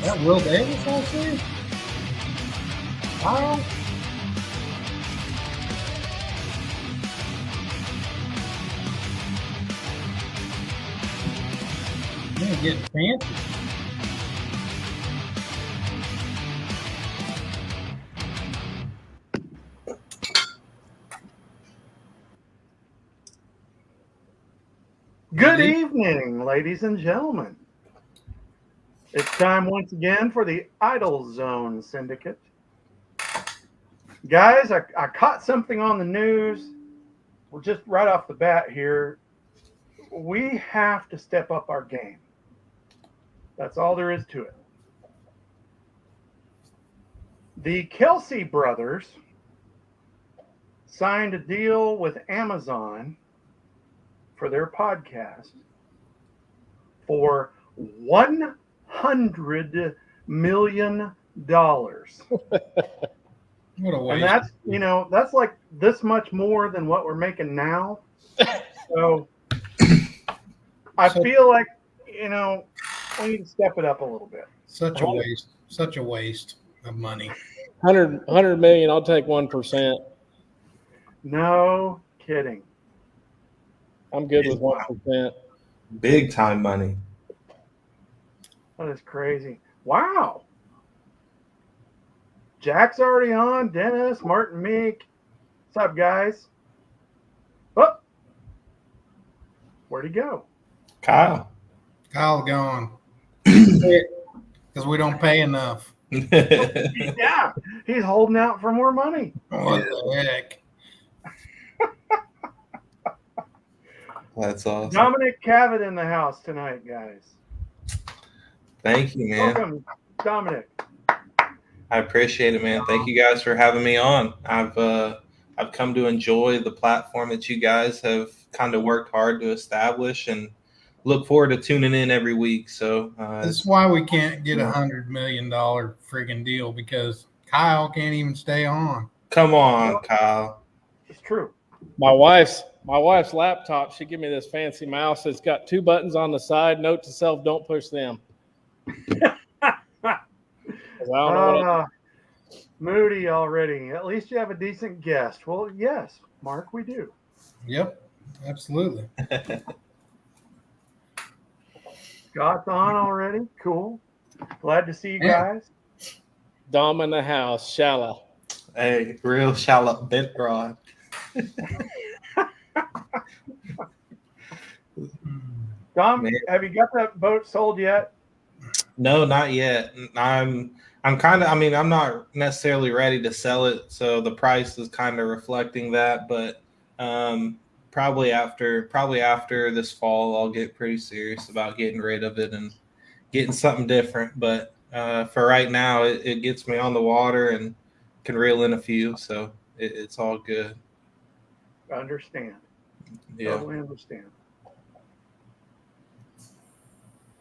That Will Davis out there? Wow. Man, getting fancy. Good evening, ladies and gentlemen. It's time once again for the Idle Zone Syndicate. Guys, I caught something on the news. Well, just right off the bat here, we have to step up our game. That's all there is to it. The Kelsey brothers signed a deal with Amazon for their podcast for $100 million. What a waste. And that's like this much more than what we're making now. So I feel like, we need to step it up a little bit. Such a waste. Such a waste of money. 100 million, I'll take 1%. No kidding. I'm good with 1%. Big time money. That is crazy. Wow. Jack's already on. Dennis, Martin, Meek. What's up, guys? Oh, where'd he go? Kyle. Kyle's gone. Because we don't pay enough. Yeah, he's holding out for more money. What the heck? That's awesome. Dominic Cavitt in the house tonight, guys. Thank you, man. Welcome, Dominic. I appreciate it, man. Thank you guys for having me on. I've come to enjoy the platform that you guys have kind of worked hard to establish, and look forward to tuning in every week. So That's why we can't get $100 million friggin' deal, because Kyle can't even stay on. Come on, Kyle. It's true. My wife's laptop, she gave me this fancy mouse. It's got 2 buttons on the side. Note to self, don't push them. Moody already. At least you have a decent guest. Well, yes, Mark, we do. Yep, absolutely. Scott's on already. Cool. Glad to see you guys. Dom in the house, shallow. Hey, real shallow bent rod. Dom, Man. have you got that boat sold yet? No, not yet. I'm not necessarily ready to sell it, so the price is kind of reflecting that. But probably after this fall, I'll get pretty serious about getting rid of it and getting something different. But for right now, it gets me on the water and can reel in a few, so it's all good. I understand. Yeah. Totally understand.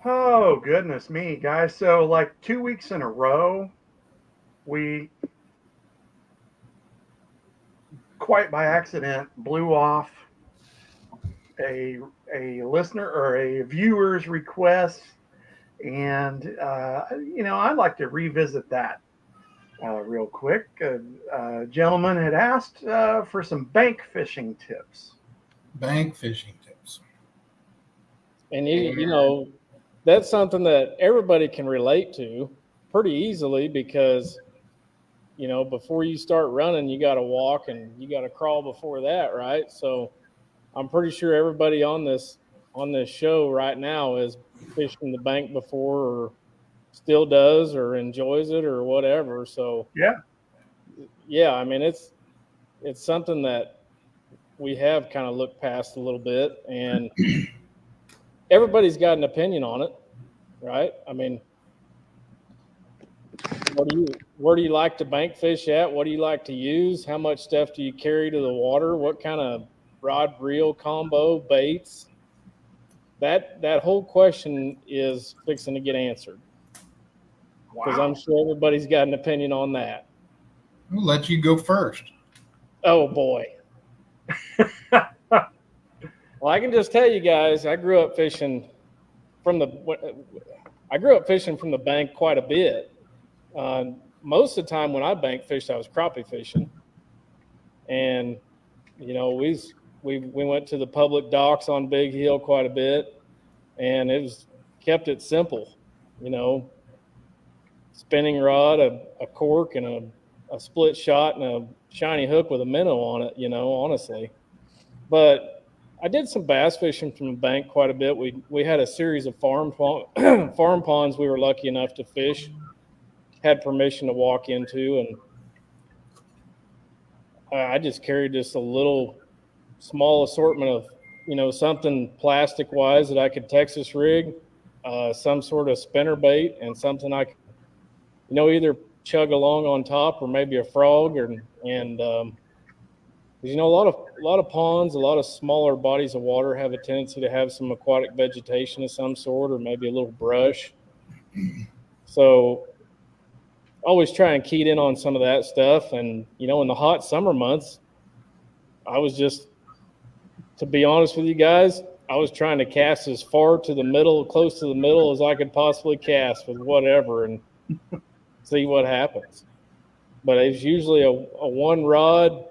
Oh, goodness me, guys. So, like 2 weeks in a row, we, quite by accident, blew off a listener or a viewer's request. And, I'd like to revisit that real quick. A gentleman had asked for some bank fishing tips. Bank fishing tips. And that's something that everybody can relate to pretty easily, because before you start running, you got to walk and you got to crawl before that, right? So I'm pretty sure everybody on this show right now is fishing the bank before, or still does, or enjoys it, or whatever. So yeah, I mean, it's something that we have kind of looked past a little bit, and everybody's got an opinion on it, right? I mean, where do you like to bank fish at? What do you like to use? How much stuff do you carry to the water? What kind of rod reel combo, baits? That whole question is fixing to get answered, because I'm sure everybody's got an opinion on that. We'll let you go first. Oh boy. Well, I can just tell you guys, I grew up fishing I grew up fishing from the bank quite a bit. Most of the time when I bank fished, I was crappie fishing, and we went to the public docks on Big Hill quite a bit, and kept it simple, spinning rod, a cork, and a split shot, and a shiny hook with a minnow on it, honestly. But I did some bass fishing from the bank quite a bit. We had a series of farm ponds we were lucky enough to fish, had permission to walk into, and I just carried just a little small assortment of, something plastic wise that I could Texas rig, some sort of spinner bait, and something I could, either chug along on top or maybe a frog, and a lot of ponds, a lot of smaller bodies of water have a tendency to have some aquatic vegetation of some sort, or maybe a little brush. So always try and key in on some of that stuff. And, in the hot summer months, I was just, to be honest with you guys, I was trying to cast as far to the middle, close to the middle as I could possibly cast with whatever and see what happens. But it was usually a one rod,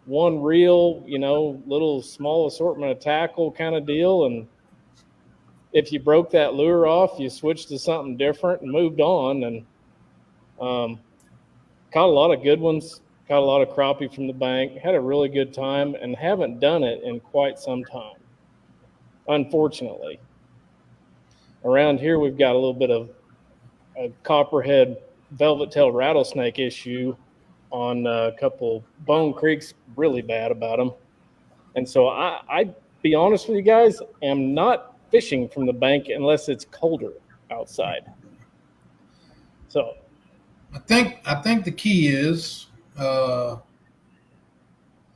one reel, little small assortment of tackle kind of deal. And if you broke that lure off, you switched to something different and moved on. And caught a lot of good ones, caught a lot of crappie from the bank, had a really good time, and haven't done it in quite some time, unfortunately. Around here, we've got a little bit of a copperhead velvet-tailed rattlesnake issue on a couple. Bone Creek's really bad about them. And so I be honest with you guys, am not fishing from the bank unless it's colder outside. So I think the key is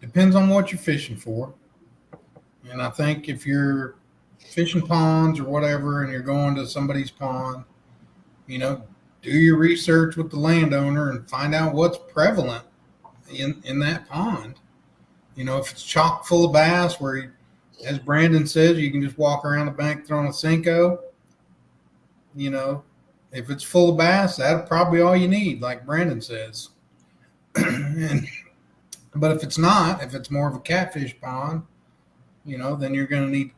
depends on what you're fishing for. And I think if you're fishing ponds or whatever and you're going to somebody's pond, do your research with the landowner and find out what's prevalent in that pond. If it's chock full of bass where, as Brandon says, you can just walk around the bank throwing a Cinco, if it's full of bass, that's probably all you need, like Brandon says. But if it's not, if it's more of a catfish pond, then you're going to need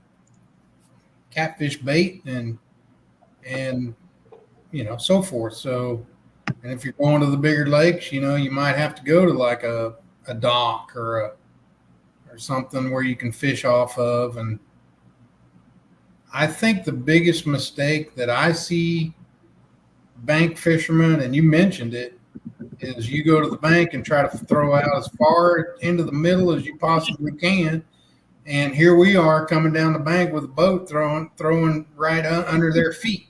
catfish bait and so forth. So, and if you're going to the bigger lakes, you might have to go to like a dock or something where you can fish off of. And I think the biggest mistake that I see bank fishermen, and you mentioned it, is you go to the bank and try to throw out as far into the middle as you possibly can. And here we are coming down the bank with a boat throwing right under their feet,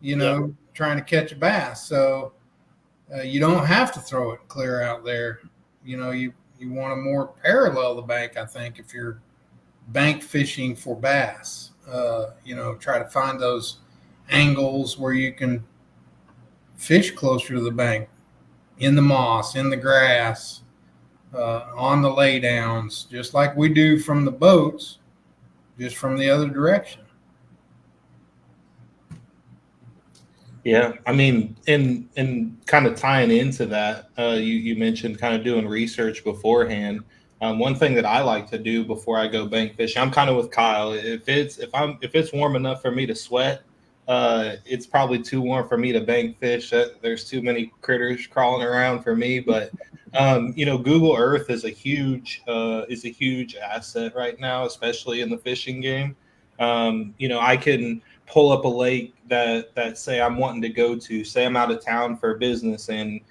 trying to catch a bass. So you don't have to throw it clear out there. You want to more parallel the bank, I think, if you're bank fishing for bass. Try to find those angles where you can fish closer to the bank, in the moss, in the grass, on the laydowns, just like we do from the boats, just from the other direction. Yeah, I mean, and kind of tying into that, you mentioned kind of doing research beforehand. One thing that I like to do before I go bank fishing, I'm kind of with Kyle. If it's warm enough for me to sweat, it's probably too warm for me to bank fish. There's too many critters crawling around for me. But Google Earth is a huge asset right now, especially in the fishing game. I can pull up a lake that say I'm wanting to go to, say I'm out of town for business, and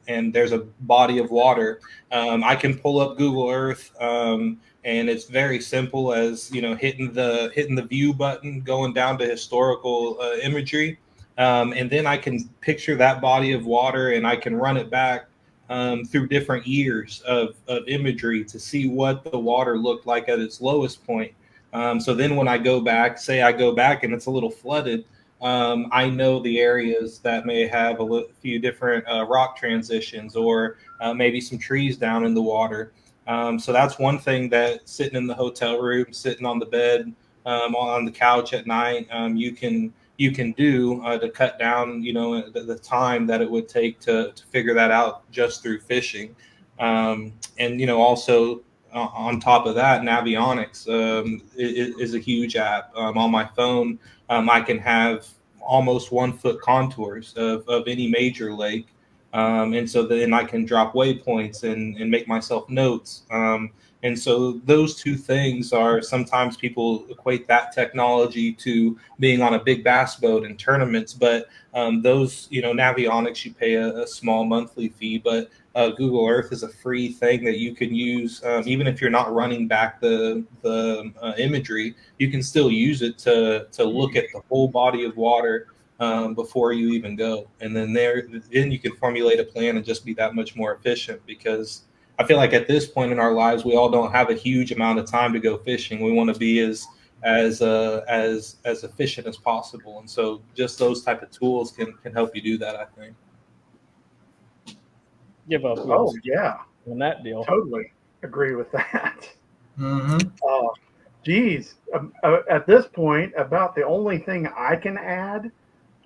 there's a body of water. I can pull up Google Earth, and it's very simple as hitting the view button, going down to historical imagery, and then I can picture that body of water, and I can run it back through different years of imagery to see what the water looked like at its lowest point. So then when I go back and it's a little flooded, I know the areas that may have a few different rock transitions or maybe some trees down in the water. So that's one thing that sitting in the hotel room, sitting on the bed, on the couch at night, you can do to cut down, the time that it would take to figure that out just through fishing. And also on top of that, Navionics is a huge app. On my phone, I can have almost 1 foot contours of any major lake. And so then I can drop waypoints and make myself notes. And so those two things are, sometimes people equate that technology to being on a big bass boat in tournaments, but those, Navionics, you pay a small monthly fee, but Google Earth is a free thing that you can use. Even if you're not running back the imagery, you can still use it to look at the whole body of water before you even go. And then then you can formulate a plan and just be that much more efficient, because I feel like at this point in our lives, we all don't have a huge amount of time to go fishing. We want to be as efficient as possible, and so just those type of tools can help you do that, I think. Give up. Oh yeah, on that deal. Totally agree with that. Mm-hmm. Geez, at this point, about the only thing I can add,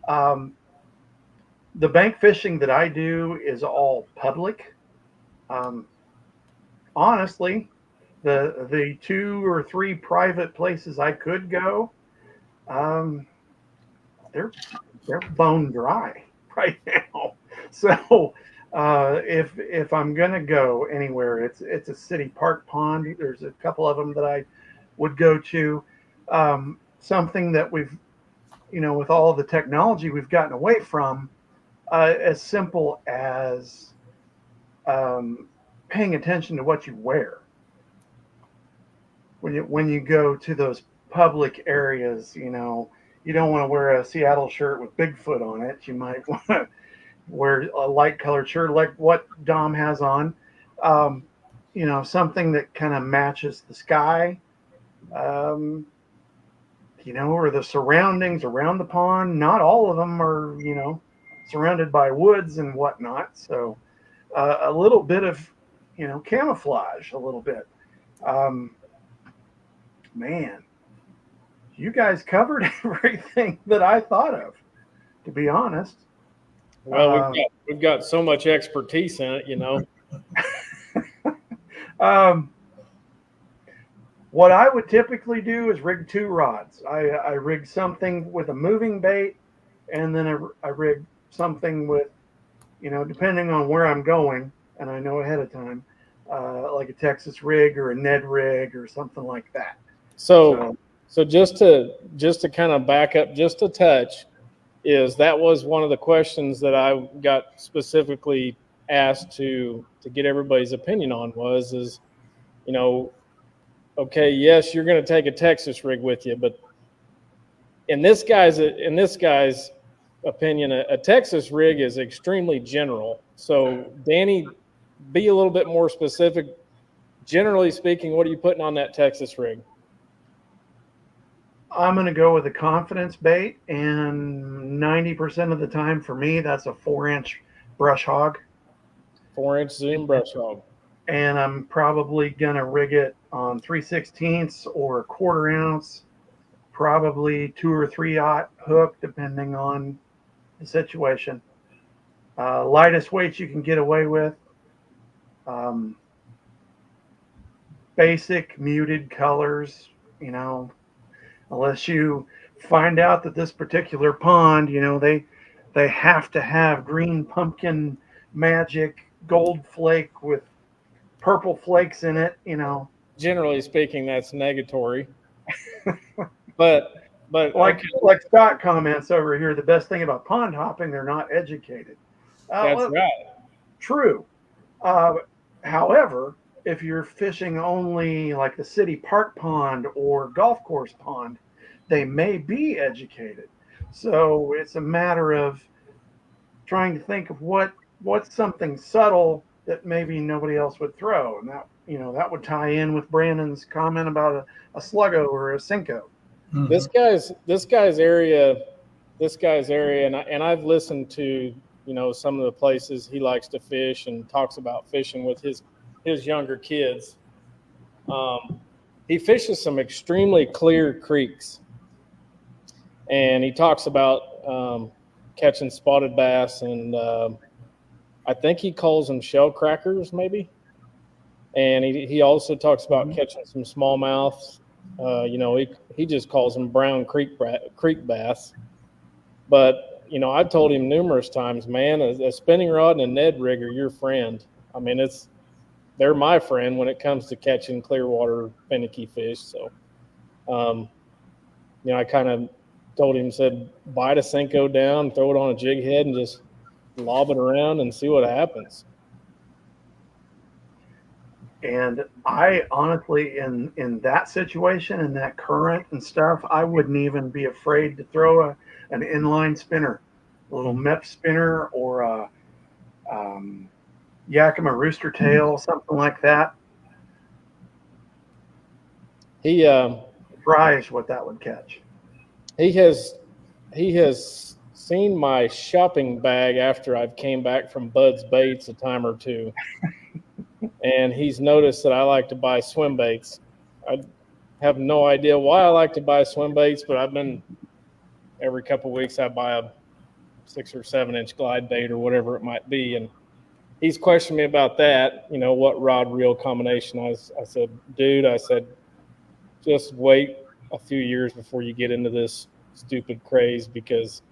the bank fishing that I do is all public. Honestly, the 2 or 3 private places I could go, they're bone dry right now. So if I'm gonna go anywhere, it's a city park pond. There's a couple of them that I would go to. Something that we've, with all the technology we've gotten away from, as simple as paying attention to what you wear when you go to those public areas. You don't want to wear a Seattle shirt with Bigfoot on it. You might want to wear a light colored shirt like what Dom has on. Something that kind of matches the sky. Or the surroundings around the pond. Not all of them are, surrounded by woods and whatnot. So a little bit of, camouflage, a little bit. Man, you guys covered everything that I thought of, to be honest. Well, we've got so much expertise in it, What I would typically do is rig 2 rods. I rig something with a moving bait, and then I rig something with, depending on where I'm going, and I know ahead of time, like a Texas rig or a Ned rig or something like that. So just to kind of back up just a touch, that was one of the questions that I got specifically asked to get everybody's opinion on okay, yes, you're going to take a Texas rig with you, but in this guy's opinion, a Texas rig is extremely general. So Danny, be a little bit more specific. Generally speaking, what are you putting on that Texas rig? I'm going to go with a confidence bait, and 90% of the time for me, that's a 4-inch brush hog. 4-inch zoom brush hog. And I'm probably going to rig it on 3/16 or a 1/4 ounce, probably 2 or 3/0 hook, depending on the situation. Lightest weights you can get away with. Basic muted colors, unless you find out that this particular pond, they have to have green pumpkin magic gold flake with purple flakes in it, Generally speaking, that's negatory. but like Scott comments over here, the best thing about pond hopping, they're not educated. That's right. True. However, if you're fishing only like the city park pond or golf course pond, they may be educated. So it's a matter of trying to think of what's something subtle that maybe nobody else would throw, and that would tie in with Brandon's comment about a sluggo or a Cinco. Mm-hmm. This guy's area, and I've listened to some of the places he likes to fish and talks about fishing with his younger kids. he fishes some extremely clear creeks, and he talks about catching spotted bass, and I think he calls them shell crackers, maybe. And he also talks about catching some smallmouths. He just calls them brown creek bass. But I told him numerous times, man, a spinning rod and a Ned rig are your friend. I mean, they're my friend when it comes to catching clear water finicky fish. So, I kind of told him, said, bite a Senko down, throw it on a jig head, and just lob it around and see what happens. And I honestly, in that situation, in that current and stuff, I wouldn't even be afraid to throw an inline spinner, a little Mep spinner, or a Yakima rooster tail, something like that. He Surprised what that would catch. He has seen my shopping bag after I've came back from Bud's Baits a time or two. And he's noticed that I like to buy swim baits. I have no idea why I like to buy swim baits, but I've been every couple of weeks I buy a 6 or 7 inch glide bait or whatever it might be. And he's questioned me about that, what rod reel combination. I said, dude, just wait a few years before you get into this stupid craze, because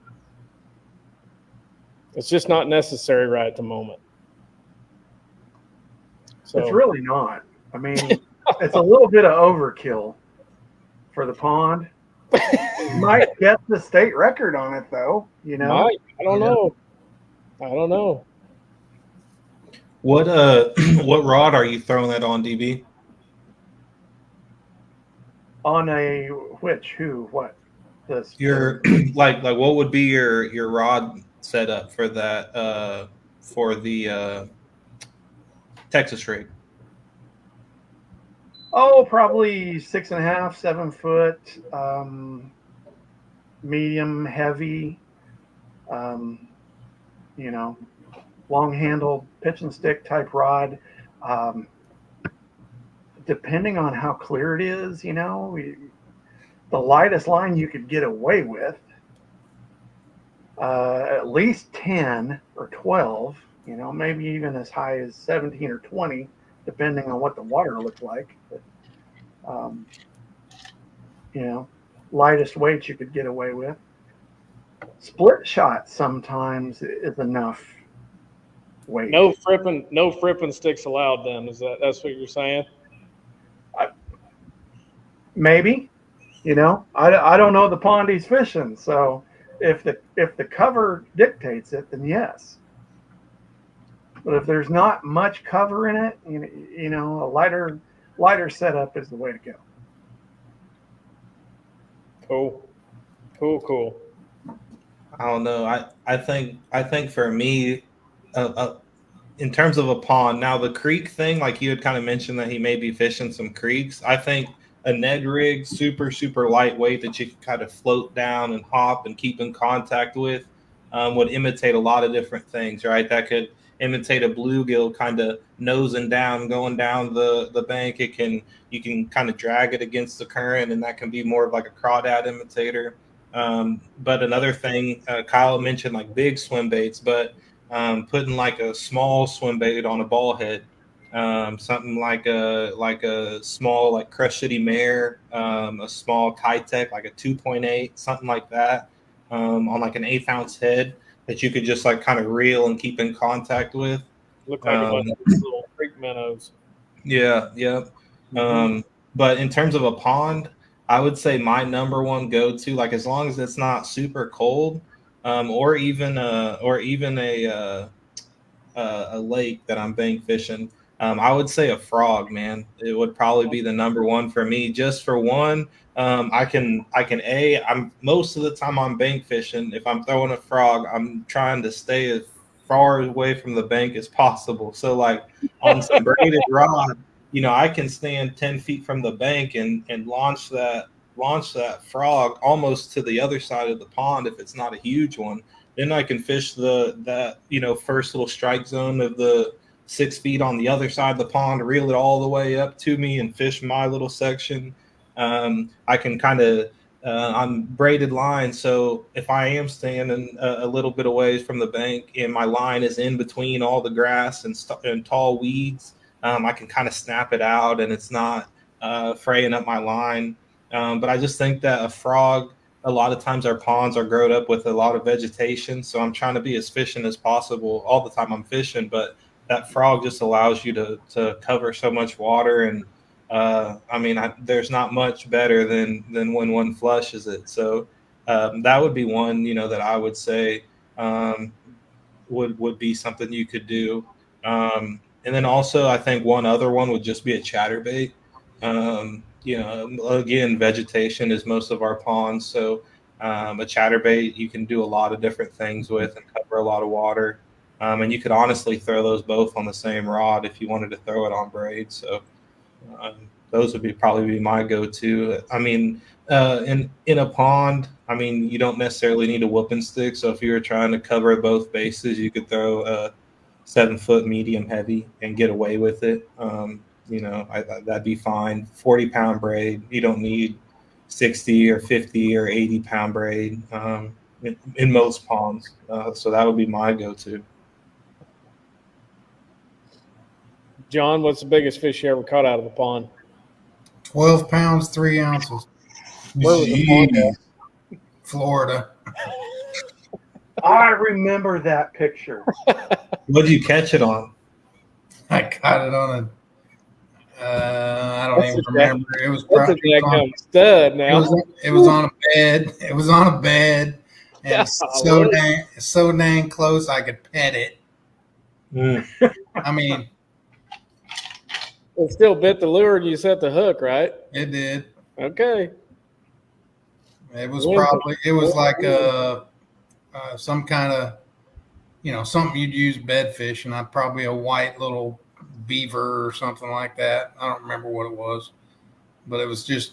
it's just not necessary right at the moment. So, it's really not. I mean, it's a little bit of overkill for the pond. You might get the state record on it, though. I don't know. What what rod are you throwing that on, DB? On a which? Who? What? This? Your like what would be your rod setup for that for the Texas rig? Oh, probably 6.5, 7 foot, medium, heavy, long handled pitch and stick type rod. Depending on how clear it is, the lightest line you could get away with, at least 10 or 12, maybe even as high as 17 or 20, depending on what the water looked like. But, lightest weight you could get away with. Split shot sometimes is enough weight. No fripping sticks allowed. Then that's what you're saying? Maybe, I don't know the pond he's fishing, so if the cover dictates it, then yes. But if there's not much cover in it, a lighter setup is the way to go. Cool. I don't know. I think for me, in terms of a pond, now the creek thing, like you had kind of mentioned that he may be fishing some creeks. I think a Ned rig, super, super lightweight that you can kind of float down and hop and keep in contact with, would imitate a lot of different things, right? That could imitate a bluegill kind of nosing down, going down the bank. You can kind of drag it against the current, and that can be more of like a crawdad imitator. But another thing, Kyle mentioned like big swim baits, but putting like a small swim bait on a ball head, something like a small like Crush City Mare, a small Kitech like a 2.8, something like that, on like an 1/8 ounce head that you could just like kind of reel and keep in contact with. Look like a bunch of little creek minnows. Yeah. Mm-hmm. But in terms of a pond, I would say my number one go-to, like as long as it's not super cold, or even a lake that I'm bank fishing, I would say a frog, man. It would probably be the number one for me. Just for one, I'm most of the time I'm bank fishing. If I'm throwing a frog, I'm trying to stay as far away from the bank as possible. So like on some braided rod, I can stand 10 feet from the bank and launch that frog almost to the other side of the pond if it's not a huge one. Then I can fish that first little strike zone of the 6 feet on the other side of the pond, reel it all the way up to me, and fish my little section. I can kind of on braided line, so if I am standing a little bit away from the bank and my line is in between all the grass and tall weeds, I can kind of snap it out and it's not fraying up my line. But I just think that a frog, a lot of times our ponds are grown up with a lot of vegetation, so I'm trying to be as efficient as possible all the time I'm fishing, but that frog just allows you to cover so much water. And there's not much better than when one flushes it. So that would be one, that I would say would be something you could do. And then also, I think one other one would just be a chatterbait. Again, vegetation is most of our ponds, so a chatterbait you can do a lot of different things with and cover a lot of water. And you could honestly throw those both on the same rod if you wanted to throw it on braid. So those would probably be my go-to. I mean, in a pond, I mean, you don't necessarily need a whooping stick. So if you were trying to cover both bases, you could throw a 7-foot medium heavy and get away with it. That'd be fine. 40-pound braid. You don't need 60 or 50 or 80-pound braid in most ponds. So that would be my go-to. John, what's the biggest fish you ever caught out of the pond? 12 pounds, 3 ounces. Where was the pond at? Florida. I remember that picture. What did you catch it on? I caught it on I don't even remember. It was That's a probably stud now. It was on a bed. It was on a bed, and so dang close I could pet it. I mean, it still bit the lure and you set the hook, right? It did. Okay. It was like some kind of, something you'd use bed fish, and probably a white little beaver or something like that. I don't remember what it was, but it was just,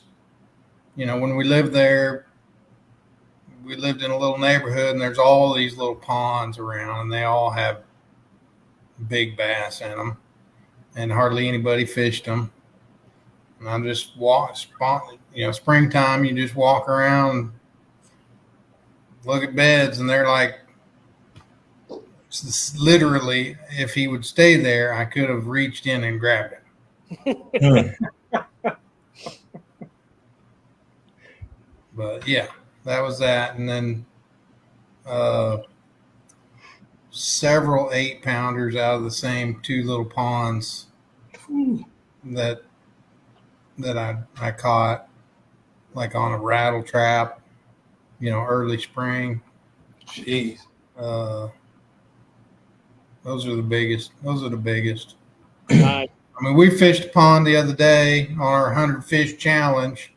when we lived there, we lived in a little neighborhood, and there's all these little ponds around, and they all have big bass in them, and hardly anybody fished them. And I just springtime, you just walk around, look at beds, and they're like, literally, if he would stay there, I could have reached in and grabbed him. But yeah, that was that. And then several 8-pounders out of the same 2 little ponds that I caught, like on a rattle trap, early spring. Jeez. Those are the biggest. Nice. I mean, we fished a pond the other day on our 100 fish challenge,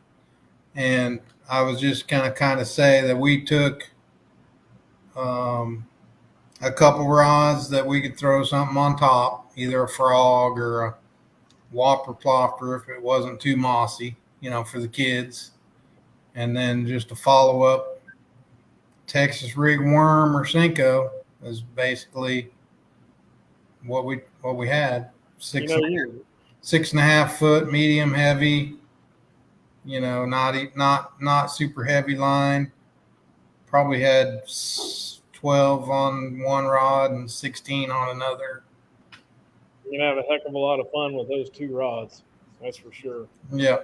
and I was just going to kind of say that we took a couple rods that we could throw something on top, either a frog or a whopper plopper if it wasn't too mossy, for the kids. And then just a follow-up Texas rig worm or Cinco is basically what we had. 6.5 foot medium heavy, not super heavy line. Probably had 12 on one rod and 16 on another. You're gonna have a heck of a lot of fun with those 2 rods, that's for sure. Yeah.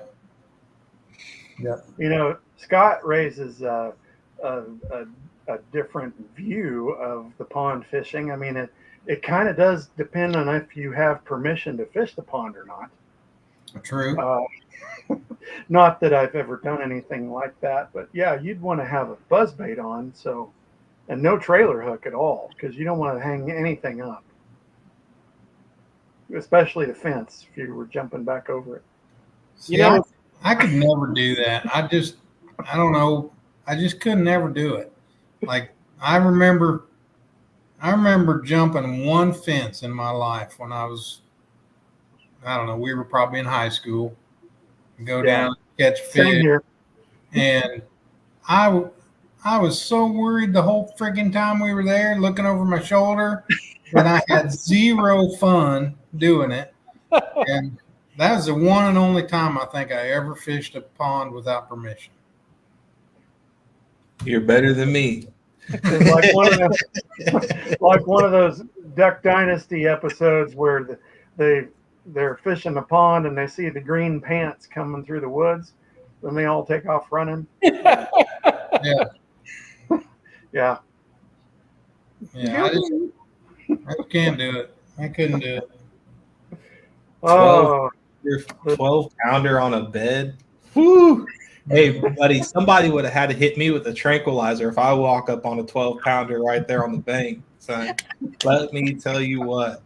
Scott raises a different view of the pond fishing. I mean, it kind of does depend on if you have permission to fish the pond or not. True. Not that I've ever done anything like that, but yeah, you'd want to have a buzzbait on, and no trailer hook at all, because you don't want to hang anything up, especially the fence if you were jumping back over it. I could never do that. I don't know. I just could never do it. Like I remember jumping one fence in my life when I was, I don't know, we were probably in high school. Go down, catch fish. And I was so worried the whole freaking time we were there, looking over my shoulder and I had zero fun doing it. And that was the one and only time I think I ever fished a pond without permission. You're better than me. It's like one of those Duck Dynasty episodes where they're fishing the pond and they see the green pants coming through the woods, then they all take off running. Yeah. Yeah. Yeah, I can't do it. I couldn't do it. Oh, Your 12-pounder on a bed. Whew. Hey, buddy, somebody would have had to hit me with a tranquilizer if I walk up on a 12-pounder right there on the bank. So let me tell you what.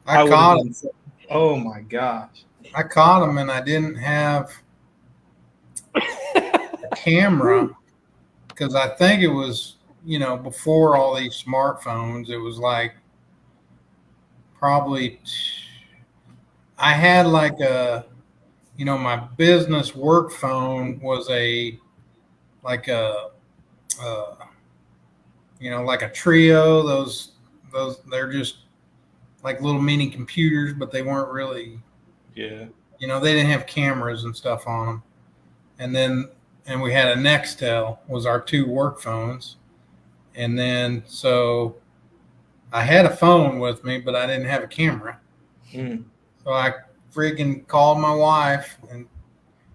I caught him. Oh my gosh. I caught him and I didn't have a camera because I think it was, before all these smartphones, it was like probably I had like my business work phone was like a Trio. Those they're just like little mini computers, but they weren't really. Yeah. They didn't have cameras and stuff on them. And we had a Nextel was our two work phones. And then so I had a phone with me, but I didn't have a camera. So I freaking called my wife and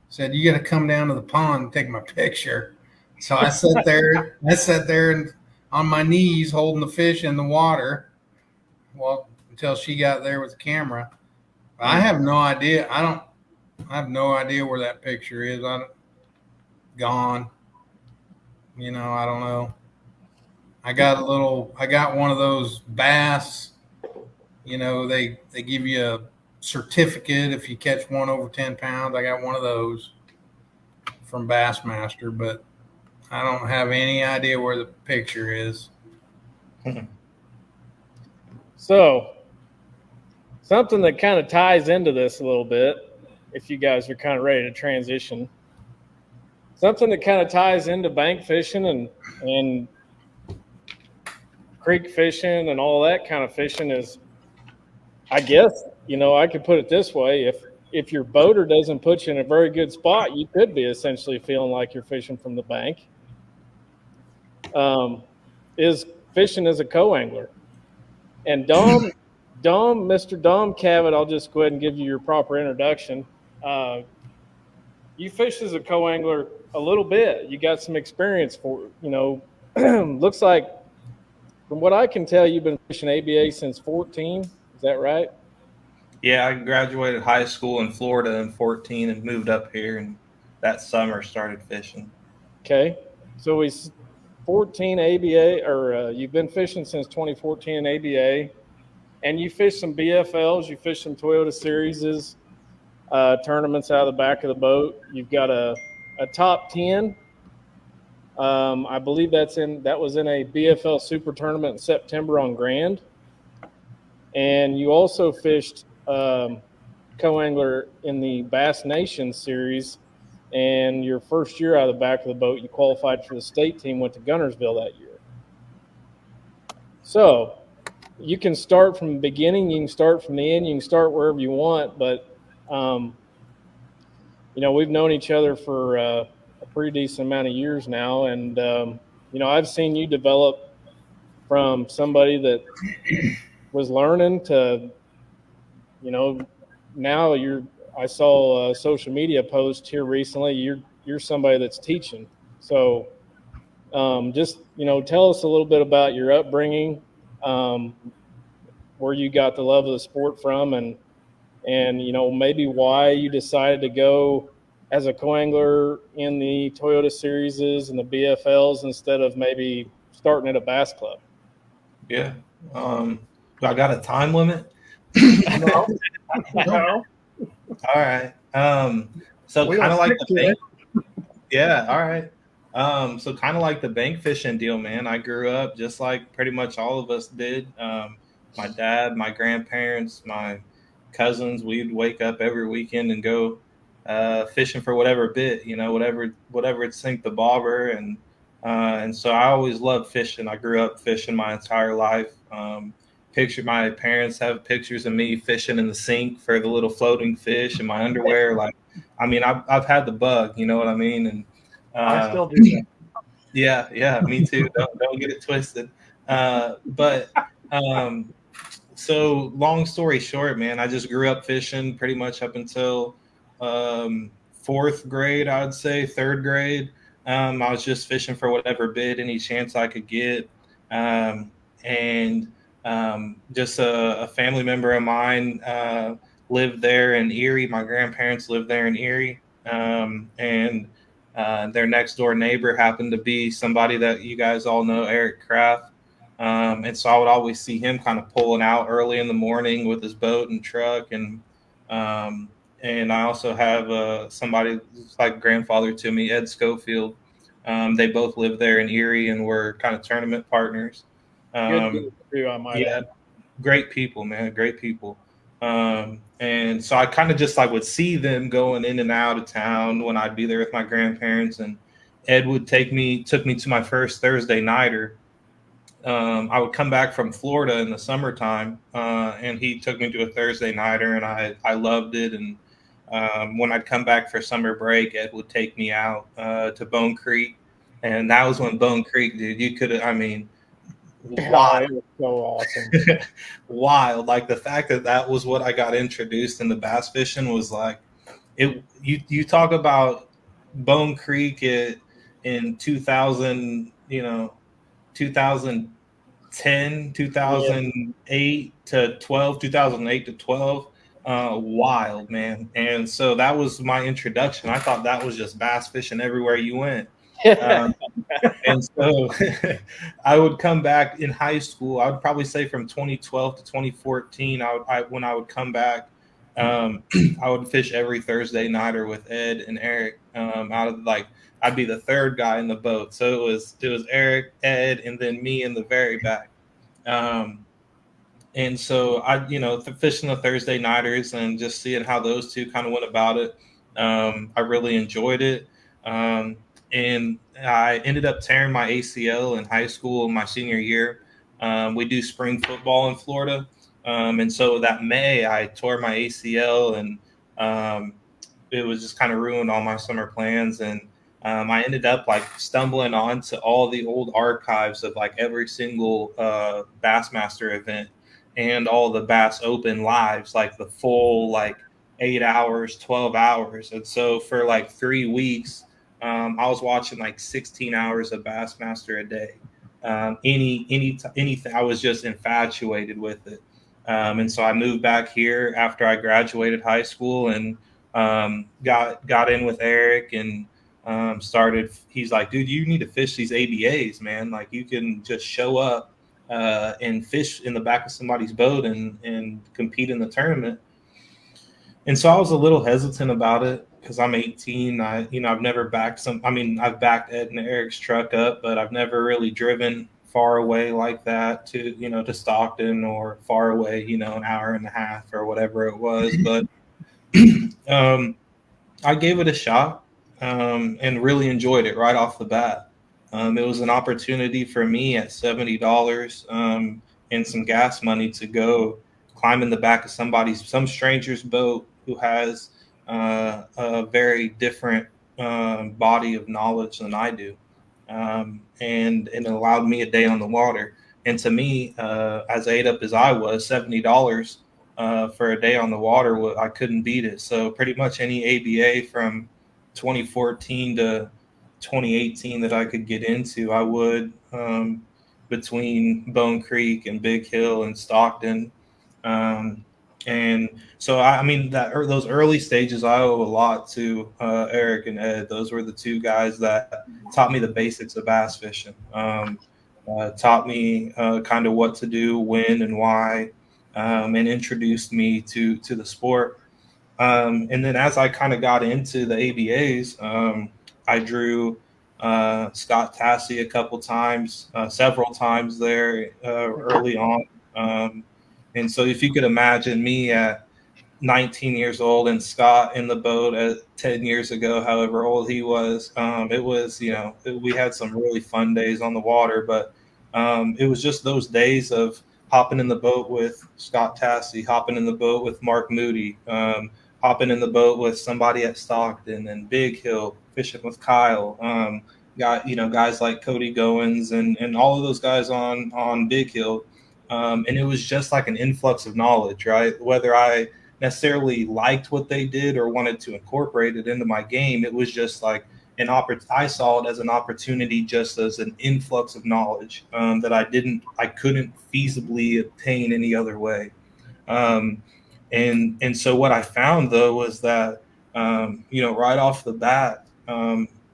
said, "You got to come down to the pond and take my picture." So I sat there and on my knees holding the fish in the water, until she got there with the camera. I have no idea. I have no idea where that picture is. Gone. I don't know. I got one of those bass. They give you a certificate if you catch one over 10 pounds. I got one of those from Bassmaster, but I don't have any idea where the picture is. So something that kind of ties into this a little bit, if you guys are kind of ready to transition, something that kind of ties into bank fishing and creek fishing and all that kind of fishing is, I guess, I could put it this way. If your boater doesn't put you in a very good spot, you could be essentially feeling like you're fishing from the bank. Is fishing as a co-angler. And Mr. Dom Cavitt, I'll just go ahead and give you your proper introduction. You fish as a co-angler a little bit. You got some experience looks like, from what I can tell, you've been fishing ABA since 14. Is that right? Yeah, I graduated high school in Florida in 14 and moved up here, and that summer started fishing. Okay. So we 14 ABA, or you've been fishing since 2014 in ABA, and you fished some BFLs, you fished some Toyota Series tournaments out of the back of the boat. You've got a top 10. I believe that was in a BFL Super Tournament in September on Grand. And you also fished co-angler in the Bass Nation Series. And your first year out of the back of the boat, you qualified for the state team, went to Gunnersville that year. So you can start from the beginning, you can start from the end, you can start wherever you want. But, we've known each other for a pretty decent amount of years now. And, I've seen you develop from somebody that was learning to, now I saw a social media post here recently. You're somebody that's teaching. So just, tell us a little bit about your upbringing, where you got the love of the sport from, and maybe why you decided to go as a co-angler in the Toyota Series and the BFLs instead of maybe starting at a bass club. Yeah. Do I got a time limit? No. All right. So kind of like the bank. Yeah. All right. So kind of like the bank fishing deal, man. I grew up just like pretty much all of us did. My dad, my grandparents, my cousins, we'd wake up every weekend and go fishing for whatever bit, whatever would sink the bobber, and so I always loved fishing. I grew up fishing my entire life. my parents have pictures of me fishing in the sink for the little floating fish in my underwear. Like, I mean, I've had the bug, you know what I mean? And I still do that. yeah, me too. Don't get it twisted. But so long story short, man, I just grew up fishing pretty much up until fourth grade, I would say, third grade. I was just fishing for whatever bid, any chance I could get. And just a family member of mine lived there in Erie. My grandparents lived there in Erie. And their next door neighbor happened to be somebody that you guys all know, Eric Kraft. And so I would always see him kind of pulling out early in the morning with his boat and truck. And I also have somebody who's like grandfather to me, Ed Schofield. They both live there in Erie and were kind of tournament partners. Good too, I might add. Great people, man, great people. And so I kind of just like would see them going in and out of town when I'd be there with my grandparents, and Ed would took me to my first Thursday nighter. I would come back from Florida in the summertime, and he took me to a Thursday nighter, and I loved it. And when I'd come back for summer break, Ed would take me out to Bone Creek, and that was when Bone Creek, dude, you could, I mean, wild. It was so awesome. Wild. Like the fact that was what I got introduced into bass fishing was like it. You talk about Bone Creek in 2000, 2010, 2008 to 12, 2008 to 12. Wild, man. And so that was my introduction. I thought that was just bass fishing everywhere you went. And so I would come back in high school. I would probably say from 2012 to 2014, when I would come back, I would fish every Thursday nighter with Ed and Eric. Out of like, I'd be the third guy in the boat. So it was Eric, Ed, and then me in the very back. And so I, fishing the Thursday nighters and just seeing how those two kind of went about it. I really enjoyed it. And I ended up tearing my ACL in high school in my senior year. We do spring football in Florida. And so that May I tore my ACL, and it was just kind of ruined all my summer plans. And I ended up like stumbling onto all the old archives of like every single Bassmaster event and all the Bass Open lives, like the full like 8 hours, 12 hours. And so for like 3 weeks, I was watching like 16 hours of Bassmaster a day. Anything, I was just infatuated with it. And so I moved back here after I graduated high school, and got in with Eric and started. He's like, dude, you need to fish these ABAs, man. Like you can just show up and fish in the back of somebody's boat and compete in the tournament. And so I was a little hesitant about it because I'm 18. I've never backed I've backed Ed and Eric's truck up, but I've never really driven far away like that to Stockton or far away, an hour and a half or whatever it was. But I gave it a shot and really enjoyed it right off the bat. It was an opportunity for me at $70 and some gas money to go climb in the back of some stranger's boat who has a very different body of knowledge than I do. And it allowed me a day on the water. And to me, as ate up as I was, $70 for a day on the water, I couldn't beat it. So pretty much any ABA from 2014 to 2018 that I could get into, I would, between Bone Creek and Big Hill and Stockton. And so, those early stages, I owe a lot to Eric and Ed. Those were the two guys that taught me the basics of bass fishing, taught me kind of what to do, when and why, and introduced me to the sport. And then as I kind of got into the ABAs, I drew Scott Tassie a couple times, several times there early on. And so if you could imagine me at 19 years old and Scott in the boat at 10 years ago, however old he was, it was, we had some really fun days on the water, but it was just those days of hopping in the boat with Scott Tassie, hopping in the boat with Mark Moody, hopping in the boat with somebody at Stockton and Big Hill, fishing with Kyle. Guys like Cody Goins and all of those guys on Big Hill. And it was just like an influx of knowledge, right? Whether I necessarily liked what they did or wanted to incorporate it into my game, it was just like I saw it as an opportunity, just as an influx of knowledge that I couldn't feasibly obtain any other way. And so what I found though was that right off the bat,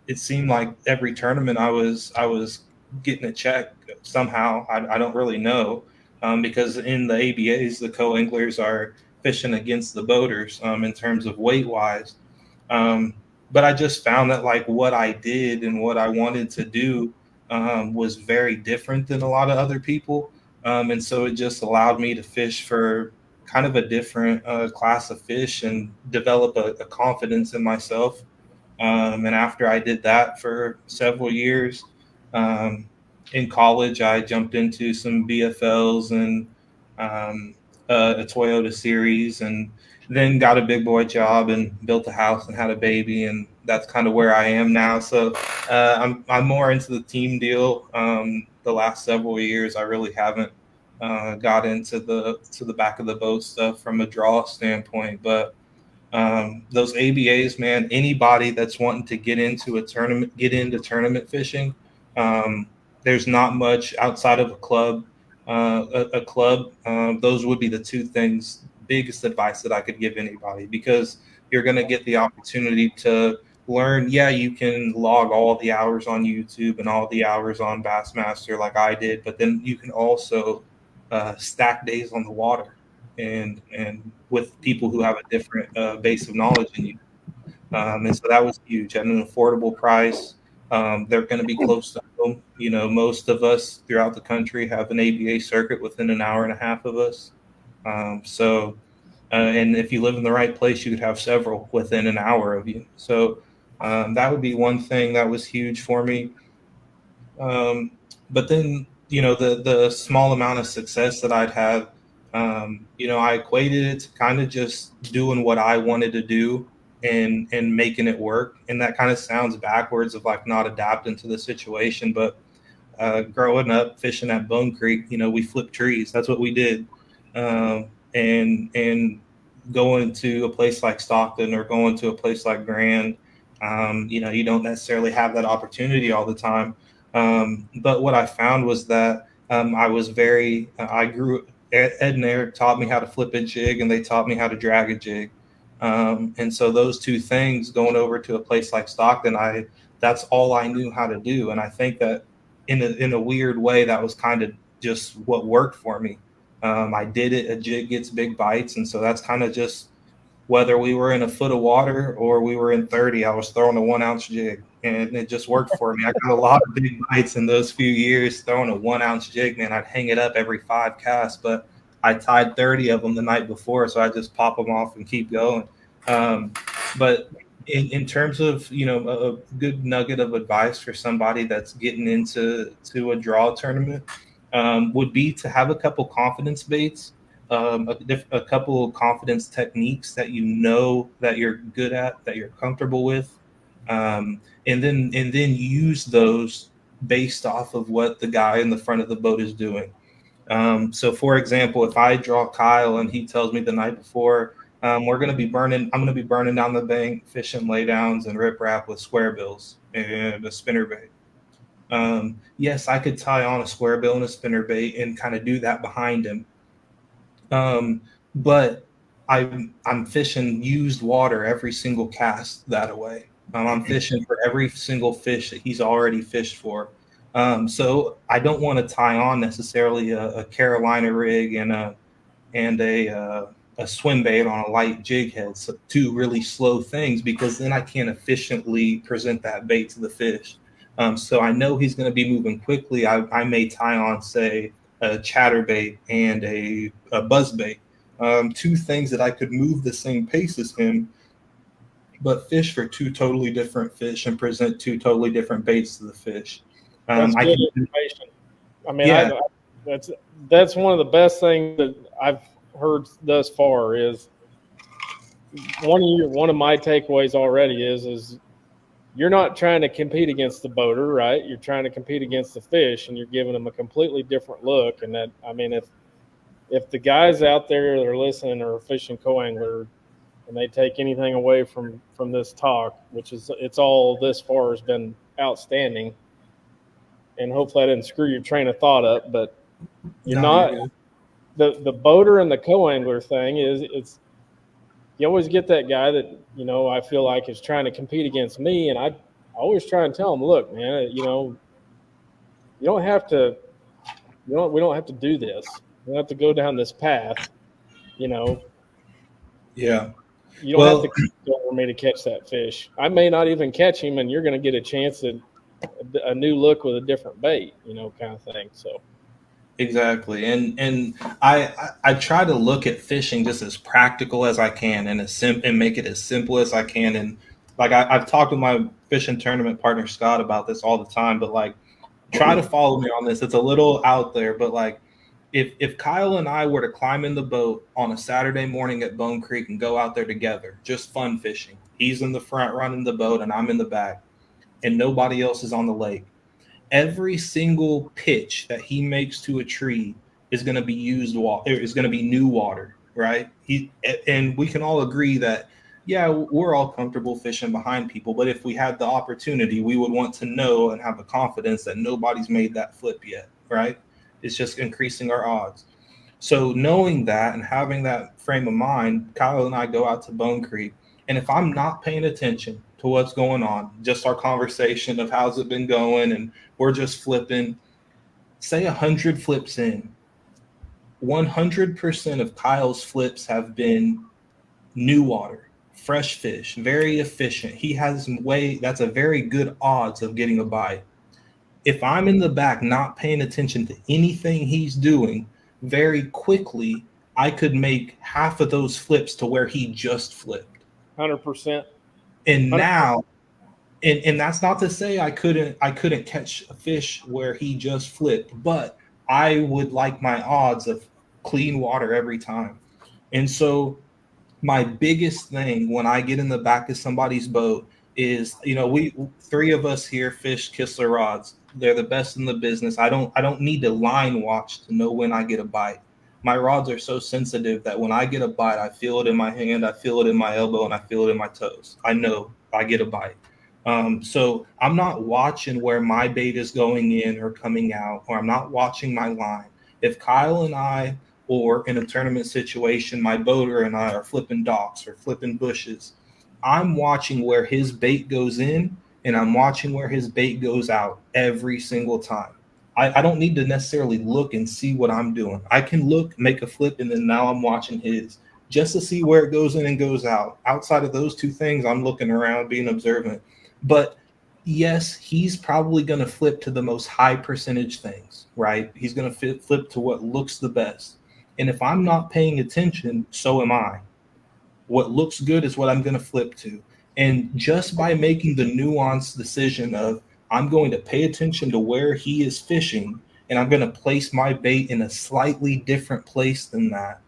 it seemed like every tournament I was getting a check somehow. I don't really know, because in the ABAs the co-anglers are fishing against the boaters in terms of weight wise. But I just found that like what I did and what I wanted to do was very different than a lot of other people. And so it just allowed me to fish for kind of a different class of fish and develop a confidence in myself. And after I did that for several years, in college, I jumped into some BFLs and a Toyota series, and then got a big boy job and built a house and had a baby, and that's kind of where I am now. So I'm more into the team deal. The last several years, I really haven't got into the back of the boat stuff from a draw standpoint, but those ABAs, man, anybody that's wanting to get into tournament fishing, there's not much outside of a club. A club, those would be the two things, biggest advice that I could give anybody, because you're going to get the opportunity to learn. Yeah, you can log all the hours on YouTube and all the hours on Bassmaster like I did, but then you can also stack days on the water and with people who have a different base of knowledge than you. And so that was huge at an affordable price. They're going to be close to home. Most of us throughout the country have an ABA circuit within an hour and a half of us. And if you live in the right place, you could have several within an hour of you. So that would be one thing that was huge for me. But then, the small amount of success that I'd have, I equated it to kind of just doing what I wanted to do and making it work. And that kind of sounds backwards of like not adapting to the situation. But growing up fishing at Bone Creek, we flipped trees. That's what we did. And going to a place like Stockton or going to a place like Grand, you don't necessarily have that opportunity all the time. But what I found was that I grew. Ed and Eric taught me how to flip a jig, and they taught me how to drag a jig. And so those two things, going over to a place like Stockton, that's all I knew how to do. And I think that in a weird way, that was kind of just what worked for me. I did it. A jig gets big bites, and so that's kind of just, whether we were in a foot of water or we were in 30, I was throwing a 1 ounce jig, and it just worked for me. I got a lot of big bites in those few years throwing a 1 ounce jig, man. I'd hang it up every 5 casts, but I tied 30 of them the night before, so I just pop them off and keep going. But in terms of, a good nugget of advice for somebody that's getting into a draw tournament, would be to have a couple confidence baits. A couple of confidence techniques that that you're good at, that you're comfortable with, and then use those based off of what the guy in the front of the boat is doing. So, for example, if I draw Kyle and he tells me the night before, I'm going to be burning down the bank, fishing laydowns and riprap with square bills and a spinnerbait. Yes, I could tie on a square bill and a spinnerbait and kind of do that behind him. But I'm fishing used water every single cast that away. I'm fishing for every single fish that he's already fished for. So I don't want to tie on necessarily a Carolina rig and a swim bait on a light jig head. So two really slow things, because then I can't efficiently present that bait to the fish. So I know he's going to be moving quickly. I may tie on, say, a chatterbait and a buzzbait, two things that I could move the same pace as him, but fish for two totally different fish and present two totally different baits to the fish. That's good information. I mean, yeah. that's one of the best things that I've heard thus far. Is one of my takeaways already is you're not trying to compete against the boater, right? You're trying to compete against the fish, and you're giving them a completely different look. And that, I mean, if the guys out there that are listening are a fishing co-angler, and they take anything away from this talk, which is it's all this far has been outstanding, and hopefully I didn't screw your train of thought up, but you're not the boater and the co-angler thing is it's you always get that guy that, you know, I feel like is trying to compete against me. And I always try and tell him, look, man, you know, we don't have to do this. We don't have to go down this path, you know. Yeah. You don't have to go for me to catch that fish. I may not even catch him, and you're going to get a chance at a new look with a different bait, you know, kind of thing. So. Exactly. And I try to look at fishing just as practical as I can and make it as simple as I can. And like I've talked with my fishing tournament partner, Scott, about this all the time, but like try to follow me on this. It's a little out there, but like if Kyle and I were to climb in the boat on a Saturday morning at Bone Creek and go out there together, just fun fishing, he's in the front running the boat and I'm in the back and nobody else is on the lake. Every single pitch that he makes to a tree is going to be is going to be new water, right? And we can all agree that, yeah, we're all comfortable fishing behind people, but if we had the opportunity, we would want to know and have the confidence that nobody's made that flip yet, right? It's just increasing our odds. So knowing that and having that frame of mind, Kyle and I go out to Bone Creek, and if I'm not paying attention to what's going on, just our conversation of how's it been going, and we're just flipping, say 100 flips in, 100% of Kyle's flips have been new water, fresh fish, very efficient. He has that's a very good odds of getting a bite. If I'm in the back not paying attention to anything he's doing, very quickly I could make half of those flips to where he just flipped. 100%. And now, and that's not to say I couldn't catch a fish where he just flipped, but I would like my odds of clean water every time. And so my biggest thing when I get in the back of somebody's boat is, you know, we three of us here fish Kistler rods. They're the best in the business. I don't need to line watch to know when I get a bite. My rods are so sensitive that when I get a bite, I feel it in my hand, I feel it in my elbow, and I feel it in my toes. I know I get a bite. So I'm not watching where my bait is going in or coming out, or I'm not watching my line. If Kyle and I, or in a tournament situation, my boater and I are flipping docks or flipping bushes, I'm watching where his bait goes in and I'm watching where his bait goes out every single time. I don't need to necessarily look and see what I'm doing. I can look, make a flip, and then now I'm watching his just to see where it goes in and goes out. Outside of those two things, I'm looking around, being observant. But yes, he's probably going to flip to the most high percentage things, right? He's going to flip to what looks the best. And if I'm not paying attention, so am I. What looks good is what I'm going to flip to. And just by making the nuanced decision of I'm going to pay attention to where he is fishing and I'm going to place my bait in a slightly different place than that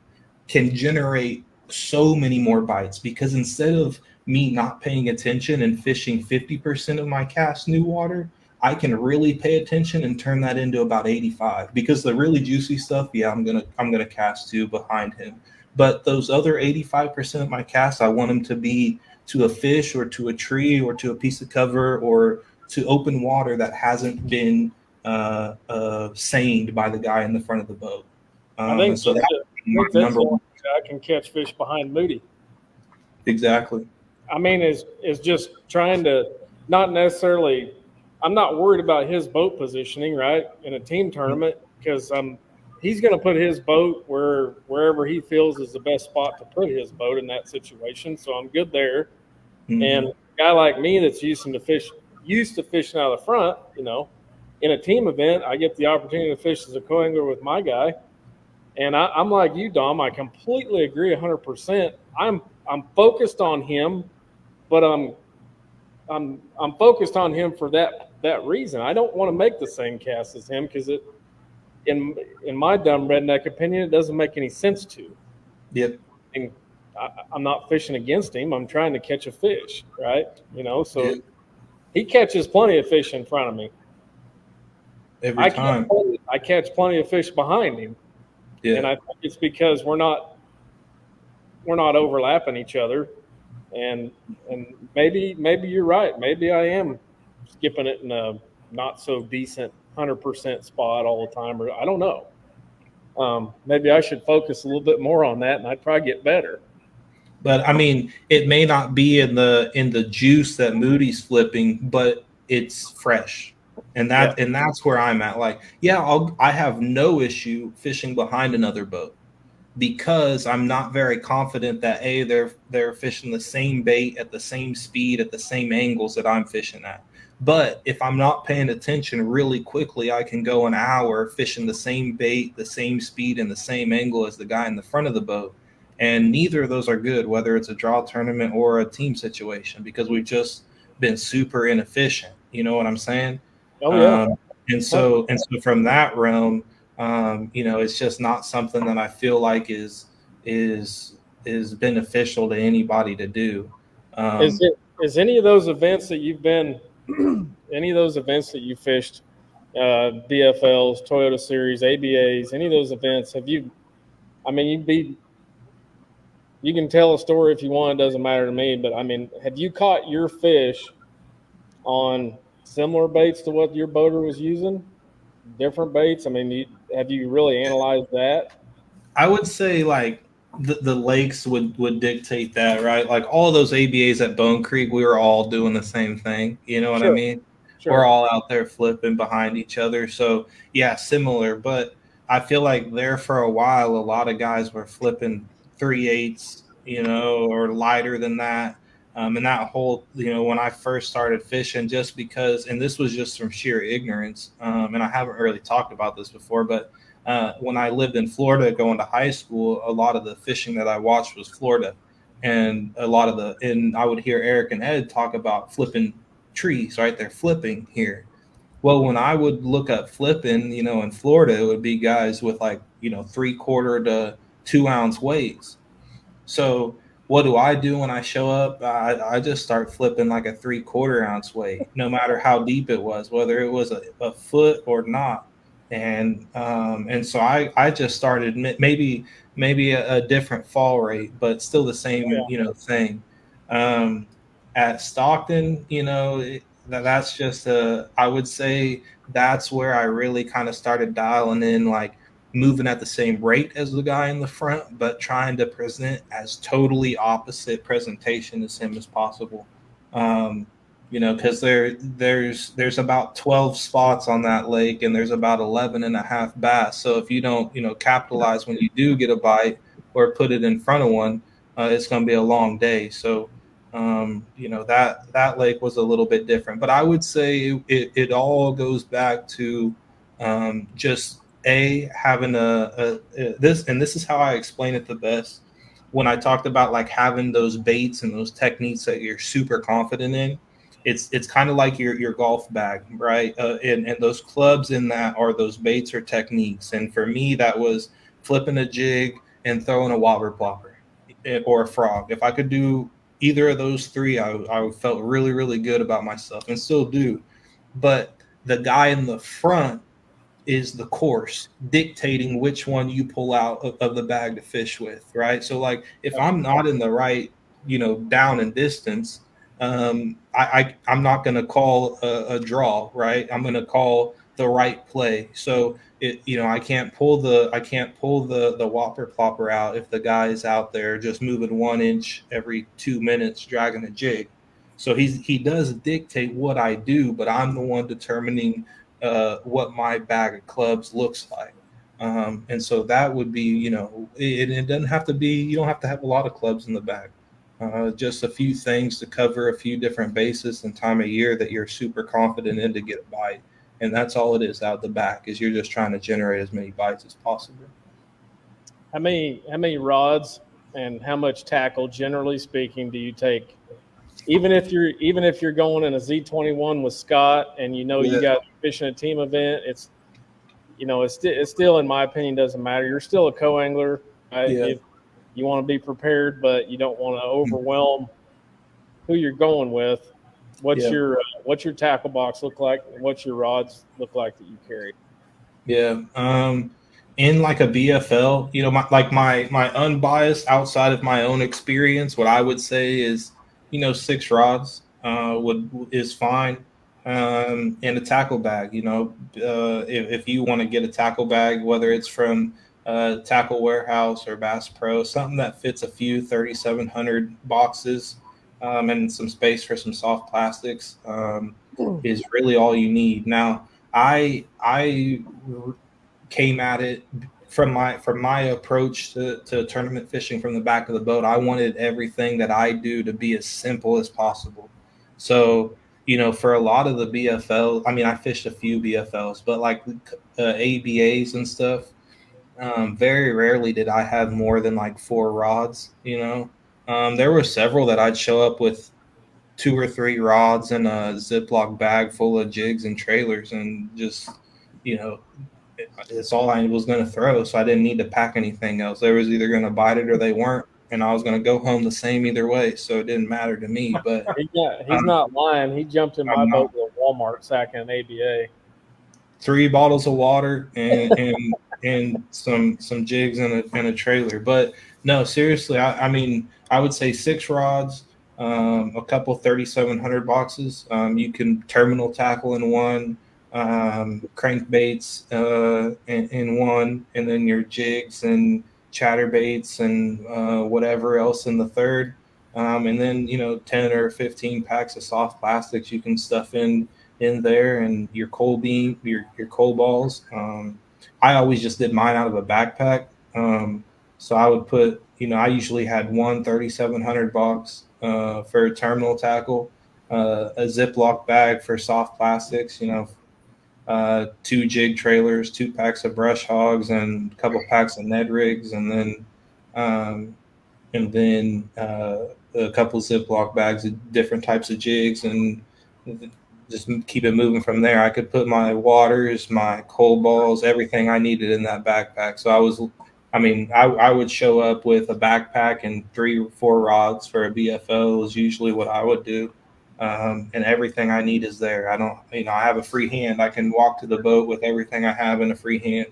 can generate so many more bites, because instead of me not paying attention and fishing 50% of my cast new water, I can really pay attention and turn that into about 85, because the really juicy stuff, yeah, I'm gonna cast to behind him. But those other 85% of my casts, I want them to be to a fish or to a tree or to a piece of cover or to open water that hasn't been seined by the guy in the front of the boat. I think so that's number one. I can catch fish behind Moody. Exactly. I mean, is just trying to not necessarily. I'm not worried about his boat positioning, right, in a team tournament, because he's going to put his boat wherever he feels is the best spot to put his boat in that situation. So I'm good there. Mm-hmm. And a guy like me that's used to fishing out of the front, you know, in a team event, I get the opportunity to fish as a co-angler with my guy. And I'm like you, Dom. I completely agree 100%. I'm focused on him, but I'm focused on him for that reason. I don't want to make the same cast as him because in my dumb redneck opinion, it doesn't make any sense to. Yep. And I'm not fishing against him. I'm trying to catch a fish, right? So Yep. he catches plenty of fish in front of me. Every time. I catch plenty of fish behind him, and I think it's because we're not overlapping each other, and maybe you're right. Maybe I am skipping it in a not so decent 100% spot all the time, or I don't know. Maybe I should focus a little bit more on that, and I'd probably get better. But I mean, it may not be in the juice that Moody's flipping, but it's fresh, and that's where I'm at. Like, I have no issue fishing behind another boat because I'm not very confident that they're fishing the same bait at the same speed at the same angles that I'm fishing at. But if I'm not paying attention really quickly, I can go an hour fishing the same bait, the same speed, and the same angle as the guy in the front of the boat. And neither of those are good, whether it's a draw tournament or a team situation, because we've just been super inefficient. You know what I'm saying? Oh, yeah. And so from that realm, it's just not something that I feel like is beneficial to anybody to do. Is any of those events that you've been, any of those events that you fished, BFLs, Toyota Series, ABAs, any of those events, you can tell a story if you want, it doesn't matter to me, but I mean, have you caught your fish on similar baits to what your boater was using? Different baits? I mean, have you really analyzed that? I would say like the lakes would dictate that, right? Like all those ABAs at Bone Creek, we were all doing the same thing. You know what I mean? Sure. We're all out there flipping behind each other. So yeah, similar. But I feel like there for a while, a lot of guys were flipping 3/8, or lighter than that. And that whole, when I first started fishing, just because, and this was just from sheer ignorance, and I haven't really talked about this before, but when I lived in Florida going to high school, a lot of the fishing that I watched was Florida. And and I would hear Eric and Ed talk about flipping trees, right? They're flipping here. Well, when I would look up flipping, in Florida, it would be guys with like, 3/4 to 2 ounce weights. So what do I do when I show up? I just start flipping like a 3/4 ounce weight, no matter how deep it was, whether it was a foot or not. And so I just started maybe a different fall rate, but still the same, thing. At Stockton, that's just I would say that's where I really kind of started dialing in, like moving at the same rate as the guy in the front, but trying to present as totally opposite presentation as him as possible. Because there's about 12 spots on that lake and there's about 11 and a half bass. So if you don't, capitalize when you do get a bite or put it in front of one, it's going to be a long day. So, that lake was a little bit different, but I would say it all goes back to just having this, and this is how I explain it the best. When I talked about like having those baits and those techniques that you're super confident in, it's kind of like your golf bag, right? And those clubs in that are those baits or techniques. And for me, that was flipping a jig and throwing a wobber plopper or a frog. If I could do either of those three, I felt really, really good about myself and still do. But the guy in the front is the course dictating which one you pull out of the bag to fish with, right? So like if I'm not in the right, down and distance, I'm not going to call a draw, right? I'm going to call the right play. So I can't pull the whopper plopper out if the guy is out there just moving 1 inch every 2 minutes dragging a jig. So he does dictate what I do, but I'm the one determining what my bag of clubs looks like. And so that would be, it doesn't have to be, you don't have to have a lot of clubs in the bag. Just a few things to cover a few different bases and time of year that you're super confident in to get a bite. And that's all it is out the back, is you're just trying to generate as many bites as possible. How many rods and how much tackle, generally speaking, do you take? Even if you're going in a Z21 with Scott and you got fishing a team event, it's still, in my opinion, doesn't matter. You're still a co-angler. If you want to be prepared, but you don't want to overwhelm who you're going with. What's your tackle box look like, and what's your rods look like that you carry? Yeah. In like a BFL, my unbiased outside of my own experience, what I would say is, 6 rods is fine. And a tackle bag, if you want to get a tackle bag, whether it's from Tackle Warehouse or Bass Pro, something that fits a few 3,700 boxes, and some space for some soft plastics, is really all you need. Now, I came at it from my approach to tournament fishing from the back of the boat. I wanted everything that I do to be as simple as possible. So, for a lot of the BFL, I mean, I fished a few BFLs, but like ABAs and stuff, very rarely did I have more than like 4 rods. There were several that I'd show up with 2 or 3 rods and a Ziploc bag full of jigs and trailers, and just, it's all I was going to throw. So I didn't need to pack anything else. They was either going to bite it or they weren't, and I was going to go home the same either way. So it didn't matter to me. But he's not lying. He jumped in my boat with a Walmart sack and an ABA. 3 bottles of water and some jigs and a trailer. But no, seriously, I mean, I would say 6 rods, a couple 3,700 boxes. You can terminal tackle in one, crankbaits in one, and then your jigs and chatterbaits and whatever else in the third. And then 10 or 15 packs of soft plastics you can stuff in there, and your coal beam, your coal balls. I always just did mine out of a backpack. So I would put, I usually had one 3,700 box for a terminal tackle, a Ziploc bag for soft plastics, 2 jig trailers, 2 packs of brush hogs, and a couple packs of Ned rigs, and then a couple Ziploc bags of different types of jigs, and just keep it moving from there. I could put my waters, my coal balls, everything I needed in that backpack. So I would show up with a backpack and 3 or 4 rods for a BFO is usually what I would do. And everything I need is there. I have a free hand. I can walk to the boat with everything I have in a free hand.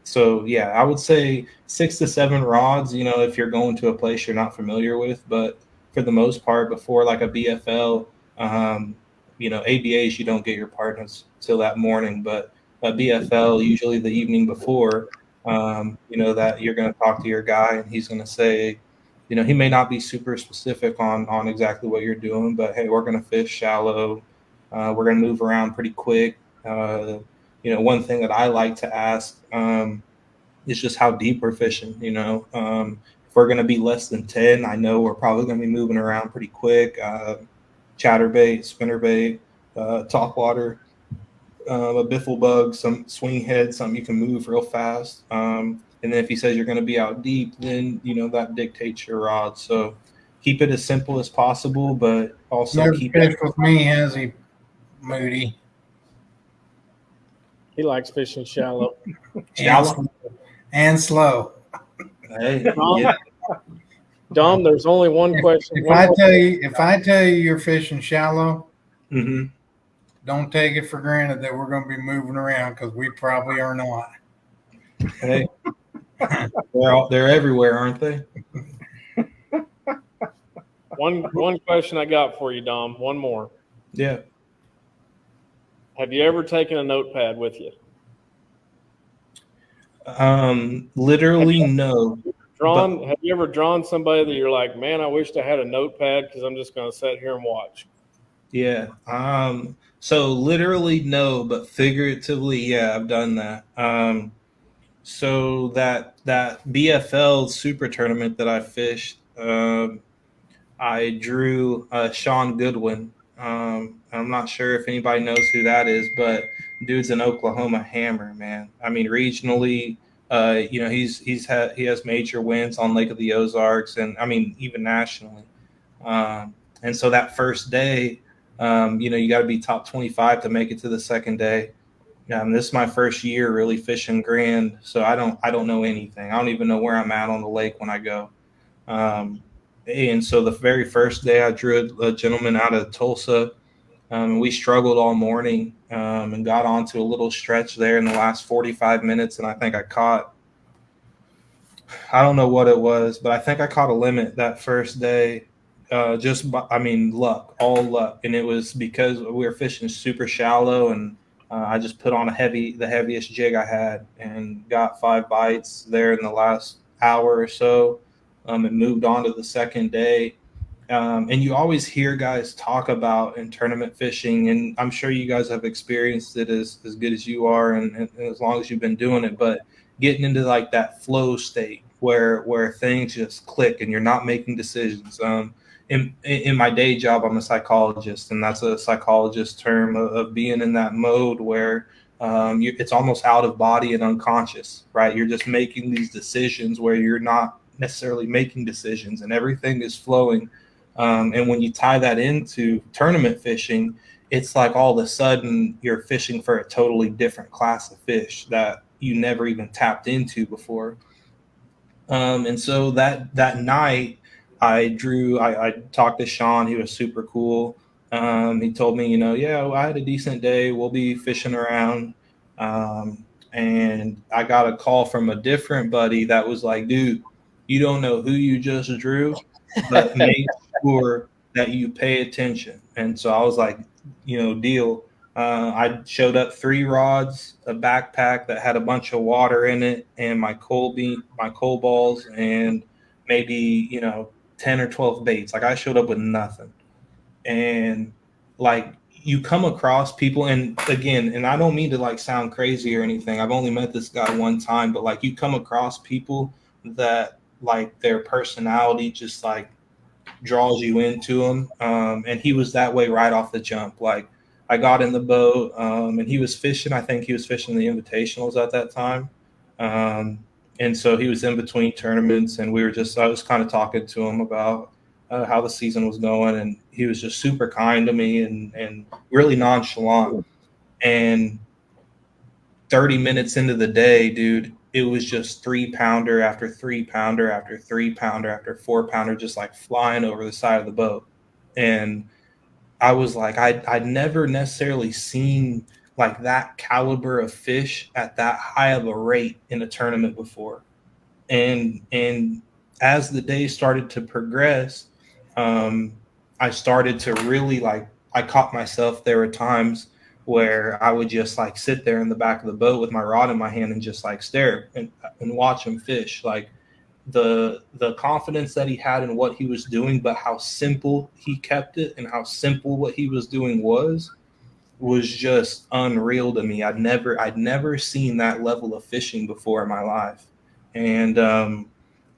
So yeah, I would say 6 to 7 rods, if you're going to a place you're not familiar with, but for the most part, before like a BFL, ABAs, you don't get your partners till that morning, but a BFL, usually the evening before, that you're going to talk to your guy, and he's going to say, he may not be super specific on exactly what you're doing, but hey, we're going to fish shallow. We're going to move around pretty quick. One thing that I like to ask is just how deep we're fishing. If we're going to be less than 10, I know we're probably going to be moving around pretty quick. Chatterbait, spinnerbait, topwater, a biffle bug, some swing head, something you can move real fast. And then if he says you're going to be out deep, then, that dictates your rod. So keep it as simple as possible, but also Never keep fished with me, has he, Moody? He likes fishing shallow. And slow. Hey, Dom, there's only one question. If I tell you you're fishing shallow, mm-hmm. Don't take it for granted that we're going to be moving around, because we probably are not. Hey, they're everywhere, aren't they? One question I got for you, Dom. One more. Yeah. Have you ever taken a notepad with you? Literally, no. Have you ever drawn somebody that you're like, man, I wished I had a notepad because I'm just going to sit here and watch? Yeah. So literally no, but figuratively, yeah, I've done that. So that BFL super tournament that I fished, I drew Sean Goodwin. I'm not sure if anybody knows who that is, but dude's an Oklahoma hammer, man. I mean, regionally, he has major wins on Lake of the Ozarks, and I mean even nationally. And so that first day, you got to be top 25 to make it to the second day. This is my first year really fishing Grand, so I don't know anything. I don't even know where I'm at on the lake when I go. And so the very first day I drew a gentleman out of Tulsa. We struggled all morning and got onto a little stretch there in the last 45 minutes. And I think I don't know what it was, but I think I caught a limit that first day. Luck, all luck. And it was because we were fishing super shallow, and I just put on the heaviest jig I had, and got 5 bites there in the last hour or so. And moved on to the second day. And you always hear guys talk about in tournament fishing, and I'm sure you guys have experienced it as good as you are, and as long as you've been doing it, but getting into like that flow state where things just click and you're not making decisions. In my day job, I'm a psychologist, and that's a psychologist term of being in that mode where it's almost out of body and unconscious, right? You're just making these decisions where you're not necessarily making decisions, and everything is flowing. And when you tie that into tournament fishing, it's like all of a sudden you're fishing for a totally different class of fish that you never even tapped into before. And so that night I talked to Sean. He was super cool. He told me, yeah, I had a decent day. We'll be fishing around. And I got a call from a different buddy that was like, dude, you don't know who you just drew, but make sure that you pay attention. And so I was like, deal. I showed up 3 rods, a backpack that had a bunch of water in it, and my coal balls, and maybe 10 or 12 baits. Like I showed up with nothing. And like you come across people, and again, and I don't mean to like sound crazy or anything. I've only met this guy one time, but like you come across people that like their personality just like draws you into them. And he was that way right off the jump. Like I got in the boat, and he was fishing. I think he was fishing the invitationals at that time. And so he was in between tournaments, and I was kind of talking to him about how the season was going, and he was just super kind to me and really nonchalant. And 30 minutes into the day, dude, it was just 3-pounder after 3-pounder after 3-pounder after 4-pounder, just like flying over the side of the boat. And I was like, I'd never necessarily seen like that caliber of fish at that high of a rate in a tournament before. And as the day started to progress, I started to really I caught myself. There were times where I would just like sit there in the back of the boat with my rod in my hand and just like stare and watch him fish. Like the confidence that he had in what he was doing, but how simple he kept it and how simple what he was doing was just unreal to me. I'd never seen that level of fishing before in my life.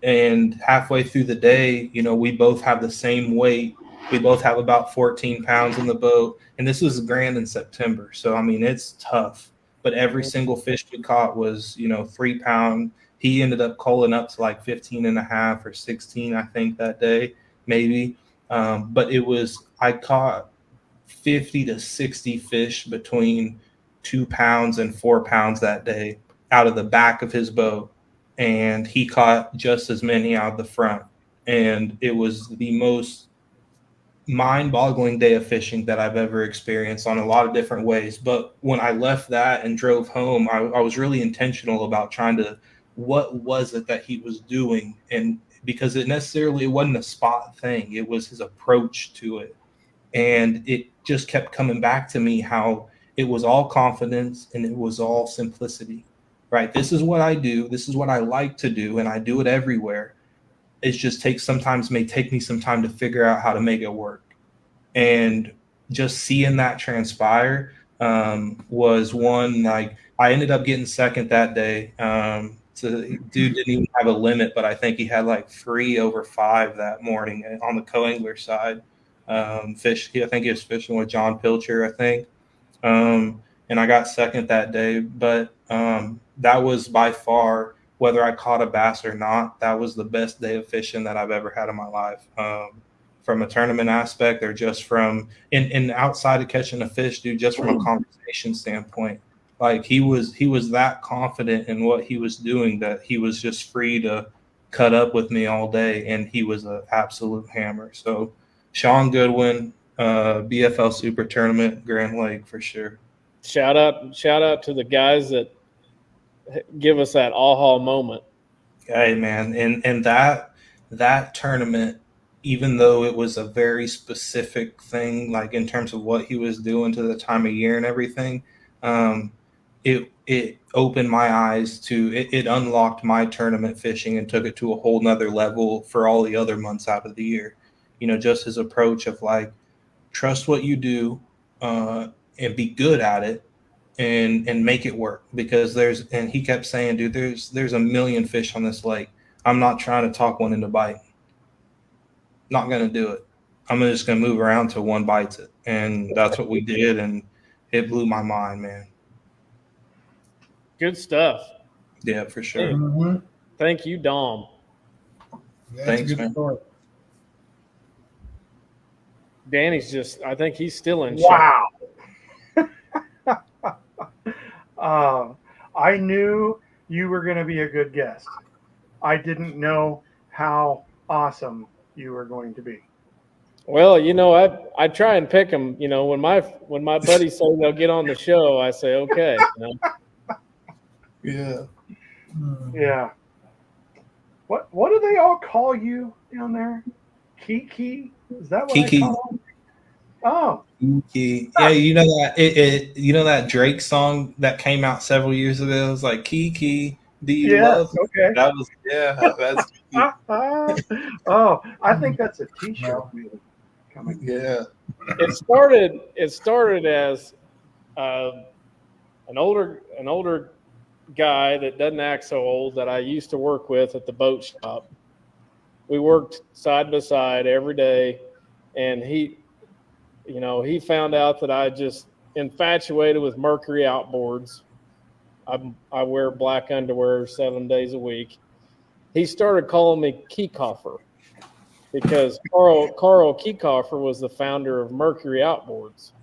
And halfway through the day, we both have the same weight. We both have about 14 pounds in the boat. And this was Grand in September. So, I mean, it's tough. But every single fish we caught was, 3-pound. He ended up culling up to like 15 and a half or 16, I think, that day, maybe. But I caught 50 to 60 fish between 2 pounds and 4 pounds that day out of the back of his boat. And he caught just as many out of the front. And it was the most mind-boggling day of fishing that I've ever experienced on a lot of different ways. But when I left that and drove home, I was really intentional about trying to, what was it that he was doing? And because it wasn't a spot thing, it was his approach to it. And it just kept coming back to me how it was all confidence and it was all simplicity, right? This is what I do. This is what I like to do. And I do it everywhere. It just may take me some time to figure out how to make it work. And just seeing that transpire was one, like I ended up getting second that day. Dude didn't even have a limit, but I think he had like 3 over 5 that morning on the co-angler side. I think he was fishing with John Pilcher, I think. And I got second that day, but that was by far, whether I caught a bass or not, that was the best day of fishing that I've ever had in my life. From a tournament aspect, or just from and outside of catching a fish, dude, just from a conversation standpoint. Like he was that confident in what he was doing that he was just free to cut up with me all day, and he was an absolute hammer. So Sean Goodwin, BFL Super Tournament, Grand Lake for sure. Shout out to the guys that give us that aha moment. Hey man, and that tournament, even though it was a very specific thing, like in terms of what he was doing to the time of year and everything, it opened my eyes to it unlocked my tournament fishing and took it to a whole nother level for all the other months out of the year. Just his approach of like, trust what you do, and be good at it, and make it work, because he kept saying, dude, there's a million fish on this lake. I'm not trying to talk one into bite. Not going to do it. I'm just going to move around till one bites it. And that's what we did. And it blew my mind, man. Good stuff. Yeah, for sure. Mm-hmm. Thank you, Dom. Thanks, man. Story. Danny's I think he's still in shock. Wow. I knew you were going to be a good guest. I didn't know how awesome you were going to be. Well, I try and pick them. When my buddies say they'll get on the show, I say okay. Yeah. Yeah. What do they all call you down there? Kiki? Is that what Kiki? I call them? Oh. Kiki. Yeah, that Drake song that came out several years ago. It was like, Kiki, do you love me? Okay. That was that's Oh, I think that's a t-shirt maybe coming. Yeah. It started as an older guy that doesn't act so old that I used to work with at the boat shop. We worked side by side every day, and he found out that I just infatuated with Mercury outboards. I wear black underwear 7 days a week. He started calling me Keycoffer because Carl Keycoffer was the founder of Mercury Outboards.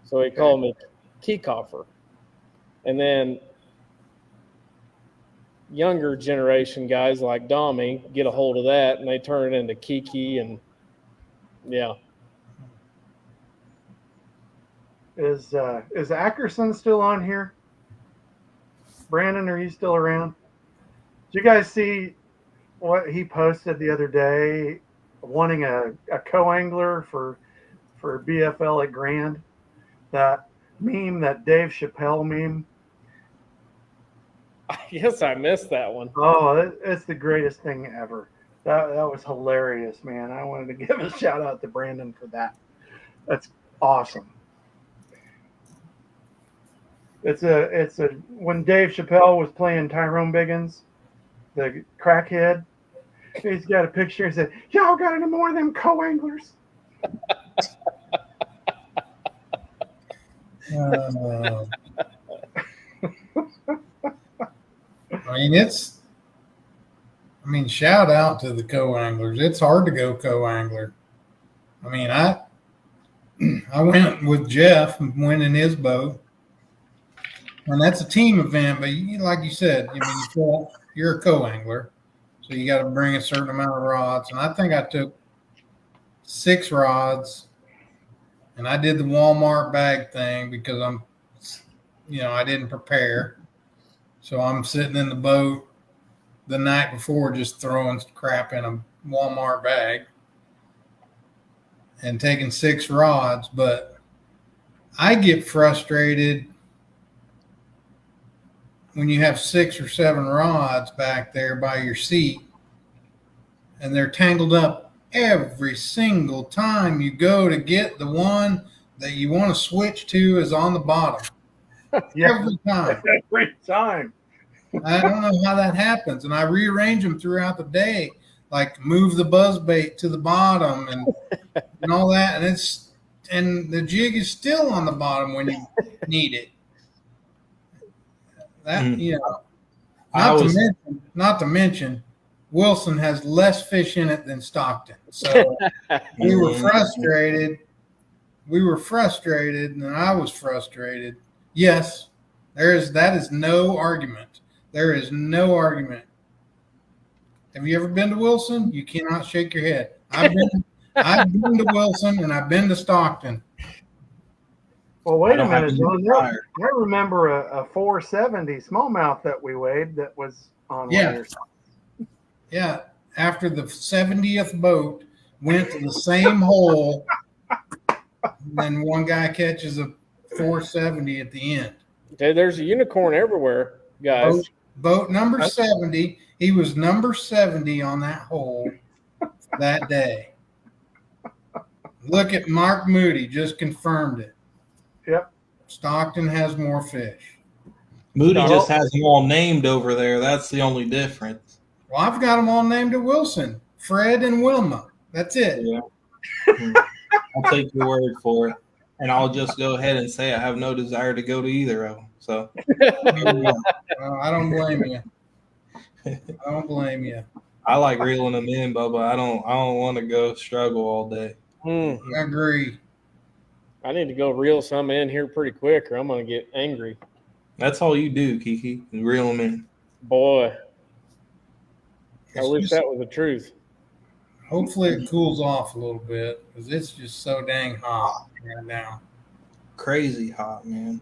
So he called me Keycoffer. And then younger generation guys like Dommy get a hold of that and they turn it into Kiki, and yeah. Is Ackerson still on here? Brandon, are you still around? Did you guys see what he posted the other day, wanting a co-angler for BFL at Grand? That meme, that Dave Chappelle meme. I guess I missed that one. Oh, it's the greatest thing ever. That was hilarious, man. I wanted to give a shout out to Brandon for that. That's awesome. It's a when Dave Chappelle was playing Tyrone Biggins, the crackhead, he's got a picture and said, "Y'all got any more of them co-anglers?" Shout out to the co-anglers. It's hard to go co-angler. I went with Jeff and went in his boat, and that's a team event. But like you said, you're a co-angler, so you got to bring a certain amount of rods. And I think I took 6 rods, and I did the Walmart bag thing because I didn't prepare. So I'm sitting in the boat the night before just throwing crap in a Walmart bag and taking 6 rods. But I get frustrated when you have 6 or 7 rods back there by your seat and they're tangled up every single time you go to get the one that you want to switch to is on the bottom. Yeah. Every time. Every time. I don't know how that happens. And I rearrange them throughout the day, like move the buzzbait to the bottom and all that. And the jig is still on the bottom when you need it. That, not to mention, Wilson has less fish in it than Stockton. So we were frustrated. And I was frustrated Yes, that is no argument. There is no argument. Have you ever been to Wilson? You cannot shake your head. I've been to Wilson and I've been to Stockton. Well, I wait a don't have minute, any John. desire. I remember a 470 smallmouth that we weighed that was on one Yeah. of your. Yeah. After the 70th boat went to the same hole, then one guy catches a 470 at the end. Okay, there's a unicorn everywhere, guys. Boat number 70. He was number 70 on that hole that day. Look at Mark Moody, just confirmed it. Yep. Stockton has more fish. Moody just has them all named over there. That's the only difference. Well, I've got them all named at Wilson, Fred and Wilma. That's it. Yeah. I'll take your word for it. And I'll just go ahead and say I have no desire to go to either of them. So I don't blame you. I don't blame you. I like reeling them in, Bubba. I don't want to go struggle all day. I agree. I need to go reel some in here pretty quick or I'm going to get angry. That's all you do, Kiki, is reel them in. Boy, I wish that was the truth. Hopefully it cools off a little bit because it's just so dang hot right now. Crazy hot, man.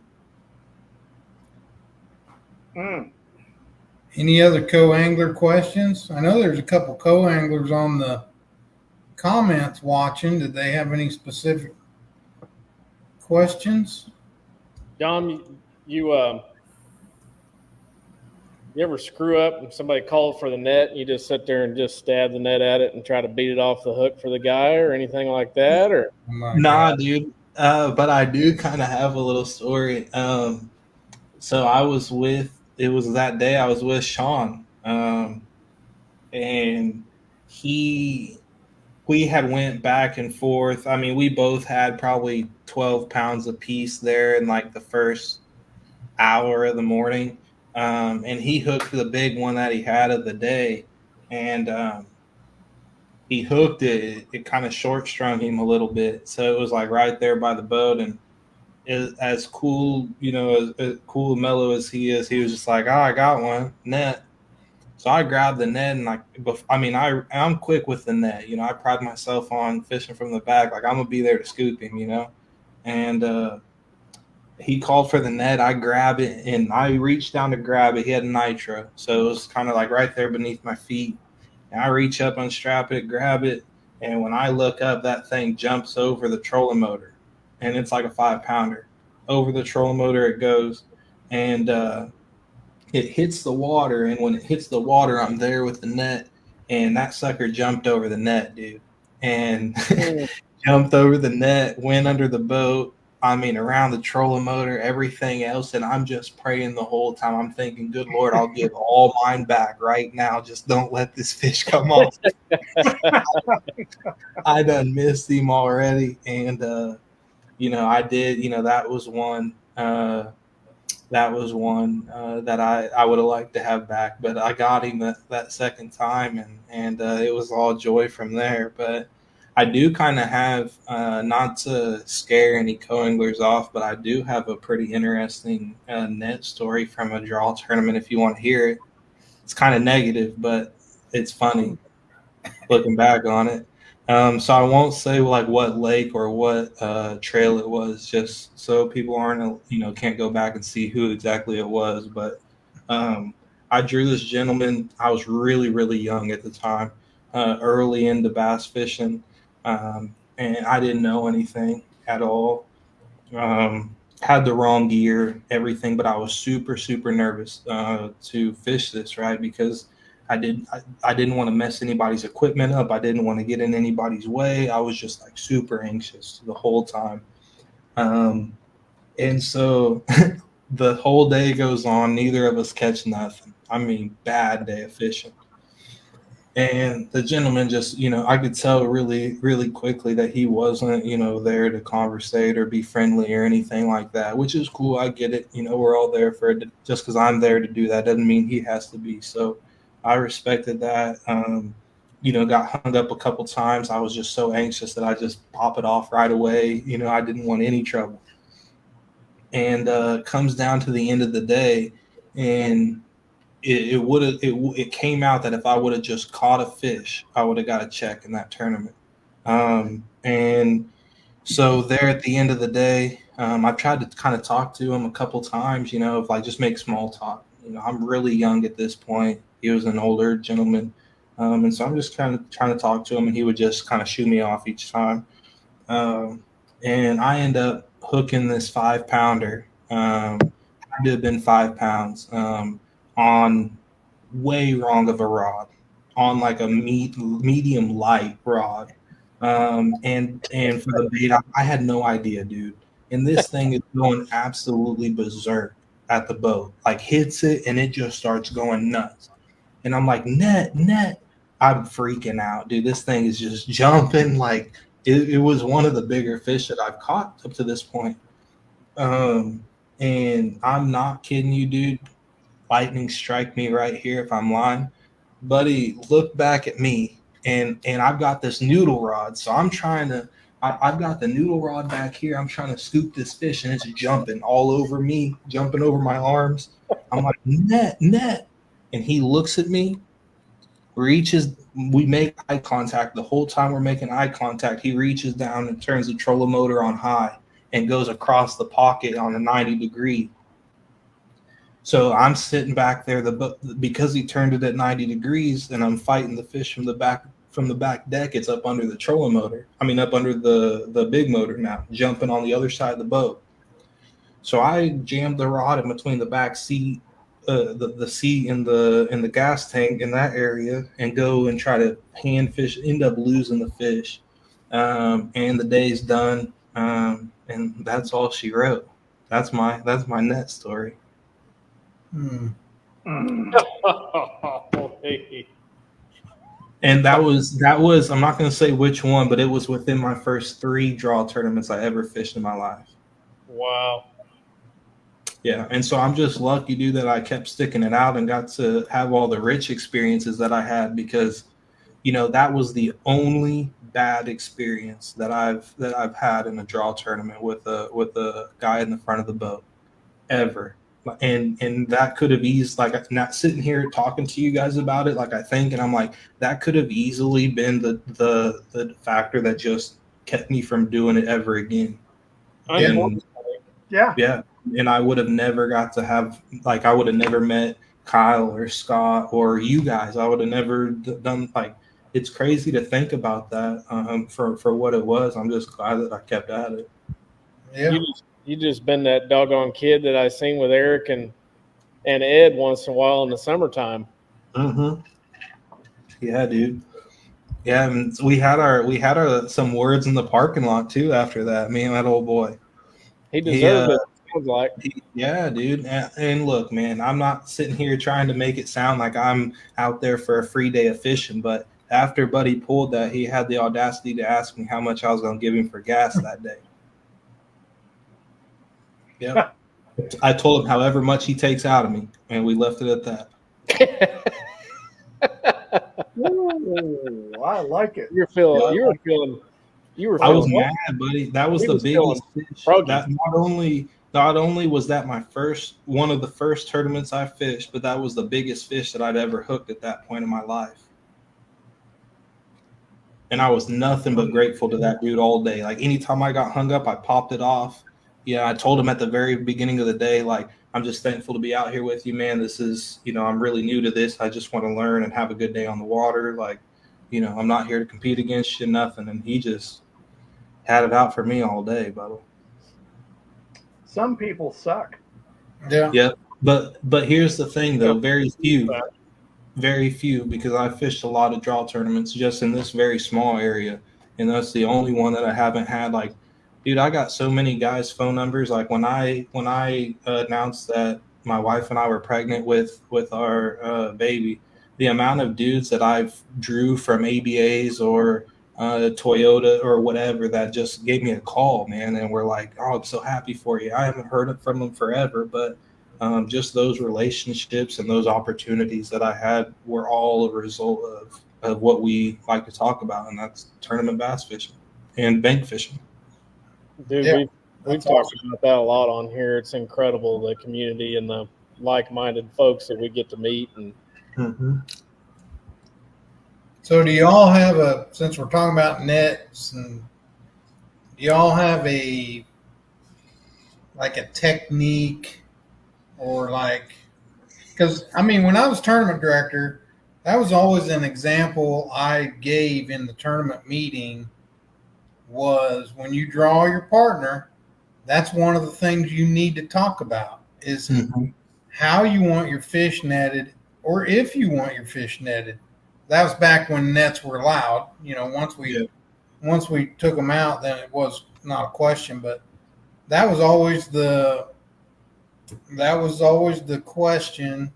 Any other co-angler questions? I know there's a couple co-anglers on the comments watching. Did they have any specific questions? Dom, you ever screw up and somebody called for the net and you just sit there and just stab the net at it and try to beat it off the hook for the guy or anything like that? Or nah, dude. But I do kind of have a little story. So it was that day I was with Sean, and we had went back and forth. I mean, we both had probably 12 pounds apiece there in like the first hour of the morning. And he hooked the big one that he had of the day, and he hooked it. It kind of short strung him a little bit, so it was like right there by the boat. And as cool, as cool and mellow as he is, he was just like, "Oh, I got one net." So I grabbed the net and I'm quick with the net. I pride myself on fishing from the back. Like I'm gonna be there to scoop him, and. He called for the net. I grab it, and I reached down to grab it. He had nitro, so it was kind of like right there beneath my feet. And I reach up, unstrap it, grab it, and when I look up, that thing jumps over the trolling motor, and it's like a 5-pounder. Over the trolling motor it goes, and it hits the water. And when it hits the water, I'm there with the net, and that sucker jumped over the net, dude, and jumped over the net, went under the boat. I mean, around the trolling motor, everything else, and I'm just praying the whole time. I'm thinking, good Lord, I'll give all mine back right now. Just don't let this fish come off. I done missed him already, and I did. That was one. That I would have liked to have back, but I got him that second time, and it was all joy from there. But I do kind of have, not to scare any co-anglers off, but I do have a pretty interesting net story from a draw tournament if you want to hear it. It's kind of negative, but it's funny looking back on it. So I won't say like what lake or what trail it was, just so people aren't, can't go back and see who exactly it was. But I drew this gentleman. I was really, really young at the time, early into bass fishing. And I didn't know anything at all. Had the wrong gear, everything, but I was super, super nervous to fish this, right? Because I didn't want to mess anybody's equipment up. I didn't want to get in anybody's way. I was just like super anxious the whole time. And so the whole day goes on. Neither of us catch nothing. I mean, bad day of fishing. And the gentleman just, I could tell really, really quickly that he wasn't, there to conversate or be friendly or anything like that, which is cool. I get it. We're all there for it. Just because I'm there to do that doesn't mean he has to be. So I respected that. Got hung up a couple times. I was just so anxious that I just pop it off right away. I didn't want any trouble. and comes down to the end of the day, and it came out that if I would have just caught a fish, I would have got a check in that tournament. And so there at the end of the day, I've tried to kind of talk to him a couple times, if I just make small talk. I'm really young at this point. He was an older gentleman. And so I'm just kind of trying to talk to him, and he would just kind of shoo me off each time. And I end up hooking this 5-pounder. Had to have been 5 pounds on way wrong of a rod, on like a medium light rod. And for the bait, I had no idea, dude. And this thing is going absolutely berserk at the boat. Like hits it and it just starts going nuts. And I'm like, net. I'm freaking out, dude. This thing is just jumping. Like it was one of the bigger fish that I've caught up to this point. And I'm not kidding you, dude. Lightning strike me right here if I'm lying. Buddy, look back at me, and I've got this noodle rod. So I'm trying to, I've got the noodle rod back here. I'm trying to scoop this fish, and it's jumping all over me, jumping over my arms. I'm like, net. And he looks at me, reaches, we make eye contact. The whole time we're making eye contact, he reaches down and turns the trolling motor on high and goes across the pocket on a 90-degree. So I'm sitting back there, because he turned it at 90 degrees, and I'm fighting the fish from the back deck. It's up under the trolling motor. I mean, up under the big motor now, jumping on the other side of the boat. So I jammed the rod in between the back seat, the seat in the gas tank in that area, and go and try to hand fish. End up losing the fish, and the day's done. And that's all she wrote. That's my net story. Hmm. And that was I'm not going to say which one, but it was within my first 3 draw tournaments I ever fished in my life. Wow. Yeah, and so I'm just lucky, dude, that I kept sticking it out and got to have all the rich experiences that I had, because that was the only bad experience that I've had in a draw tournament with a guy in the front of the boat ever. And that could have eased, like, not sitting here talking to you guys about it, like I think, and I'm like, that could have easily been the factor that just kept me from doing it ever again. And yeah, and I would have never got to have, like, I would have never met Kyle or Scott or you guys. I would have never done, like, it's crazy to think about that. For what it was, I'm just glad that I kept at it. Yeah. You just been that doggone kid that I seen with Eric and Ed once in a while in the summertime. Mm-hmm. Yeah, dude. Yeah, and we had our some words in the parking lot too after that. Me and that old boy. He deserved it. Sounds like. Yeah, dude. And look, man, I'm not sitting here trying to make it sound like I'm out there for a free day of fishing, but after Buddy pulled that, he had the audacity to ask me how much I was going to give him for gas that day. Yeah, I told him however much he takes out of me, and we left it at that. Ooh, I like it. You were I was mad, buddy. That was the biggest fish. That not only was that one of the first tournaments I fished, but that was the biggest fish that I'd ever hooked at that point in my life. And I was nothing but grateful to that dude all day. Like, anytime I got hung up, I popped it off. Yeah, I told him at the very beginning of the day, like, I'm just thankful to be out here with you, man. This is, I'm really new to this. I just want to learn and have a good day on the water. Like, I'm not here to compete against you, nothing. And he just had it out for me all day, Bubba. Some people suck. Yeah. Yeah. But here's the thing, though. Very few, because I fished a lot of draw tournaments just in this very small area. And that's the only one that I haven't had, like, dude, I got so many guys' phone numbers. Like, when I announced that my wife and I were pregnant with our baby, the amount of dudes that I've drew from ABAs or Toyota or whatever that just gave me a call, man, and we're like, "Oh, I'm so happy for you." I haven't heard from them forever, but just those relationships and those opportunities that I had were all a result of what we like to talk about, and that's tournament bass fishing and bank fishing. Dude, Yeah. We've talked about that a lot on here. It's incredible, the community and the like-minded folks that we get to meet. And So do you all have since we're talking about nets, and do you all have a technique, or because when I was tournament director, that was always an example I gave in the tournament meeting, was when you draw your partner, that's one of the things you need to talk about is how you want your fish netted, or if you want your fish netted. That was back when nets were allowed. Once we took them out, then it was not a question. But that was always the question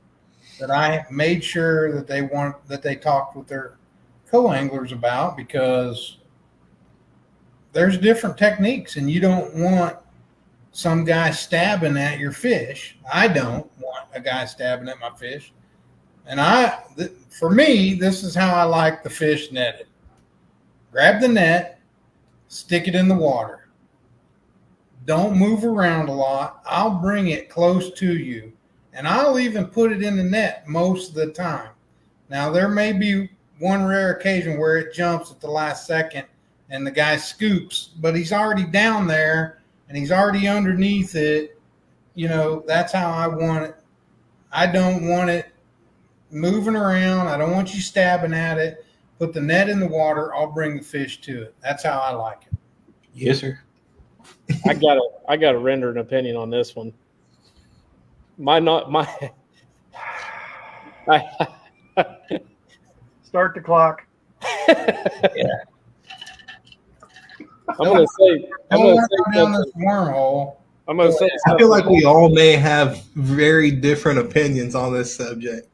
that I made sure that they talked with their co-anglers about, because there's different techniques, and you don't want some guy stabbing at your fish. I don't want a guy stabbing at my fish. And for me, this is how I like the fish netted. Grab the net, stick it in the water. Don't move around a lot. I'll bring it close to you, and I'll even put it in the net most of the time. Now, there may be one rare occasion where it jumps at the last second and the guy scoops, but he's already down there and he's already underneath it. That's how I want it. I don't want it moving around. I don't want you stabbing at it. Put the net in the water. I'll bring the fish to it. That's how I like it. Yes, sir. I gotta render an opinion on this one. Start the clock. Yeah. I'm gonna say down this wormhole. I'm gonna say I feel like we all may have very different opinions on this subject.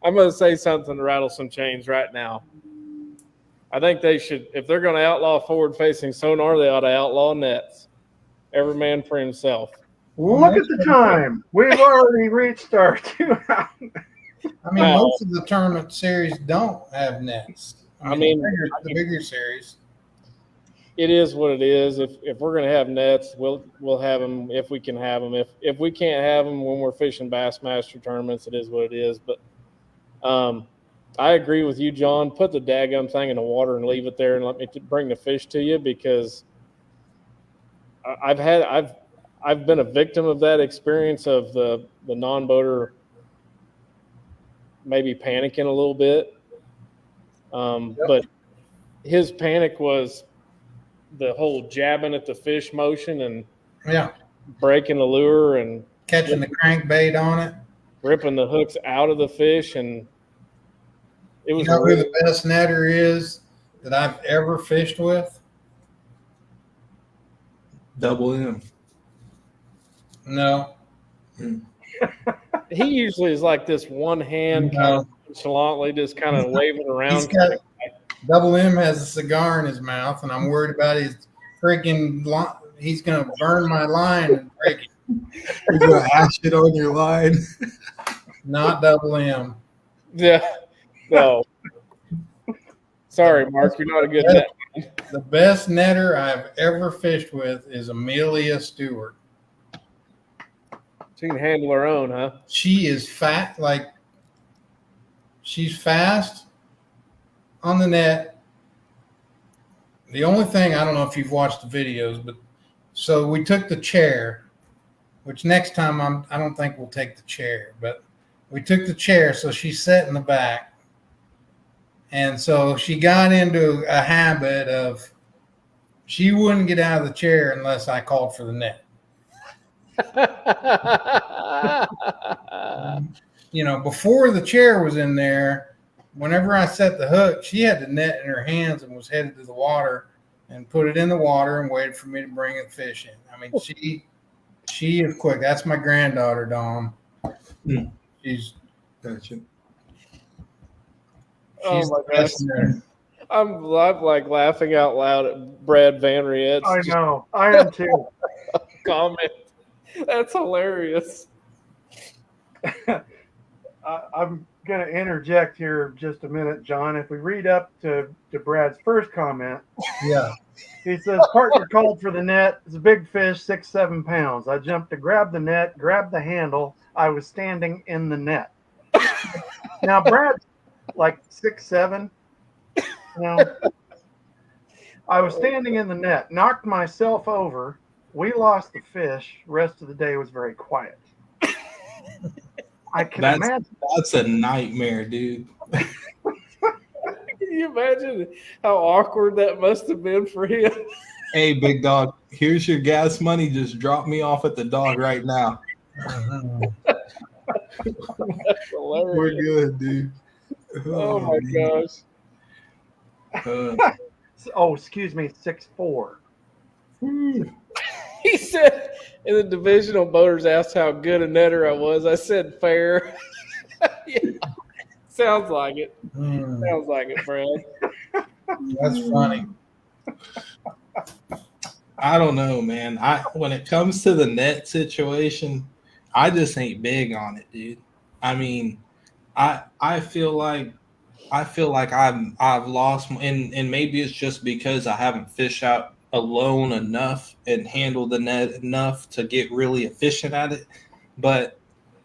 I'm gonna say something to rattle some chains right now. I think they should, if they're gonna outlaw forward-facing sonar, they ought to outlaw nets. Every man for himself. Look at the time. We've already reached our 2 hours. Most of the tournament series don't have nets. The bigger series. It is what it is. If we're going to have nets, we'll have them if we can have them. If we can't have them when we're fishing Bassmaster tournaments, it is what it is. But I agree with you, John. Put the daggum thing in the water and leave it there, and let me bring the fish to you, because I've been a victim of that experience of the non-boater maybe panicking a little bit. But his panic was the whole jabbing at the fish motion and breaking the lure and catching the crankbait on it, ripping the hooks out of the fish. And it was who the best netter is that I've ever fished with? Double M. No. He usually is like this one hand kind of nonchalantly just kind of waving around. Double M has a cigar in his mouth, and I'm worried about his freaking he's going to burn my line and break it. He's going to ash it on your line. Not Double M. Yeah. No. Sorry, Mark, you're not a good net. The best netter I've ever fished with is Amelia Stewart. She can handle her own, huh? She is fat, she's fast on the net. The only thing, I don't know if you've watched the videos, but so we took the chair, which next time I don't think we'll take the chair, but we took the chair, so she sat in the back. And so she got into a habit of she wouldn't get out of the chair unless I called for the net. Before the chair was in there, whenever I set the hook, she had the net in her hands and was headed to the water and put it in the water and waited for me to bring the fish in. She is quick. That's my granddaughter, Dawn. She's gotcha. Oh my gosh. I'm like laughing out loud at Brad Van Riet's. I know. I am too. Comment. That's hilarious. I'm going to interject here just a minute, John. If we read up to Brad's first comment, He says, partner called for the net. It's a big fish, 6-7 pounds. I jumped to grab the net, grabbed the handle. I was standing in the net. Now, Brad's like 6'7". You know, I was standing in the net, knocked myself over. We lost the fish. Rest of the day was very quiet. I can imagine. That's a nightmare, dude. Can you imagine how awkward that must have been for him? Hey, big dog, here's your gas money. Just drop me off at the dock right now. That's hilarious. We're good, dude. Oh my gosh. Oh, excuse me, 6'4". He said in the divisional boaters asked how good a netter I was. I said fair. Yeah. Sounds like it. Sounds like it, Brad. That's funny. I don't know, man. When it comes to the net situation, I just ain't big on it, dude. I mean, I feel like I've lost, and maybe it's just because I haven't fished out alone enough and handled the net enough to get really efficient at it. But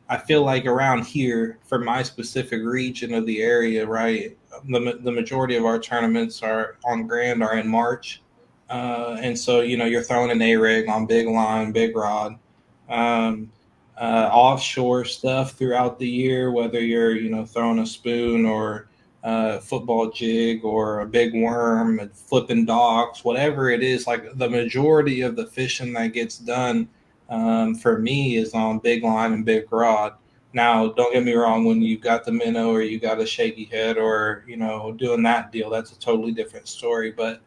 I feel like around here, for my specific region of the area, right, the majority of our tournaments are in March. And so, you're throwing an A-rig on big line, big rod, offshore stuff throughout the year, whether you're, throwing a spoon or football jig or a big worm, flipping docks, whatever it is. Like the majority of the fishing that gets done for me is on big line and big rod. Now, don't get me wrong, when you got the minnow or you got a shaky head or, doing that deal, that's a totally different story. But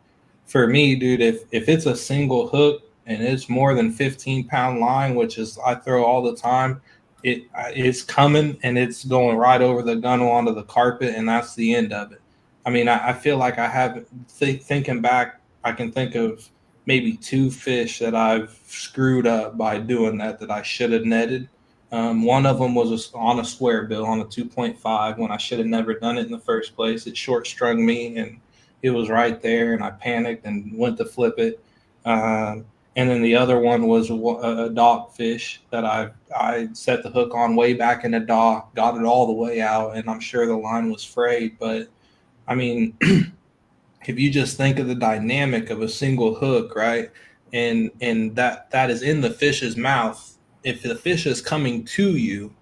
for me, dude, if it's a single hook and it's more than 15-pound line, which is I throw all the time, it's coming and it's going right over the gunnel onto the carpet, and that's the end of it. I mean, I feel like I have, thinking back, I can think of maybe 2 fish that I've screwed up by doing that I should have netted. One of them was on a square bill on a 2.5 when I should have never done it in the first place. It short strung me and it was right there, and I panicked and went to flip it. And then the other one was a dock fish that I set the hook on way back in the dock, got it all the way out, and I'm sure the line was frayed. But I mean, if you just think of the dynamic of a single hook, right, and that is in the fish's mouth, if the fish is coming to you,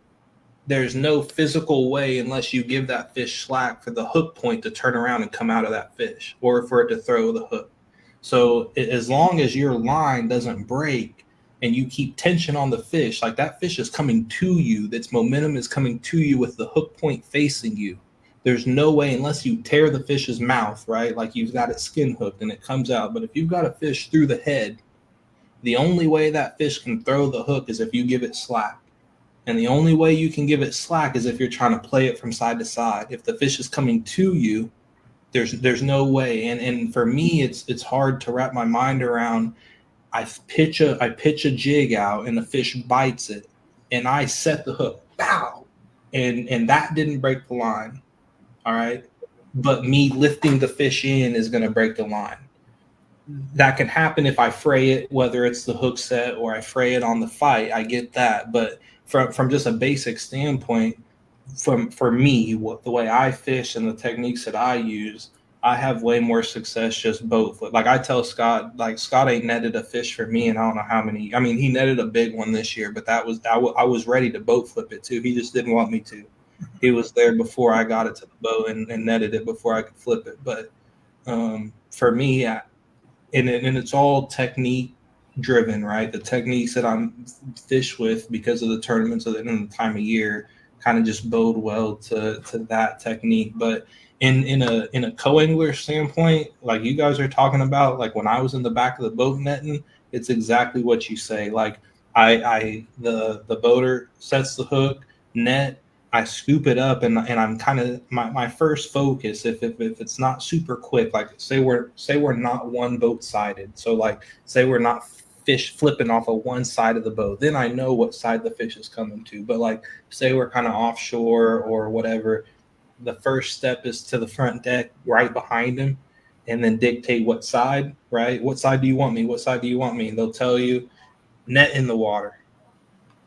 there's no physical way unless you give that fish slack for the hook point to turn around and come out of that fish or for it to throw the hook. So as long as your line doesn't break and you keep tension on the fish, like that fish is coming to you, that's momentum is coming to you with the hook point facing you. There's no way unless you tear the fish's mouth, right? Like you've got it skin hooked and it comes out. But if you've got a fish through the head, the only way that fish can throw the hook is if you give it slack. And the only way you can give it slack is if you're trying to play it from side to side. If the fish is coming to you, there's no way. And for me, it's hard to wrap my mind around. I pitch a jig out and the fish bites it, and I set the hook, pow, and that didn't break the line. All right, but me lifting the fish in is going to break the line. That can happen if I fray it, whether it's the hook set or I fray it on the fight. I get that, but from just a basic standpoint, for me, the way I fish and the techniques that I use, I have way more success just boat flip. Like I tell Scott, like Scott ain't netted a fish for me, and I don't know how many. I mean, he netted a big one this year, but I was ready to boat flip it too. He just didn't want me to. He was there before I got it to the boat and netted it before I could flip it. But for me, and it's all technique driven, right? The techniques that I'm fish with because of the tournaments and the time of year kind of just bode well to that technique. But in a co-angler standpoint, like you guys are talking about, like when I was in the back of the boat netting, it's exactly what you say. Like the boater sets the hook, net, I scoop it up, and I'm kind of my first focus, if it's not super quick, like say we're not one boat sided, so like say we're not fish flipping off of one side of the boat, then I know what side the fish is coming to. But like say we're kind of offshore or whatever, the first step is to the front deck right behind him, and then dictate what side, right? What side do you want me? What side do you want me? And they'll tell you, net in the water,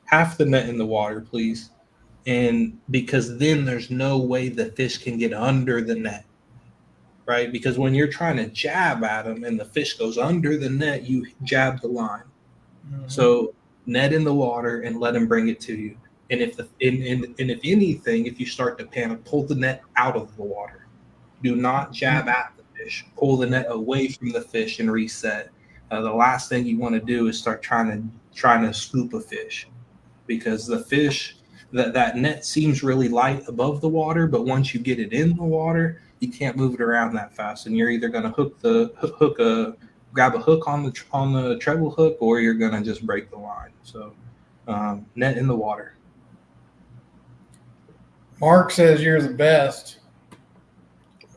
half the net in the water, please. And because then there's no way the fish can get under the net, right? Because when you're trying to jab at them and the fish goes under the net, you jab the line. Mhm. So net in the water and let them bring it to you. And if if anything, if you start to panic, pull the net out of the water. Do not jab at the fish. Pull the net away from the fish and reset. The last thing you want to do is start trying to scoop a fish, because the fish that net seems really light above the water, but once you get it in the water, you can't move it around that fast, and you're either going to grab a hook on the treble hook, or you're going to just break the line. So net in the water. Mark says you're the best.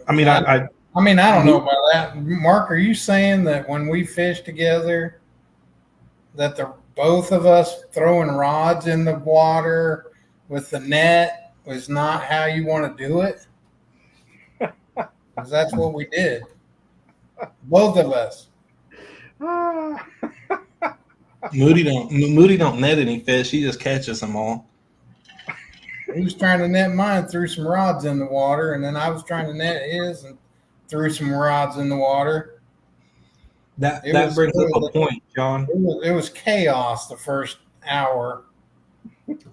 I mean, I don't know about that. Mark, are you saying that when we fish together, that the both of us throwing rods in the water with the net was not how you want to do it? Because that's what we did. Both of us. Moody don't net any fish. He just catches them all. He was trying to net mine, threw some rods in the water, and then I was trying to net his and threw some rods in the water. That brings up a point, John. It was chaos the first hour.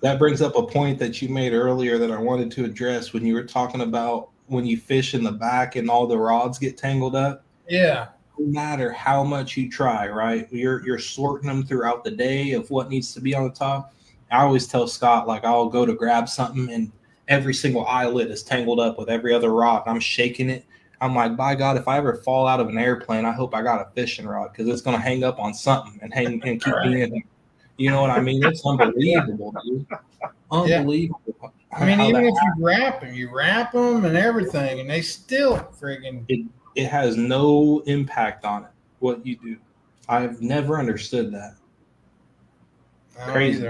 That brings up a point that you made earlier that I wanted to address when you were talking about when you fish in the back and all the rods get tangled up. Yeah. No matter how much you try, right? You're sorting them throughout the day of what needs to be on the top. I always tell Scott, like, I'll go to grab something and every single eyelet is tangled up with every other rod. I'm shaking it. I'm like, by God, if I ever fall out of an airplane, I hope I got a fishing rod, because it's going to hang up on something and keep me in. You know what I mean? It's unbelievable, dude. Unbelievable. Yeah. I mean, even if you wrap them and everything, and they still friggin' it has no impact on it what you do. I've never understood that. Crazy.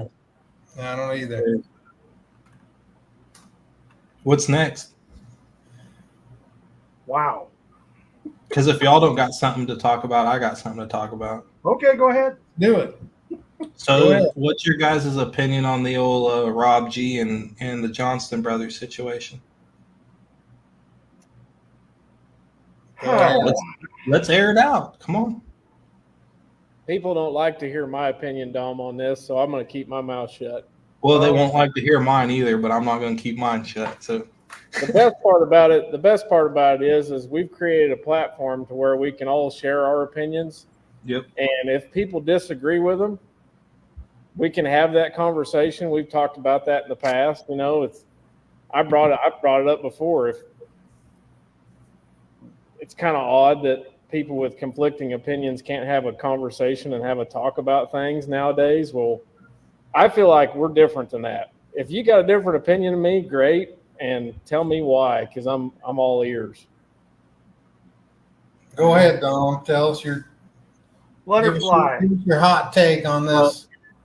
I don't either. What's next? Wow. Because if y'all don't got something to talk about, I got something to talk about. Okay, go ahead. Do it. So what's your guys' opinion on the old Rob G and the Johnston brothers situation? Let's air it out. Come on. People don't like to hear my opinion, Dom, on this, so I'm going to keep my mouth shut. Well, they won't like to hear mine either, but I'm not going to keep mine shut. So the best part about it is we've created a platform to where we can all share our opinions. Yep. And if people disagree with them, we can have that conversation. We've talked about that in the past. You know, I brought it up before. If it's kind of odd that people with conflicting opinions can't have a conversation and have a talk about things nowadays. Well, I feel like we're different than that. If you got a different opinion than me, great, and tell me why, because I'm all ears. Go ahead, Dom. Tell us your hot take on this. Well,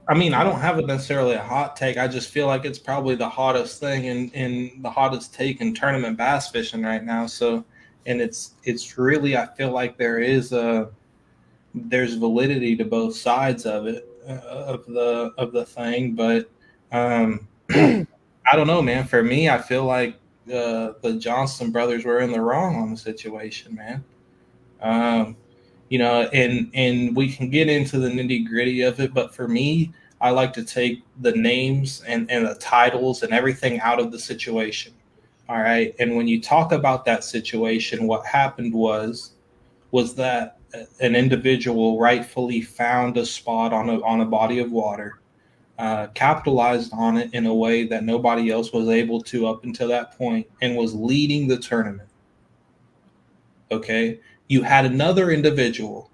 I mean, I don't have necessarily a hot take. I just feel like it's probably the hottest thing in the hottest take in tournament bass fishing right now. So, and it's really, I feel like there's validity to both sides of it, of the thing. But I don't know, man. For me, I feel like the Johnston brothers were in the wrong on the situation, man. You know, and we can get into the nitty gritty of it, but for me, I like to take the names and the titles and everything out of the situation. All right. And when you talk about that situation, what happened was that an individual rightfully found a spot on a body of water, capitalized on it in a way that nobody else was able to up until that point, and was leading the tournament. Okay. You had another individual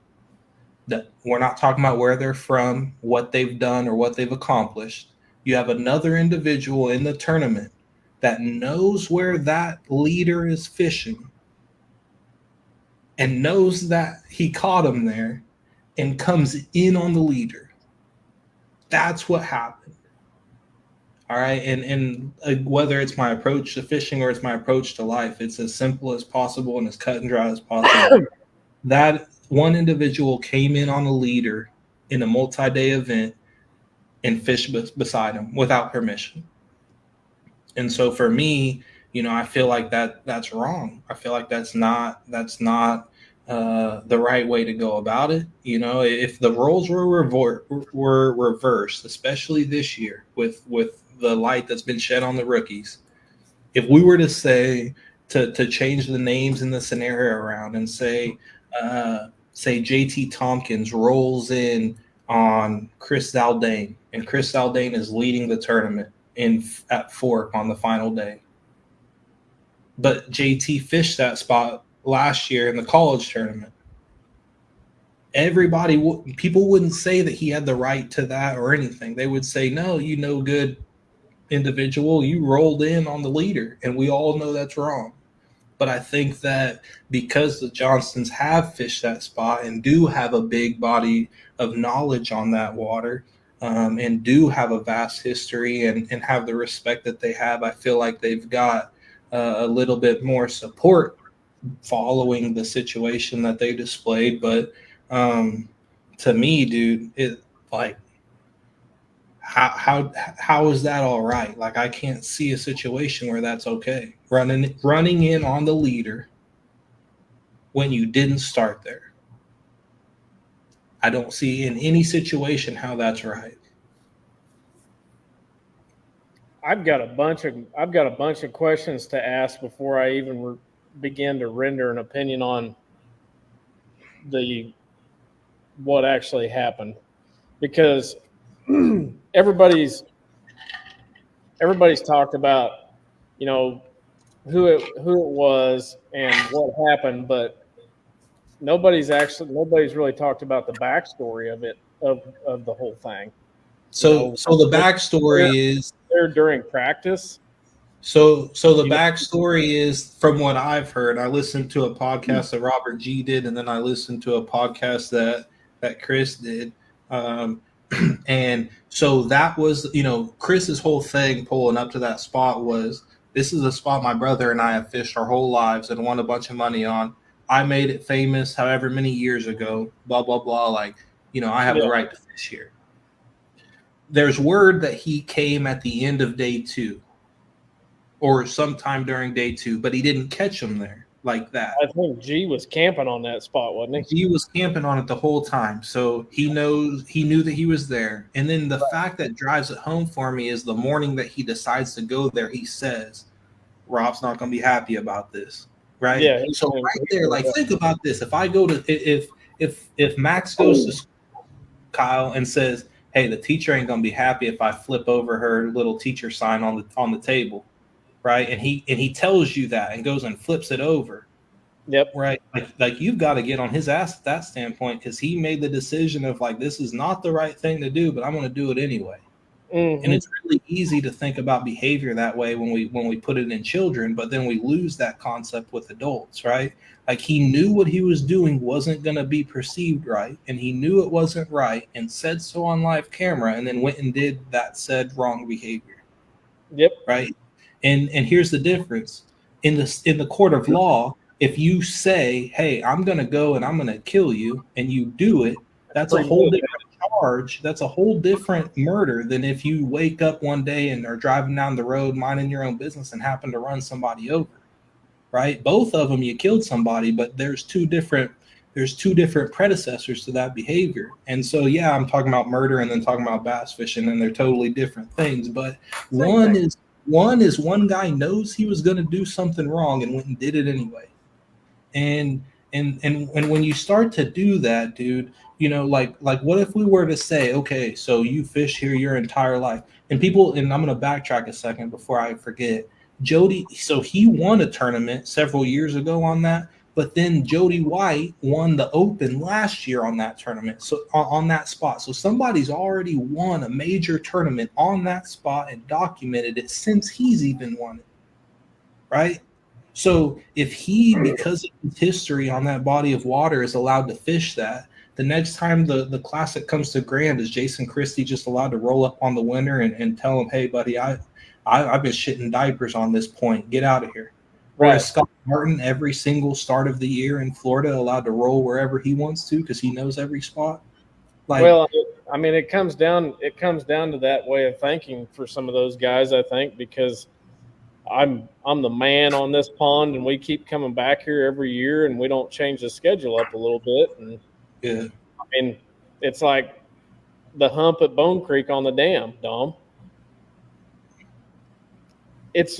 that we're not talking about where they're from, what they've done, or what they've accomplished. You have another individual in the tournament that knows where that leader is fishing and knows that he caught him there and comes in on the leader. That's what happened. All right. And whether it's my approach to fishing or it's my approach to life, it's as simple as possible and as cut and dry as possible. That one individual came in on a leader in a multi-day event and fished beside him without permission. And so for me, I feel like that's wrong. I feel like that's not the right way to go about it. If the roles were reversed, especially this year with the light that's been shed on the rookies, if we were to say to change the names in the scenario around and say JT Tompkins rolls in on Chris Zaldane, and Chris Zaldane is leading the tournament at Fork on the final day. But JT fished that spot last year in the college tournament. People wouldn't say that he had the right to that or anything. They would say, no, good individual, you rolled in on the leader, and we all know that's wrong. But I think that because the Johnsons have fished that spot and do have a big body of knowledge on that water, and do have a vast history and have the respect that they have, I feel like they've got a little bit more support following the situation that they displayed. But to me, dude, it like how is that all right? Like, I can't see a situation where that's okay. Running in on the leader when you didn't start there. I don't see in any situation how that's right. I've got a bunch of questions to ask before I even begin to render an opinion on what actually happened, because everybody's talked about who it was and what happened, but nobody's really talked about the backstory of it, of the whole thing. So the backstory is there during practice. So the backstory is, from what I've heard, I listened to a podcast that Robert G did, and then I listened to a podcast that Chris did. And so that was, Chris's whole thing pulling up to that spot was, this is a spot my brother and I have fished our whole lives and won a bunch of money on. I made it famous however many years ago, blah, blah, blah. Like, I have the right to fish here. There's word that he came at the end of day 2 or sometime during day 2, but he didn't catch him there like that. I think G was camping on that spot, wasn't he? G was camping on it the whole time. So he knew that he was there. And then the fact that drives it home for me is the morning that he decides to go there, he says, Rob's not going to be happy about this. Right. Yeah. So right there, like, think about this. If I go to, if Max goes to school, Kyle, and says, hey, the teacher ain't going to be happy if I flip over her little teacher sign on the table. Right. And he tells you that and goes and flips it over. Yep. Right. Like you've got to get on his ass at that standpoint, because he made the decision of like, this is not the right thing to do, but I'm going to do it anyway. Mm-hmm. And it's really easy to think about behavior that way when we put it in children, but then we lose that concept with adults, right? Like, he knew what he was doing wasn't going to be perceived right, and he knew it wasn't right and said so on live camera, and then went and did that said wrong behavior. Yep. Right. And here's the difference. In the court of law, if you say, hey, I'm going to go and I'm going to kill you, and you do it, that's a whole different charge. That's a whole different murder than if you wake up one day and are driving down the road minding your own business and happen to run somebody over. Right? Both of them, you killed somebody, but there's two different predecessors to that behavior. And so, yeah, I'm talking about murder and then talking about bass fishing, and they're totally different things. But one is one guy knows he was going to do something wrong and went and did it anyway. And when you start to do that, dude, like what if we were to say, okay, so you fish here your entire life, and I'm going to backtrack a second before I forget. Jody, so he won a tournament several years ago on that, but then Jody White won the Open last year on that tournament, so on that spot. So somebody's already won a major tournament on that spot and documented it since he's even won it, right? So if he, because of his history on that body of water, is allowed to fish that, the next time the classic comes to Grand, is Jason Christie just allowed to roll up on the winner and tell him, hey, buddy, I've been shitting diapers on this point. Get out of here. Or is Scott Martin every single start of the year in Florida allowed to roll wherever he wants to because he knows every spot? Like, well, I mean, it comes down to that way of thinking for some of those guys, I think, because I'm the man on this pond, and we keep coming back here every year, and we don't change the schedule up a little bit. And yeah, I mean, it's like the hump at Bone Creek on the dam, Dom. It's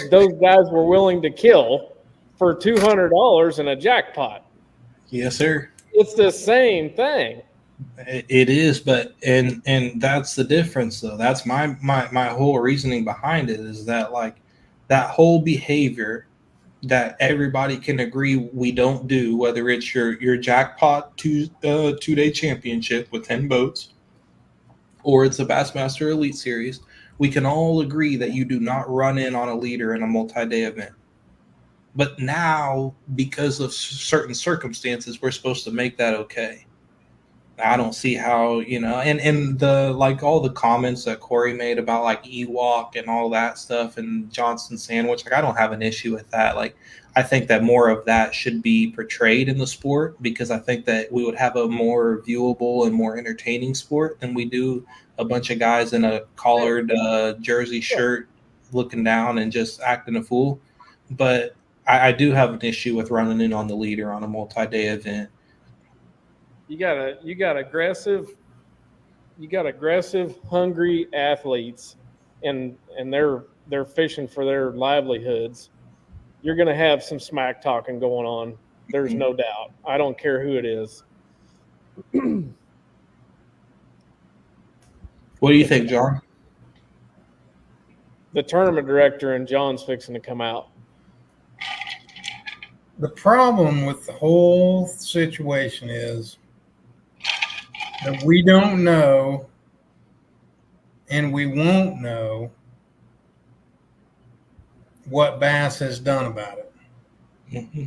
those guys were willing to kill for $200 in a jackpot. Yes, sir. It's the same thing. It is, but and that's the difference, though. That's my whole reasoning behind it, is that like that whole behavior that everybody can agree we don't do, whether it's your jackpot 2-day championship with 10 boats, or it's a Bassmaster Elite Series. We can all agree that you do not run in on a leader in a multi-day event. But now, because of certain circumstances, we're supposed to make that okay. I don't see how, and the like all the comments that Corey made about like Ewok and all that stuff and Johnson Sandwich, like I don't have an issue with that. Like I think that more of that should be portrayed in the sport, because I think that we would have a more viewable and more entertaining sport than we do a bunch of guys in a collared jersey shirt looking down and just acting a fool. But I do have an issue with running in on the leader on a multi-day event. You got aggressive, hungry athletes, and they're fishing for their livelihoods. You're going to have some smack talking going on. There's no doubt. I don't care who it is. What do you think, John? The tournament director and John's fixing to come out. The problem with the whole situation is that we don't know, and we won't know what Bass has done about it. Mm-hmm.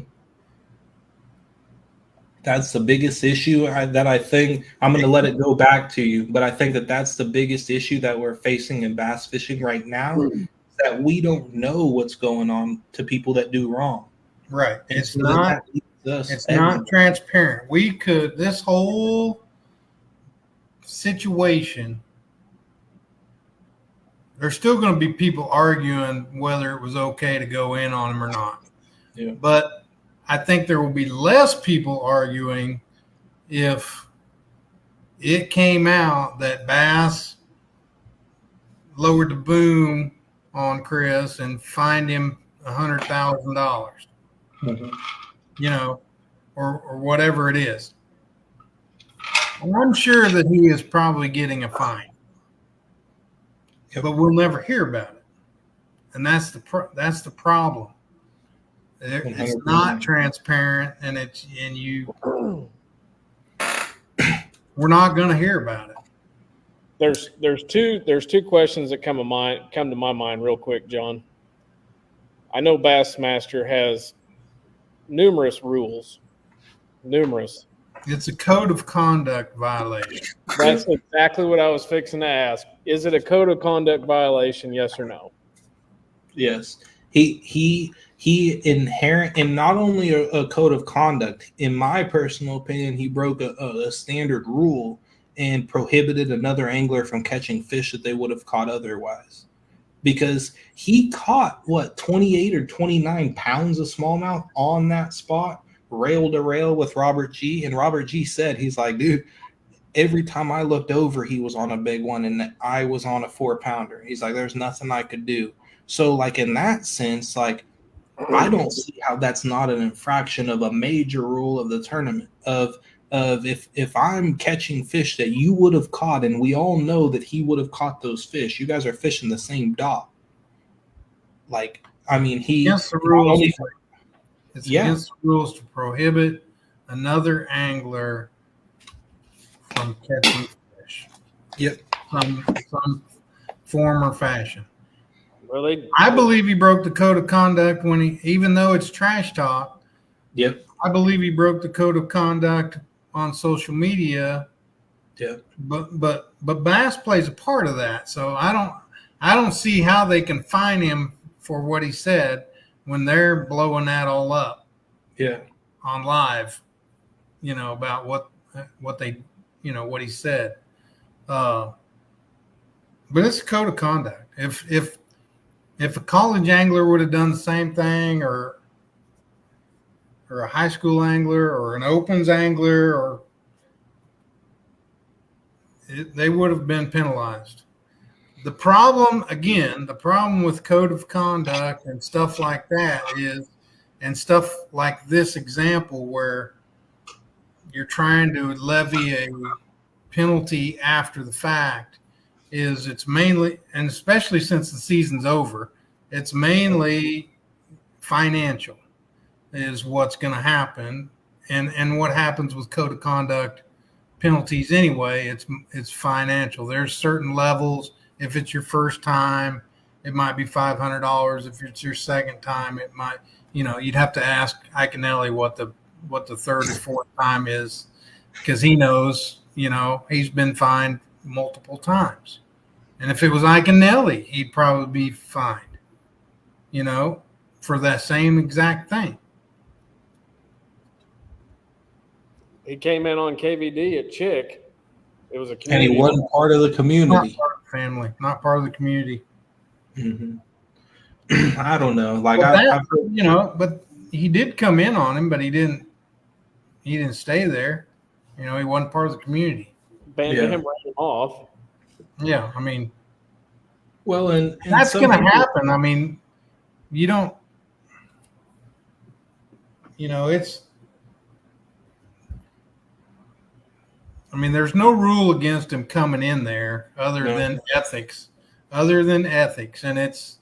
That's the biggest issue that I think I'm going to let it go back to you. But I think that that's the biggest issue that we're facing in bass fishing right now, that we don't know what's going on to people that do wrong. Right. And it's so not transparent. This whole situation, there's still going to be people arguing whether it was okay to go in on them or not. Yeah. But I think there will be less people arguing if it came out that Bass lowered the boom on Chris and fined him $100,000, or whatever it is. I'm sure that he is probably getting a fine, but we'll never hear about it, and that's the problem. It's not transparent, and we're not going to hear about it. There's two questions that come to my mind real quick, John. I know Bassmaster has numerous rules. It's a code of conduct violation. That's exactly what I was fixing to ask. Is it a code of conduct violation? Yes or no? Yes. He inherent in not only a code of conduct. In my personal opinion, he broke a standard rule and prohibited another angler from catching fish that they would have caught otherwise. Because he caught 28 or 29 pounds of smallmouth on that spot, rail to rail with Robert G. And Robert G said, he's like, dude, every time I looked over, he was on a big one and I was on a 4-pounder. He's like, there's nothing I could do. So like in that sense, like I don't see how that's not an infraction of a major rule of the tournament of if I'm catching fish that you would have caught, and we all know that he would have caught those fish. You guys are fishing the same dock. Like, I mean, against the rules. It's against the rules to prohibit another angler from catching fish. Yep. Some form or fashion. Well, I believe he broke the code of conduct when even though it's trash talk. Yep. I believe he broke the code of conduct on social media. Yeah. But Bass plays a part of that. So I don't see how they can fine him for what he said when they're blowing that all up. Yeah. On live, about what they, what he said. But it's a code of conduct. If a college angler would have done the same thing, or a high school angler, or an opens angler, they would have been penalized. The problem with code of conduct and stuff like that is, and stuff like this example where you're trying to levy a penalty after the fact, is it's mainly, and especially since the season's over, it's mainly financial is what's going to happen. And what happens with code of conduct penalties anyway, it's financial. There's certain levels. If it's your first time, it might be $500. If it's your second time, it might, you'd have to ask Iaconelli what the third or fourth time is, because he knows, he's been fined multiple times. And if it was Iaconelli, he'd probably be fined, for that same exact thing. He came in on KVD at Chick. It was a community. And he wasn't part of the community. Not part of the family, not part of the community. Mm-hmm. I don't know. Like but he did come in on him, but he didn't stay there. He wasn't part of the community. Abandoned him, ran him off. Yeah, I mean, well, and that's going to happen. I mean, you don't, it's, I mean, there's no rule against him coming in there other than ethics. And it's,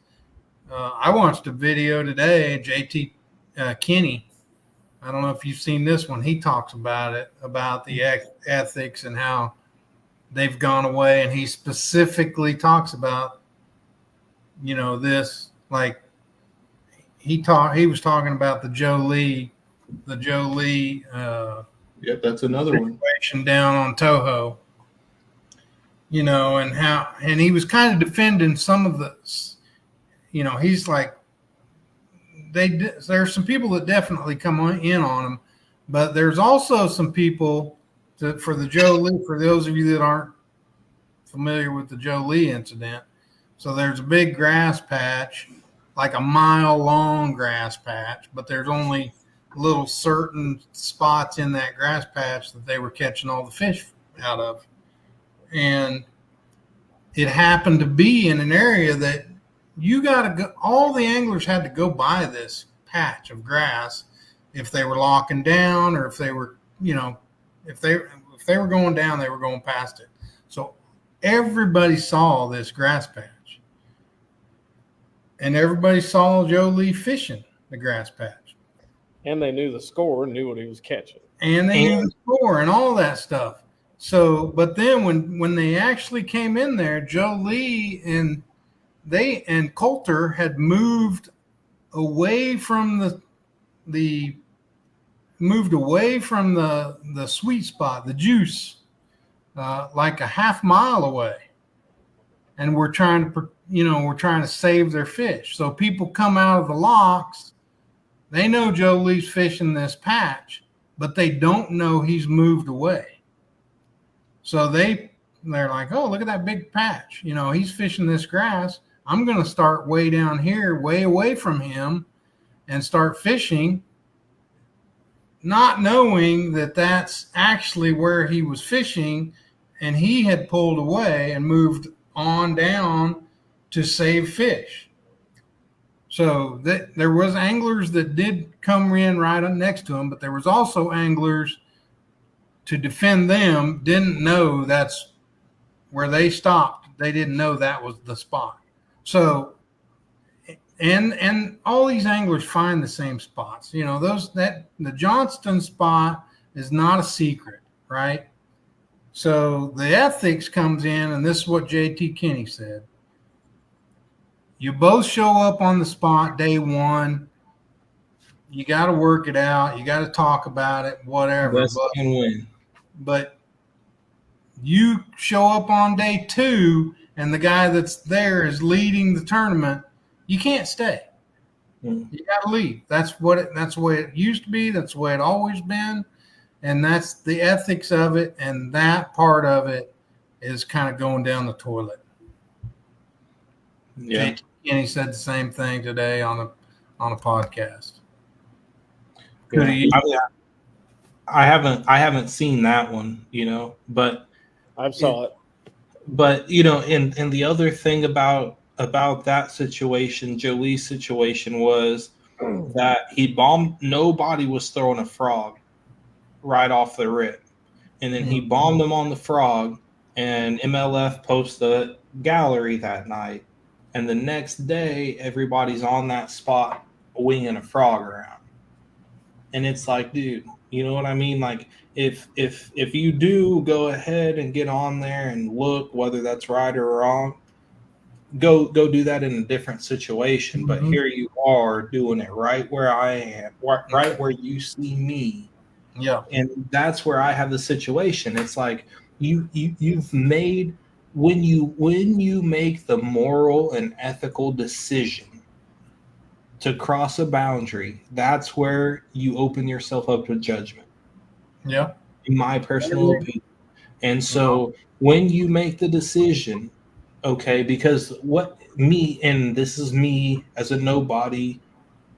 I watched a video today, JT Kinney. I don't know if you've seen this one. He talks about it, about the ethics and how they've gone away. And he specifically talks about, this, like he was talking about the Joe Lee, yep, that's another situation down on Toho, and he was kind of defending some of the, he's like, there's some people that definitely come in on him, but there's also some people for the Joe Lee, for those of you that aren't familiar with the Joe Lee incident. So there's a big grass patch, like a mile-long grass patch, but there's only little certain spots in that grass patch that they were catching all the fish out of. And it happened to be in an area that you got to go, all the anglers had to go by this patch of grass if they were locking down, or if they were, if they were going down, they were going past it. So everybody saw this grass patch. And everybody saw Joe Lee fishing the grass patch. And they knew the score, knew what he was catching. And they knew the score and all that stuff. So, but then when they actually came in there, Joe Lee and Coulter had moved away from the sweet spot, the juice, like a half mile away. And we're trying to save their fish. So people come out of the locks. They know Joe Lee's fishing this patch, but they don't know he's moved away. So they're like, oh, look at that big patch. He's fishing this grass. I'm going to start way down here, way away from him, and start fishing, not knowing that that's actually where he was fishing, and he had pulled away and moved on down to save fish. So there was anglers that did come in right up next to him, but there was also anglers to defend them, didn't know that's where they stopped. They didn't know that was the spot. So, and all these anglers find the same spots. The Johnston spot is not a secret, right? So the ethics comes in, and this is what JT Kinney said. You both show up on the spot day one. You got to work it out. You got to talk about it, whatever. Best can win. but you show up on day 2 and the guy that's there is leading the tournament, you can't stay. You got to leave. That's the way it used to be. That's the way it always been. And that's the ethics of it. And that part of it is kind of going down the toilet. Yeah. Kenny said the same thing today on a podcast. Yeah. I haven't seen that one, but I've saw it. But and the other thing about that situation, Jolie's situation, was that he bombed. Nobody was throwing a frog right off the rip, and then he bombed them on the frog. And MLF posted a gallery that night, and the next day everybody's on that spot winging a frog around, and it's like, dude, you know what I mean? Like, if you do go ahead and get on there and look, whether that's right or wrong, go do that in a different situation. But here you are doing it right where I am, right where you see me. Yeah. And that's where I have the situation. It's like you've made, when you make the moral and ethical decision to cross a boundary, that's where you open yourself up to judgment. Yeah. In my personal opinion. And so when you make the decision, okay, because this is me as a nobody,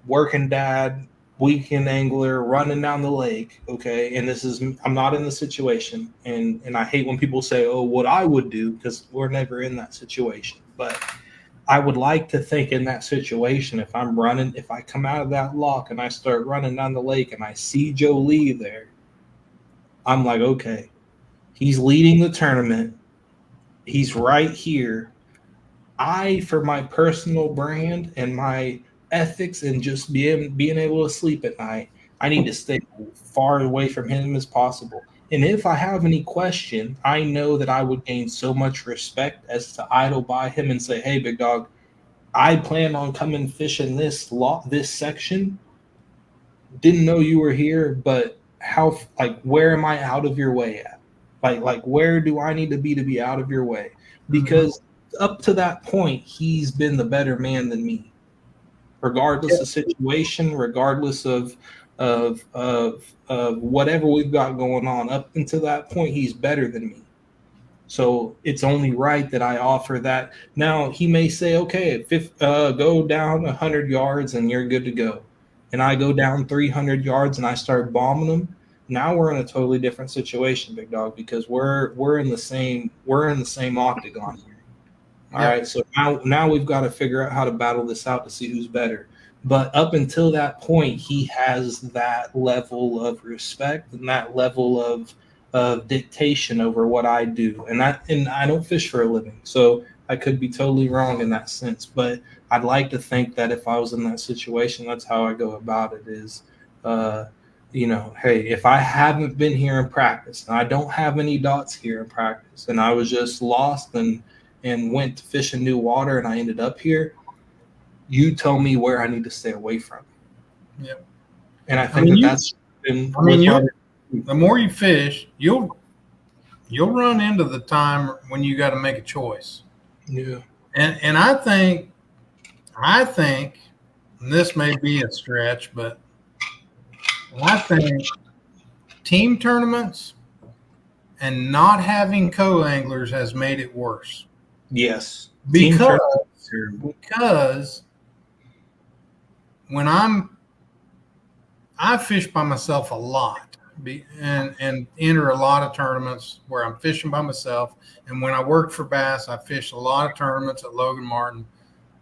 working dad, weekend angler, running down the lake, okay, and I'm not in the situation, and I hate when people say, oh, what I would do, because we're never in that situation. But I would like to think in that situation, if I come out of that lock and I start running down the lake and I see Jolie there, I'm like, okay, he's leading the tournament. He's right here. For my personal brand and my ethics and just being able to sleep at night, I need to stay far away from him as possible. And if I have any question, I know that I would gain so much respect as to idle by him and say, hey, big dog, I plan on coming fishing this section. Didn't know you were here, but where am I out of your way at? Like where do I need to be out of your way? Because up to that point, he's been the better man than me, regardless of situation, regardless of whatever we've got going on. Up until that point, he's better than me. So it's only right that I offer that. Now he may say, okay, go down 100 yards and you're good to go. And I go down 300 yards and I start bombing them. Now we're in a totally different situation, big dog, because we're in the same octagon here. All right. So now we've got to figure out how to battle this out to see who's better. But up until that point, he has that level of respect and that level of dictation over what I do. And I don't fish for a living, so I could be totally wrong in that sense. But I'd like to think that if I was in that situation, that's how I go about it is, hey, if I haven't been here in practice, and I don't have any dots here in practice, and I was just lost and went to fish in new water and I ended up here, you tell me where I need to stay away from. Yep. And I think that's been the more you fish, you'll run into the time when you got to make a choice. Yeah. And I think, and this may be a stretch, but I think team tournaments and not having co-anglers has made it worse. Yes. Because when I fish by myself a lot and enter a lot of tournaments where I'm fishing by myself. And when I worked for Bass, I fished a lot of tournaments at Logan Martin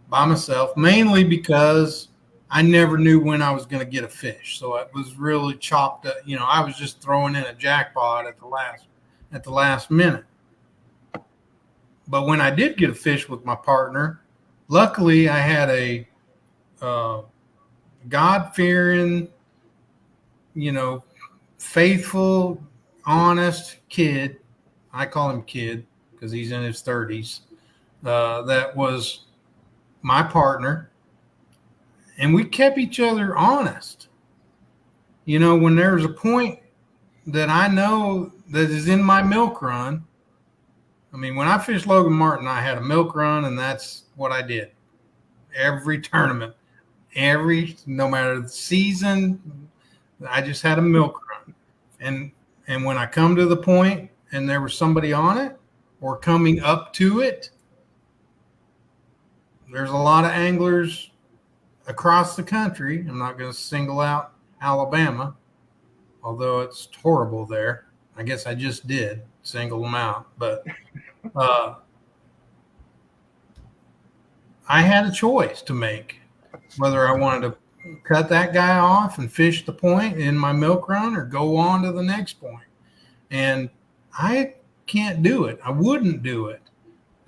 by myself, mainly because I never knew when I was going to get a fish. So it was really chopped up. I was just throwing in a jackpot at the last minute. But when I did get a fish with my partner, luckily I had a God-fearing, faithful, honest kid. I call him kid because he's in his 30s. That was my partner. And we kept each other honest. When there's a point that I know that is in my milk run. I mean, when I fished Logan Martin, I had a milk run, and that's what I did. Every tournament, no matter the season, I just had a milk run. And when I come to the point and there was somebody on it or coming up to it, there's a lot of anglers across the country. I'm not going to single out Alabama, although it's horrible there. I guess I just did single them out, but I had a choice to make whether I wanted to cut that guy off and fish the point in my milk run or go on to the next point. And I can't do it. I wouldn't do it.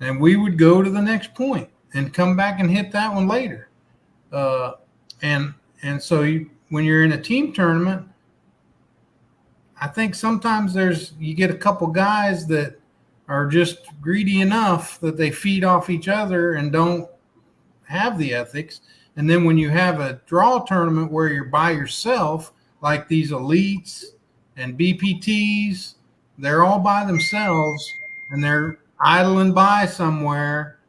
And we would go to the next point and come back and hit that one later. And so when you're in a team tournament, I think sometimes you get a couple guys that are just greedy enough that they feed off each other and don't have the ethics. And then when you have a draw tournament where you're by yourself, like these elites and BPTs, they're all by themselves and they're idling by somewhere.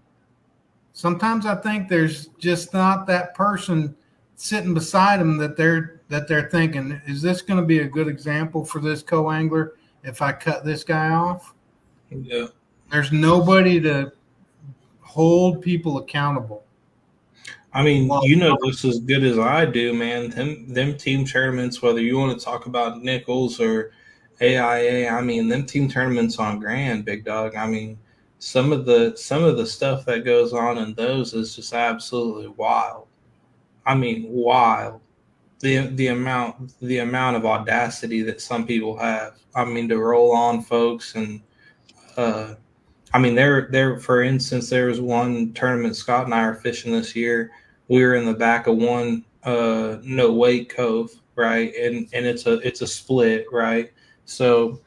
Sometimes I think there's just not that person sitting beside them that they're thinking, is this going to be a good example for this co-angler if I cut this guy off? Yeah. There's nobody to hold people accountable. I mean, you know this as good as I do, man. Them team tournaments, whether you want to talk about Nichols or AIA, I mean, them team tournaments on Grand, big dog. I mean, some of the stuff that goes on in those is just absolutely wild. I mean, wild. The amount of audacity that some people have. I mean, to roll on folks and I mean, there for instance, there was one tournament Scott and I are fishing this year. We were in the back of one no wake cove, right? And it's a split, right? So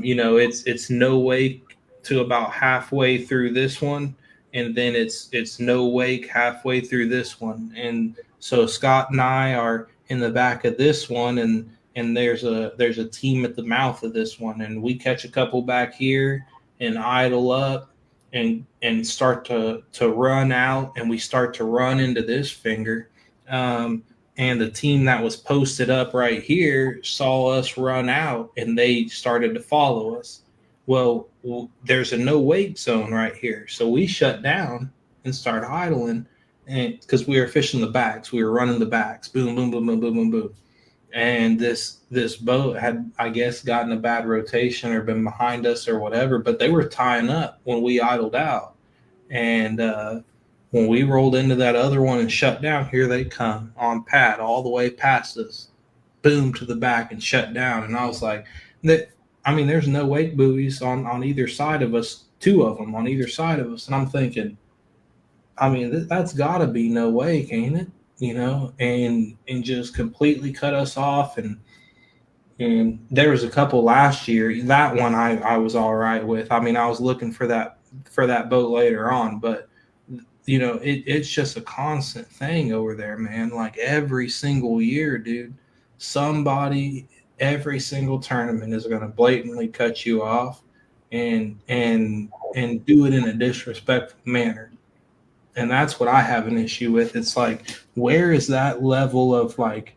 you know, it's no wake to about halfway through this one, and then it's no wake halfway through this one. And so Scott and I are in the back of this one, and there's a team at the mouth of this one, and we catch a couple back here and idle up and start to run out, and we start to run into this finger. And the team that was posted up right here saw us run out, and they started to follow us. Well, there's a no wake zone right here. So we shut down and start idling, and because we were fishing the backs, we were running the backs, boom, boom, boom, boom, boom, boom, boom. And this boat had, I guess, gotten a bad rotation or been behind us or whatever, but they were tying up when we idled out. And when we rolled into that other one and shut down, here they come on pad all the way past us, boom, to the back and shut down. And I was like, I mean, there's no wake buoys on either side of us, two of them on either side of us. And I'm thinking, I mean, that's got to be no wake, ain't it? You know, and just completely cut us off. And there was a couple last year. That one I was all right with. I mean, I was looking for that boat later on, but you know, it's just a constant thing over there, man. Like every single year, dude, somebody, every single tournament is going to blatantly cut you off and do it in a disrespectful manner. And that's what I have an issue with. It's like, where is that level of like,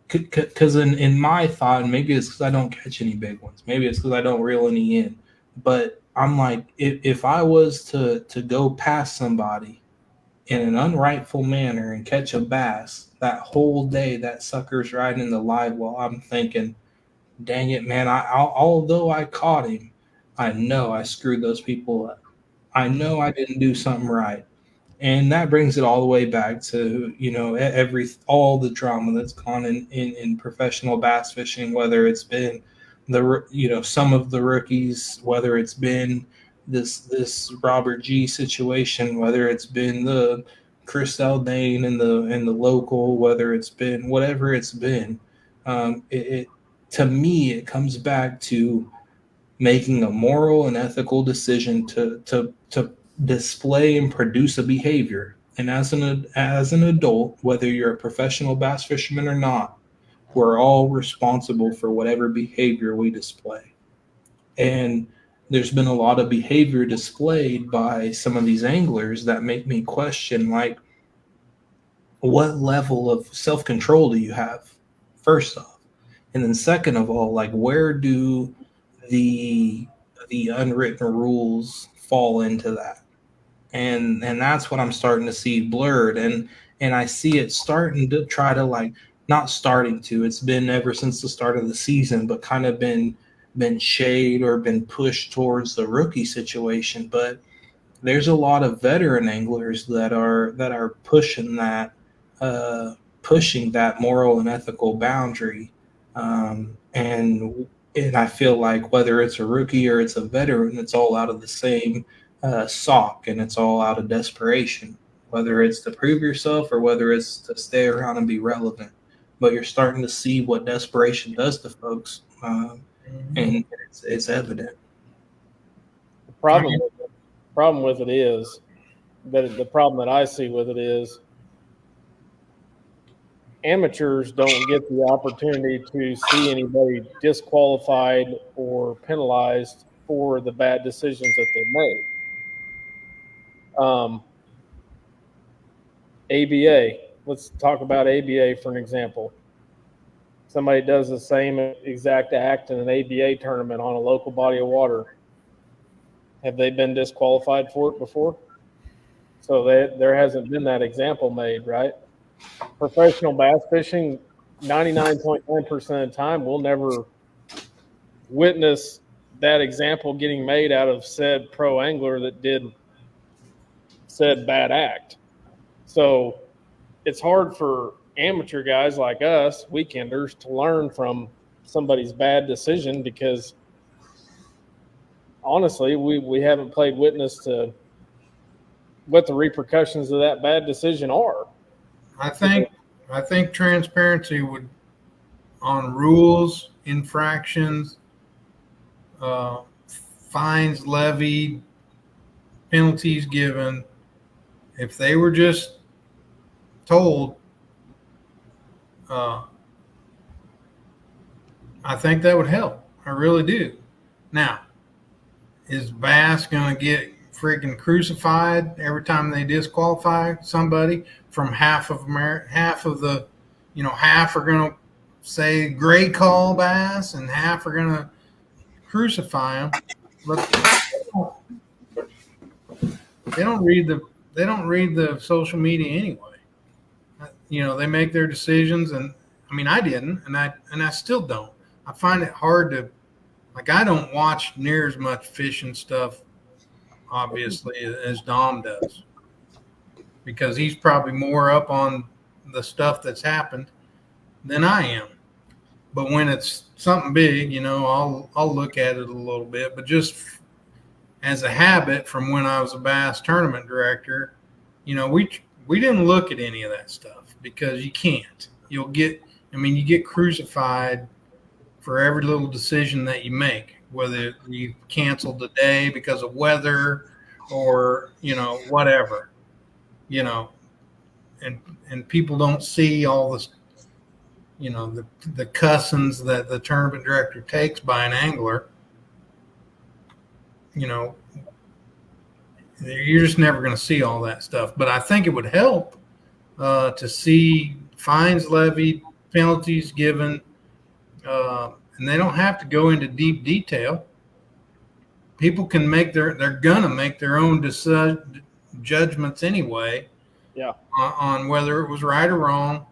because in my thought, and maybe it's because I don't catch any big ones. Maybe it's because I don't reel any in. But I'm like, if I was to go past somebody in an unrightful manner and catch a bass, that whole day, that sucker's riding in the live well, I'm thinking, dang it, man, although I caught him, I know I screwed those people up. I know I didn't do something right. And that brings it all the way back to, you know, all the drama that's gone in professional bass fishing, whether it's been some of the rookies, whether it's been this Robert G situation, whether it's been the Chris Aldane and the local, whether it's been whatever it's been. To me, it comes back to making a moral and ethical decision to display and produce a behavior. And as an adult, whether you're a professional bass fisherman or not, we're all responsible for whatever behavior we display. And there's been a lot of behavior displayed by some of these anglers that make me question, like, what level of self-control do you have, first off? And then second of all, like, where do the unwritten rules fall into that? And that's what I'm starting to see blurred. And I see it starting to try to, like, not starting to, it's been ever since the start of the season, but kind of been shade or been pushed towards the rookie situation. But there's a lot of veteran anglers that are pushing that moral and ethical boundary. And I feel like whether it's a rookie or it's a veteran, it's all out of the same sock, and it's all out of desperation, whether it's to prove yourself or whether it's to stay around and be relevant. But you're starting to see what desperation does to folks, and it's evident. The problem with it is that the problem that I see with it is amateurs don't get the opportunity to see anybody disqualified or penalized for the bad decisions that they made. ABA. Let's talk about ABA for an example. Somebody does the same exact act in an ABA tournament on a local body of water. Have they been disqualified for it before? So there hasn't been that example made, right? Professional bass fishing, 99.9% of the time, we'll never witness that example getting made out of said pro angler that did said bad act. So it's hard for amateur guys like us, weekenders, to learn from somebody's bad decision because honestly, we haven't played witness to what the repercussions of that bad decision are. I think transparency would, on rules, infractions, fines levied, penalties given, if they were just told, I think that would help. I really do. Now, is Bass going to get freaking crucified every time they disqualify somebody? From half of the, half are going to say great call, Bass, and half are going to crucify him. But they don't read the social media anyway. They make their decisions, and I mean, I didn't, and I still don't. I find it hard to, like, I don't watch near as much fishing stuff, obviously, as Dom does, because he's probably more up on the stuff that's happened than I am. But when it's something big, I'll look at it a little bit. But just as a habit from when I was a bass tournament director, we didn't look at any of that stuff because you can't. You get crucified for every little decision that you make, whether you canceled the day because of weather or, whatever, and people don't see all this, the cussings that the tournament director takes by an angler. You're just never going to see all that stuff. But I think it would help to see fines levied, penalties given, and they don't have to go into deep detail. People can they're gonna make their own judgments anyway. Yeah. On whether it was right or wrong,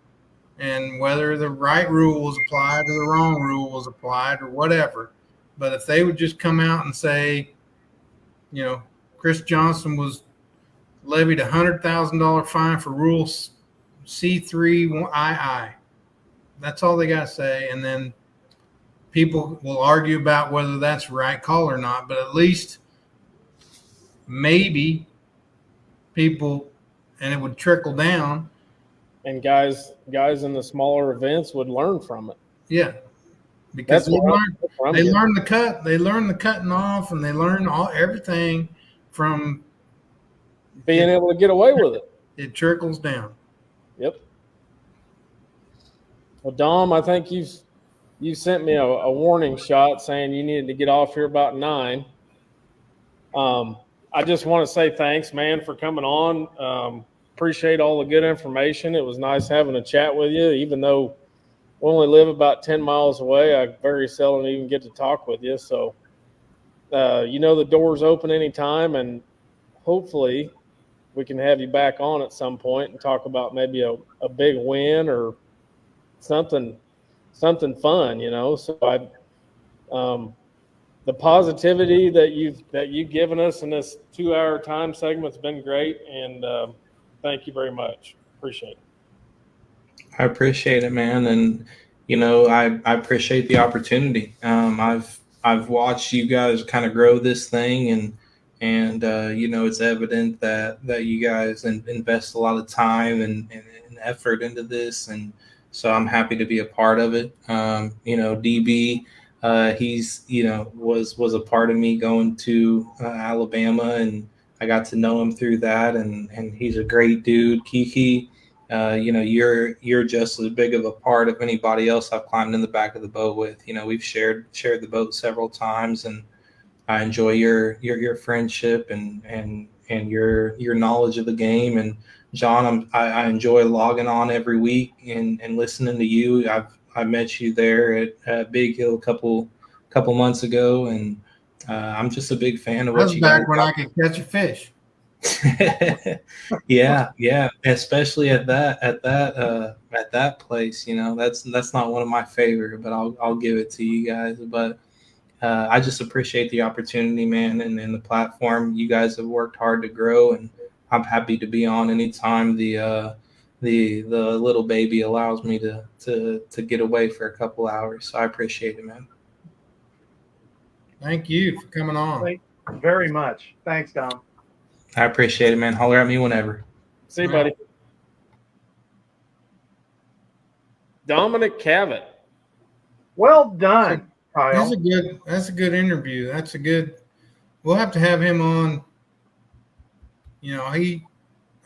and whether the right rule was applied or the wrong rule was applied or whatever. But if they would just come out and say, Chris Johnson was levied $100,000 fine for Rule C3II. That's all they got to say. And then people will argue about whether that's the right call or not. But at least maybe people, and it would trickle down. And guys in the smaller events would learn from it. Yeah. Because they learn the cut. They learn the cutting off, and they learn everything from being able to get away with it. It trickles down. Yep. Well, Dom, I think you've you sent me a warning shot saying you needed to get off here about 9. I just want to say thanks, man, for coming on. Appreciate all the good information. It was nice having a chat with you, even though we only live about 10 miles away. I very seldom even get to talk with you. So, the door's open anytime, and hopefully we can have you back on at some point and talk about maybe a big win or something fun, So the positivity that you've given us in this 2-hour time segment's been great, and thank you very much. Appreciate it. I appreciate it, man, and I appreciate the opportunity. I've watched you guys kind of grow this thing, and it's evident that you guys invest a lot of time and effort into this, and so I'm happy to be a part of it. DB, he's was a part of me going to Alabama, and I got to know him through that, and he's a great dude. Kiki, you're just as big of a part of anybody else I've climbed in the back of the boat with. We've shared the boat several times, and I enjoy your friendship and your knowledge of the game. And John, I enjoy logging on every week and listening to you. I met you there at Big Hill a couple months ago, and I'm just a big fan of what you back guys when got. I could catch a fish. yeah, especially at that place. That's not one of my favorite, but I'll give it to you guys. But I just appreciate the opportunity, man, and the platform. You guys have worked hard to grow, and I'm happy to be on anytime the little baby allows me to get away for a couple hours. So I appreciate it, man. Thank you for coming on. Thank you very much. Thanks, Dom. I appreciate it, man. Holler at me whenever. See you, buddy. Dominic Cavitt. Well done, Kyle. That's a good interview. We'll have to have him on. I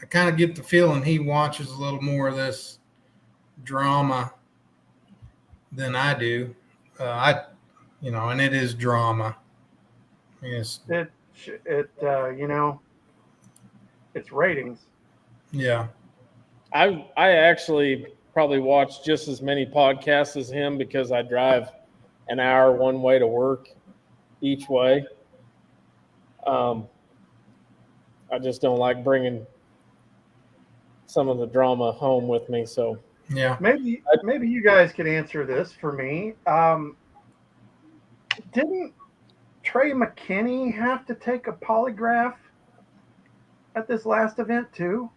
kind of get the feeling he watches a little more of this drama than I do. And it is drama. Yes. It's ratings. Yeah. I actually probably watch just as many podcasts as him because I drive an hour one way to work each way. I just don't like bringing some of the drama home with me. So yeah, maybe you guys could answer this for me. Didn't Trey McKinney have to take a polygraph at this last event too?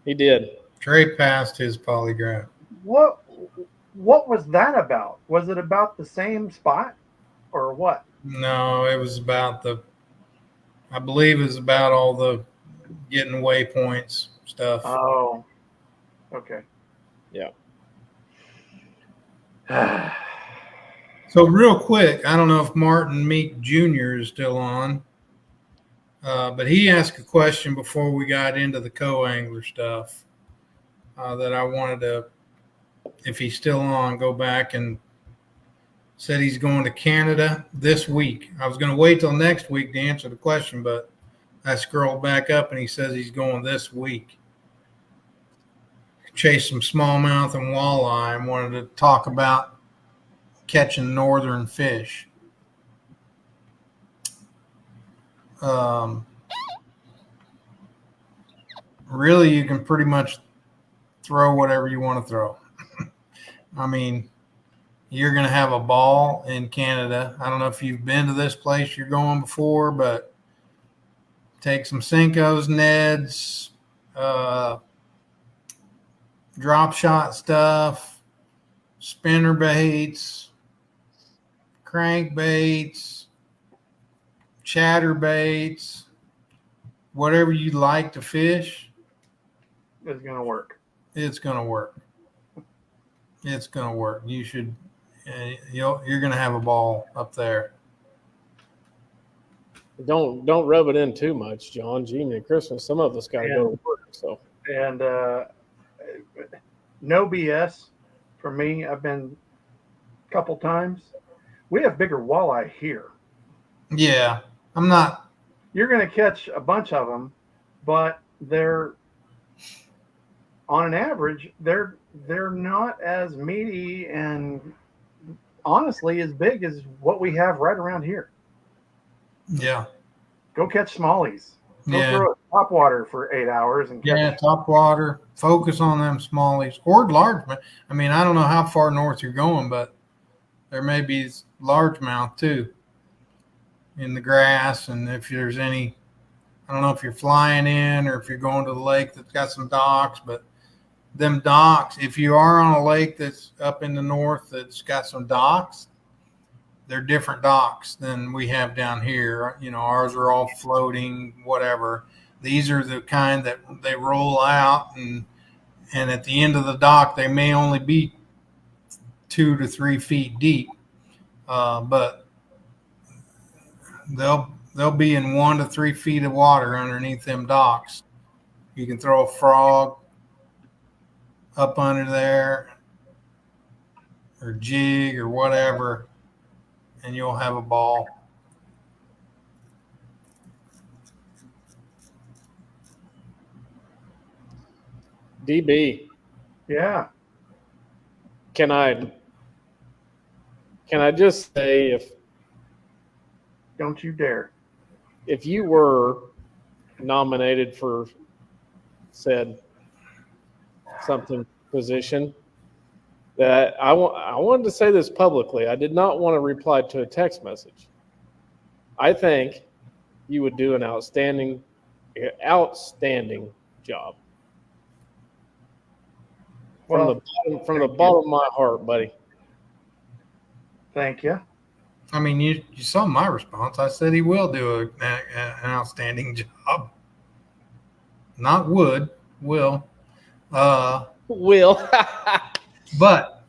He did. Trey passed his polygraph. What was that about? Was it about the same spot or what? No, it was about I believe it was about all the getting waypoints stuff. Oh, okay. Yeah. So real quick, I don't know if Martin Meek Jr. is still on, but he asked a question before we got into the co-angler stuff that I wanted to, if he's still on, go back and said he's going to Canada this week. I was going to wait till next week to answer the question, but I scrolled back up and he says he's going this week. Chase some smallmouth and walleye and wanted to talk about catching northern fish. Really, you can pretty much throw whatever you want to throw. I mean, you're going to have a ball in Canada. I don't know if you've been to this place you're going before, but take some Senkos, Neds, drop shot stuff, spinner baits, crankbaits, chatterbaits, whatever you like to fish. It's going to work. It's going to work. It's going to work. You should, you're going to have a ball up there. Don't rub it in too much, John. Gee, Christmas. Some of us got to go to work. So and no BS for me. I've been a couple times. We have bigger walleye here. Yeah, I'm not. You're going to catch a bunch of them, but they're on an average they're not as meaty and honestly as big as what we have right around here. Yeah, Go catch smallies. Go yeah, throw it top water for 8 hours and catch yeah. Top water. Focus on them smallies or largemouth. I mean, I don't know how far north you're going, but there may be largemouth too in the grass. And if there's any, I don't know if you're flying in or if you're going to the lake that's got some docks, but them docks, if you are on a lake that's up in the north that's got some docks, they're different docks than we have down here. You know, ours are all floating, whatever. These are the kind that they roll out, and at the end of the dock, they may only be 2 to 3 feet deep, but they'll be in 1 to 3 feet of water underneath them docks. You can throw a frog up under there, or jig or whatever, and you'll have a ball. DB, Yeah. can I just say, Don't you dare. if you were nominated for said something position, that I wanted to say this publicly. I did not want to reply to a text message. I think you would do an outstanding job. Well, From the bottom of my heart, buddy. thank you. I mean, you saw my response. I said he will do an outstanding job. Not would, will. Will. But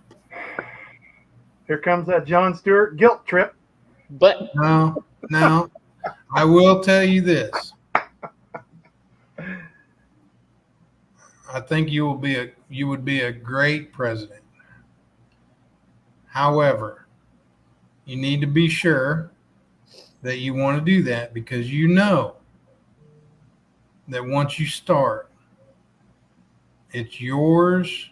Here comes that John Stewart guilt trip. But no, I will tell you this. I think you would be a great president. However, you need to be sure that you want to do that, because you know that once you start, it's yours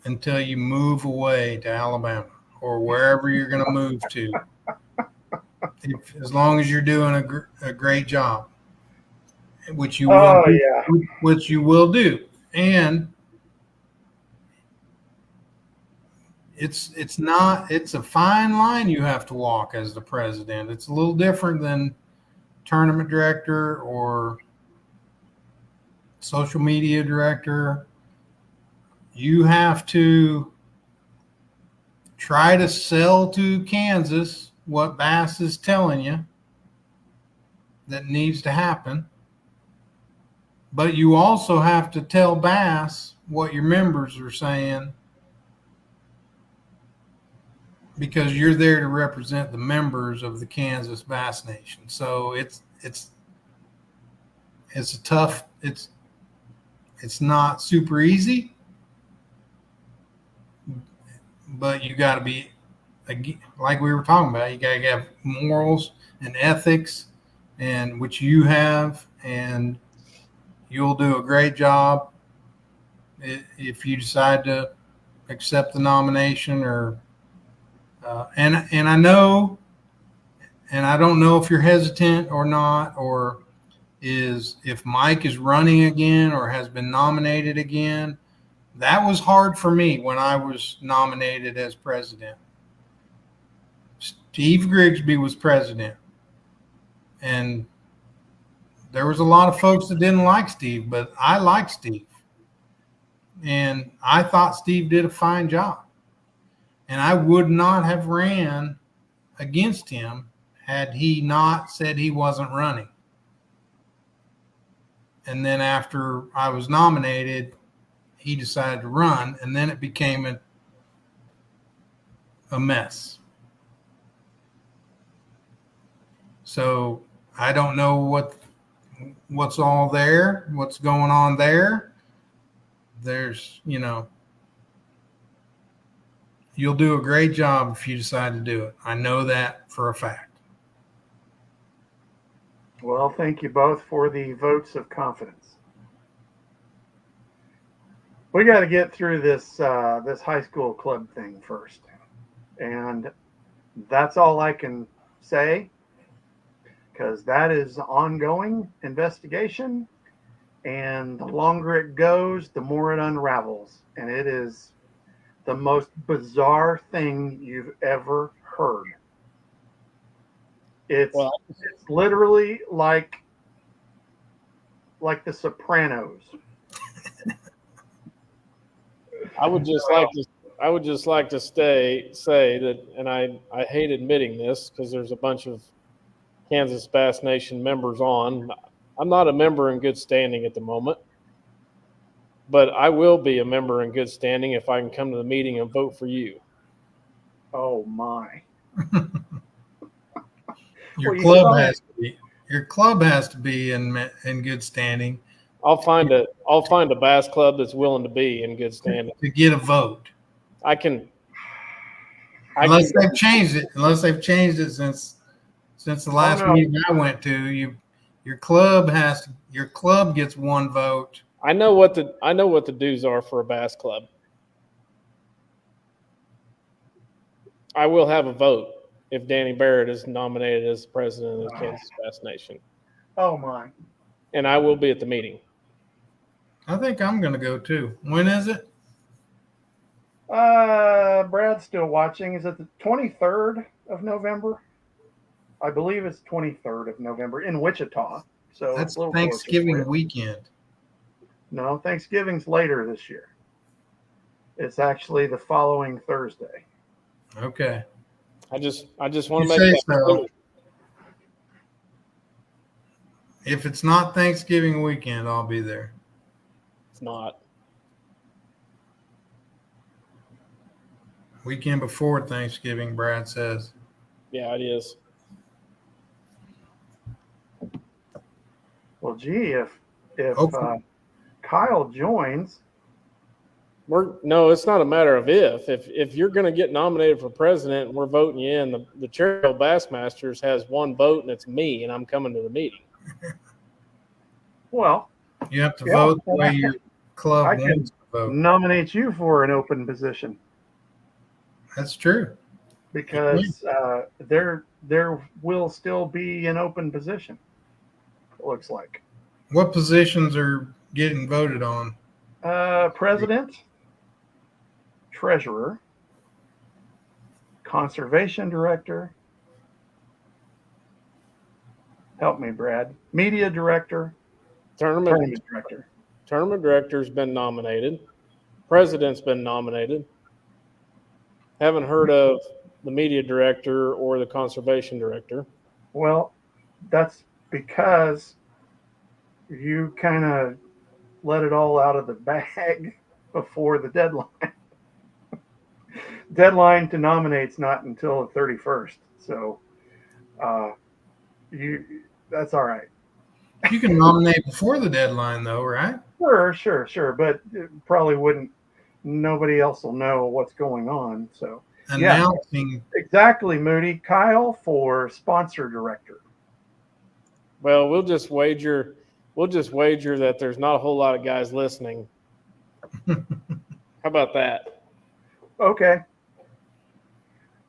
until you move away to Alabama or wherever you're going to move to. As long as you're doing a great job, which you will, which you will do. And it's a fine line you have to walk as the president. It's a little different than tournament director or social media director. You have to try to sell to Kansas what Bass is telling you that needs to happen. But you also have to tell Bass what your members are saying, because you're there to represent the members of the Kansas Bass Nation. So it's a tough, it's not super easy, but you got to be, like we were talking about, you got to have morals and ethics, and which you have, and you'll do a great job if you decide to accept the nomination. Or and I know, and I don't know if you're hesitant or not, or if Mike is running again or has been nominated again. That was hard for me when I was nominated as president. Steve Grigsby was president, and there was a lot of folks that didn't like Steve, but I liked Steve. And I thought Steve did a fine job. And I would not have ran against him had he not said he wasn't running. And then after I was nominated, he decided to run, and then it became a mess. So I don't know what's all there, what's going on there. There's, you You'll do a great job if you decide to do it. I know that for a fact. Well, thank you both for the votes of confidence. We got to get through this high school club thing first, and that's all I can say, because that is ongoing investigation, and the longer it goes, the more it unravels, and it is the most bizarre thing you've ever heard. It's literally like The Sopranos. I would just like to say that, and I hate admitting this because there's a bunch of Kansas Bass Nation members on. I'm not a member in good standing at the moment, but I will be a member in good standing if I can come to the meeting and vote for you. Oh my! Your club has to be in good standing. I'll find a bass club that's willing to be in good standing to get a vote. Unless they've changed it since the last meeting I went to. Your club gets one vote. I know what the dues are for a bass club. I will have a vote if Danny Barrett is nominated as president of the Kansas Bass Nation. Oh my! And I will be at the meeting. I think I'm going to go too. When is it? Brad's still watching. Is it the 23rd of November? I believe it's 23rd of November in Wichita. So that's Thanksgiving weekend. No, Thanksgiving's later this year. It's actually the following Thursday. Okay. I just want to make that clear. If it's not Thanksgiving weekend, I'll be there. It's not. Weekend before Thanksgiving, Brad says. Yeah, it is. Well, gee, if Kyle joins, no, it's not a matter of if. If you're going to get nominated for president and we're voting you in, the Cherry Bassmasters has one vote and it's me, and I'm coming to the meeting. Well, you have to vote the way your club wants to vote. Nominate you for an open position. That's true. Because there will still be an open position. It looks like. What positions are getting voted on? President, treasurer, conservation director. Help me, Brad. Media director. Tournament director. Tournament director's been nominated. President's been nominated. Haven't heard of the media director or the conservation director. Well, that's because you kind of let it all out of the bag before the deadline. Deadline to nominate's not until the 31st. So that's all right. You can nominate before the deadline though, right? Sure. But it probably wouldn't. Nobody else will know what's going on. So announcing exactly, Moody. Kyle for sponsor director. Well, we'll just wager that there's not a whole lot of guys listening. How about that? Okay.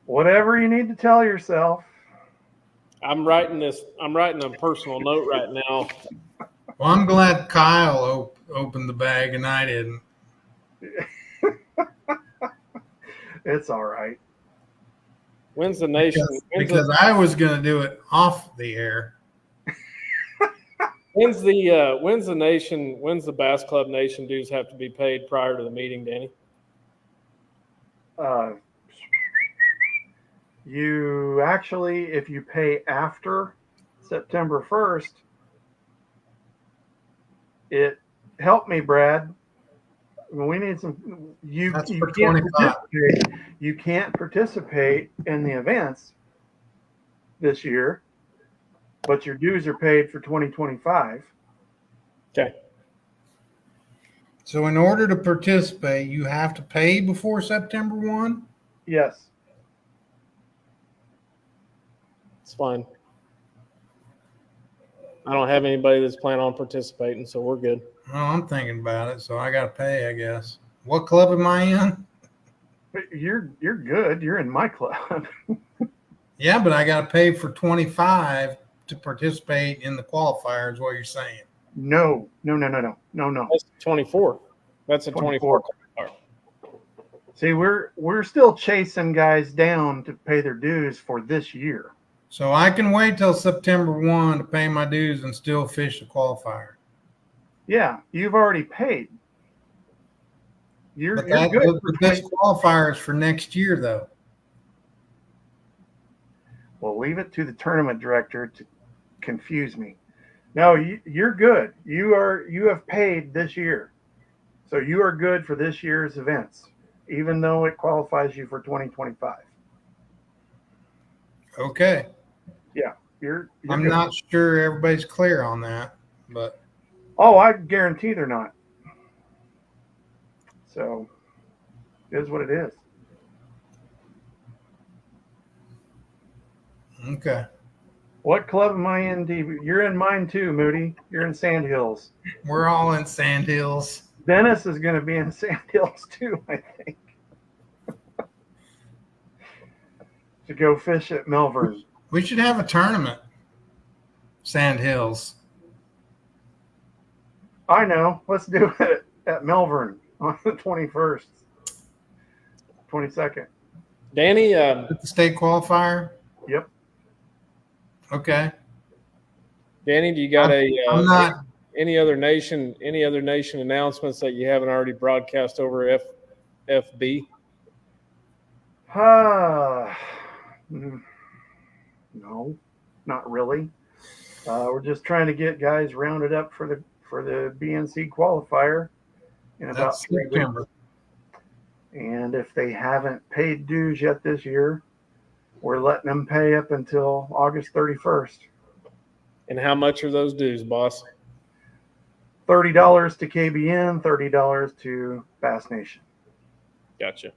Whatever you need to tell yourself. I'm writing a personal note right now. Well, I'm glad Kyle opened the bag and I didn't. It's all right. When's the nation? Because I was going to do it off the air. When's the Bass Club Nation dues have to be paid prior to the meeting, Danny? You actually, if you pay after September 1st, it helped me, Brad. We need some. You can't participate in the events this year, but your dues are paid for 2025. Okay. So in order to participate, you have to pay before September 1? Yes. It's fine. I don't have anybody that's planning on participating, so we're good. Well, I'm thinking about it, so I got to pay, I guess. What club am I in? But you're good. You're in my club. Yeah, but I got to pay for 25 to participate in the qualifier, is what you're saying. No. That's 24. That's a 24. See, we're still chasing guys down to pay their dues for this year. So I can wait till September 1 to pay my dues and still fish the qualifier. Yeah, you've already paid. You're good. But this qualifier is for next year, though. Well, leave it to the tournament director to confuse me. No, you're good. You have paid this year, so you are good for this year's events, even though it qualifies you for 2025. Okay. Yeah, you're I'm good. not sure everybody's clear on that, but Oh, I guarantee they're not. So, it is what it is. okay. What club am I in, D? You're in mine too, Moody. You're in Sandhills. We're all in Sandhills. Dennis is going to be in Sandhills too, I think. To go fish at Melbourne. We should have a tournament. Sandhills. I know. Let's do it at Melbourne on the 21st, 22nd. Danny, At the state qualifier? Yep. Okay. Danny, do you got I'm not. any other nation announcements that you haven't already broadcast over FB? No, not really. We're just trying to get guys rounded up for the BNC qualifier in about That's 3 weeks. September. And if they haven't paid dues yet this year, we're letting them pay up until August 31st. And how much are those dues, boss? $30 to KBN, $30 to Bass Nation. Gotcha.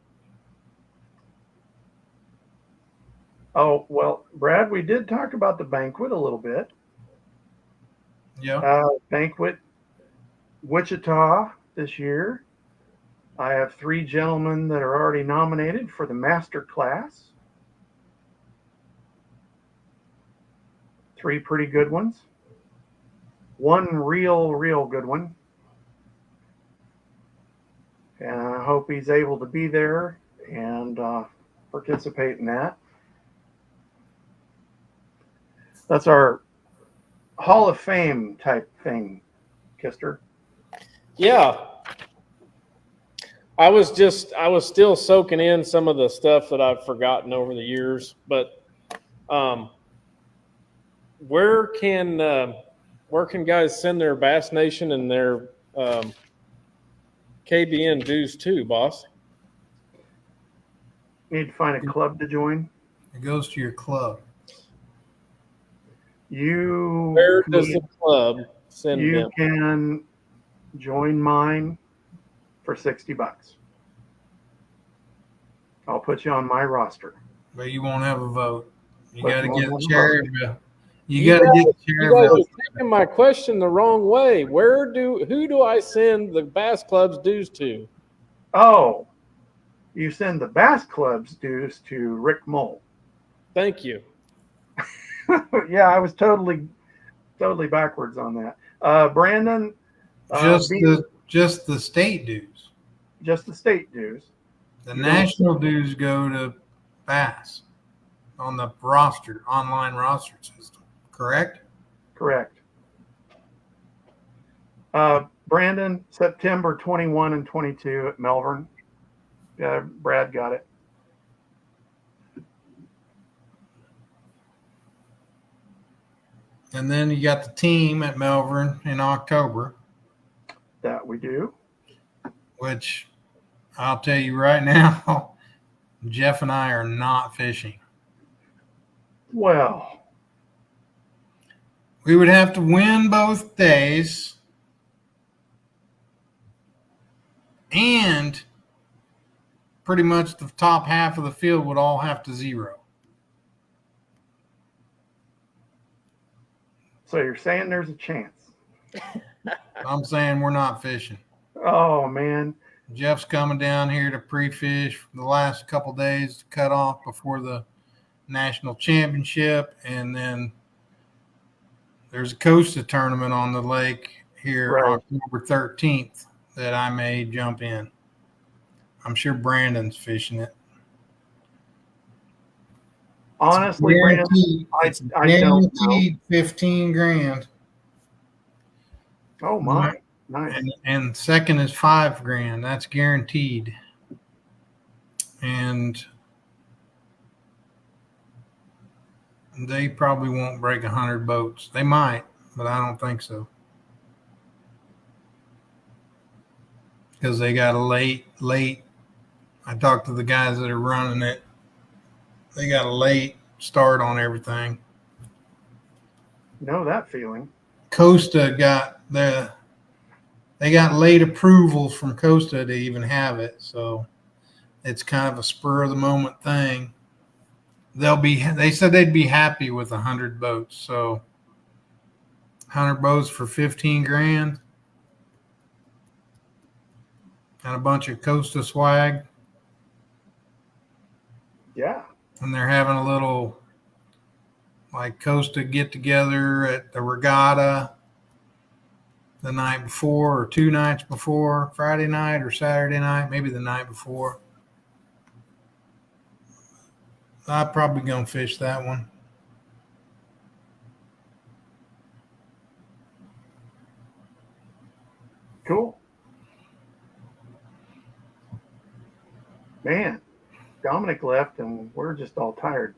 Oh, well, Brad, we did talk about the banquet a little bit. Yeah. Banquet Wichita this year. I have 3 gentlemen that are already nominated for the master class. 3 pretty good ones. 1 real good one. And I hope he's able to be there and participate in that. That's our Hall of Fame type thing, Kister. Yeah. I was still soaking in some of the stuff that I've forgotten over the years, but where can guys send their Bass Nation and their KBN dues to, boss? Need to find a club to join. It goes to your club. Where does the club send them? You can join mine for $60. I'll put you on my roster. But you won't have a vote. You But got to you won't get have a Cherryville. You got to get You guys Cherryville. are taking my question the wrong way. Who do I send the Bass Club's dues to? Oh, you send the Bass Club's dues to Rick Mole. Thank you. Yeah, I was totally backwards on that. Brandon, Just the state dues. just the state dues. The national dues go to Bass on the online roster system. Correct? Correct. Brandon, September 21 and 22 at Melbourne. Yeah, Brad got it. And then you got the team at Melbourne in October, That we do. which I'll tell you right now, Jeff and I are not fishing. Well, We would have to win both days, and pretty much the top half of the field would all have to zero. So you're saying there's a chance? I'm saying we're not fishing. Oh man, Jeff's coming down here to pre-fish for the last couple days to cut off before the national championship, and then there's a Costa tournament on the lake here Right. October 13th that I may jump in. I'm sure Brandon's fishing it. honestly, Brandon, It's I don't know. guaranteed 15 grand. Oh my, nice. And second is 5 grand. That's guaranteed. And they probably won't break 100 boats. They might, but I don't think so. Because they got a late. I talked to the guys that are running it. They got a late start on everything. Know that feeling. Costa they got late approval from Costa to even have it, so it's kind of a spur of the moment thing. They said they'd be happy with 100 boats, so 100 boats for 15 grand and a bunch of Costa swag. Yeah. And they're having a little like Costa get together at the regatta the night before or 2 nights before, Friday night or Saturday night, maybe the night before. I'm probably going to fish that one. Cool. Man, Dominic left and we're just all tired.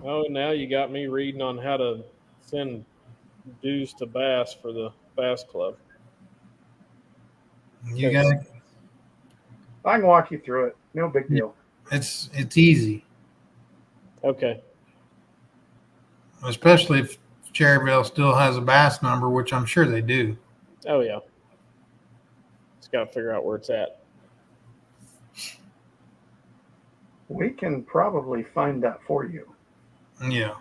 Oh, now you got me reading on how to send dues to Bass for the Bass Club. You got I can walk you through it. No big deal. it's easy, Okay. especially if Cherryville still has a bass number, which I'm sure they do. Oh, yeah. Just got to figure out where it's at. We can probably find that for you. Yeah.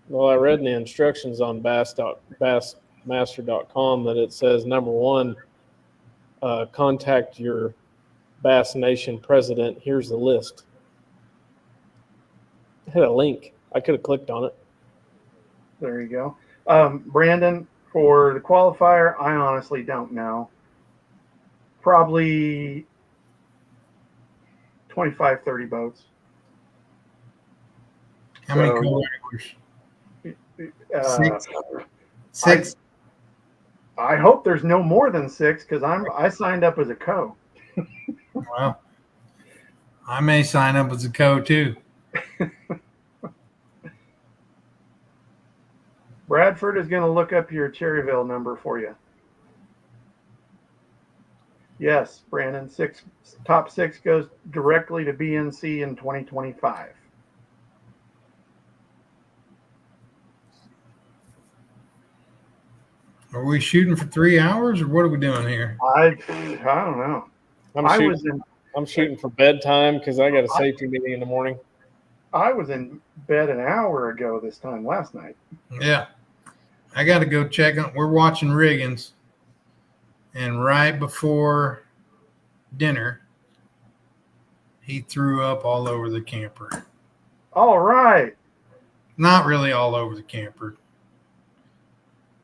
Well, I read in the instructions on bassmaster.com that it says, number one, contact your Bass Nation president. Here's the list. It had a link. I could have clicked on it. There you go. Brandon, for the qualifier, I honestly don't know. Probably 25, 30 boats. How many So, co-anglers? Uh, Six. I hope there's no more than 6 because I signed up as a co. Well, I may sign up as a co too. Bradford is going to look up your Cherryville number for you. Yes, Brandon, top 6 goes directly to BNC in 2025. Are we shooting for 3 hours or what are we doing here? I don't know. I'm shooting for bedtime because I got a safety meeting in the morning. I was in bed an hour ago this time last night. Yeah. I got to go check on. We're watching Riggins, and right before dinner, he threw up all over the camper. All right. Not really all over the camper.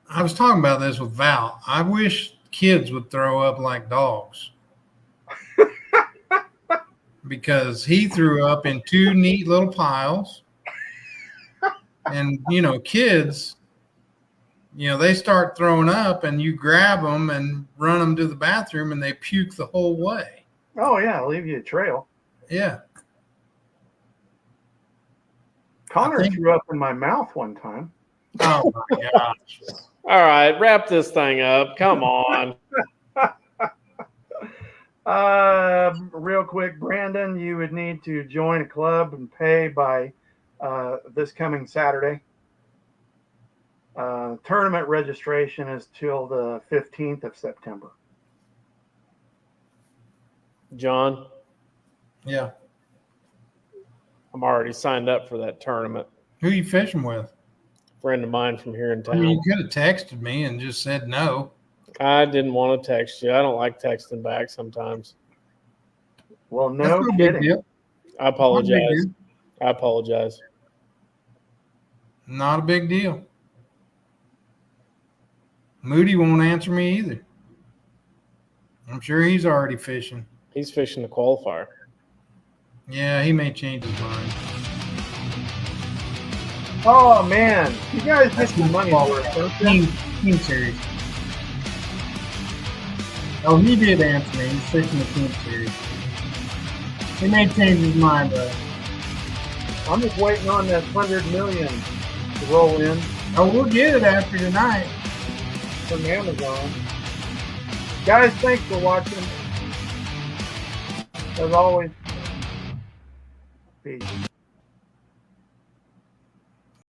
I was talking about this with Val. I wish kids would throw up like dogs. Because he threw up in 2 neat little piles. And, kids, they start throwing up and you grab them and run them to the bathroom and they puke the whole way. Oh, yeah. I'll leave you a trail. Yeah. Connor threw up in my mouth one time. Oh, my gosh. All right, wrap this thing up. Come on. Real quick, Brandon, you would need to join a club and pay by this coming Saturday. Tournament registration is till the 15th of September. John, Yeah. I'm already signed up for that tournament. Who you fishing with? Friend of mine from here in I town. mean, you could have texted me and just said no. I didn't want to text you. I don't like texting back sometimes. Well, That's no no big kidding. deal. I Not a big apologize. deal. I apologize. Not a big deal. Moody won't answer me either. I'm sure he's already fishing. He's fishing the qualifier. Yeah, he may change his mind. Oh man, you guys get your money Well, worth, don't you? Team series. Oh, he did answer me. He's fishing the team series. He may change his mind, though. I'm just waiting on that 100 million to roll in Oh, we'll get it after tonight. from Amazon. Guys, thanks for watching. As always, peace.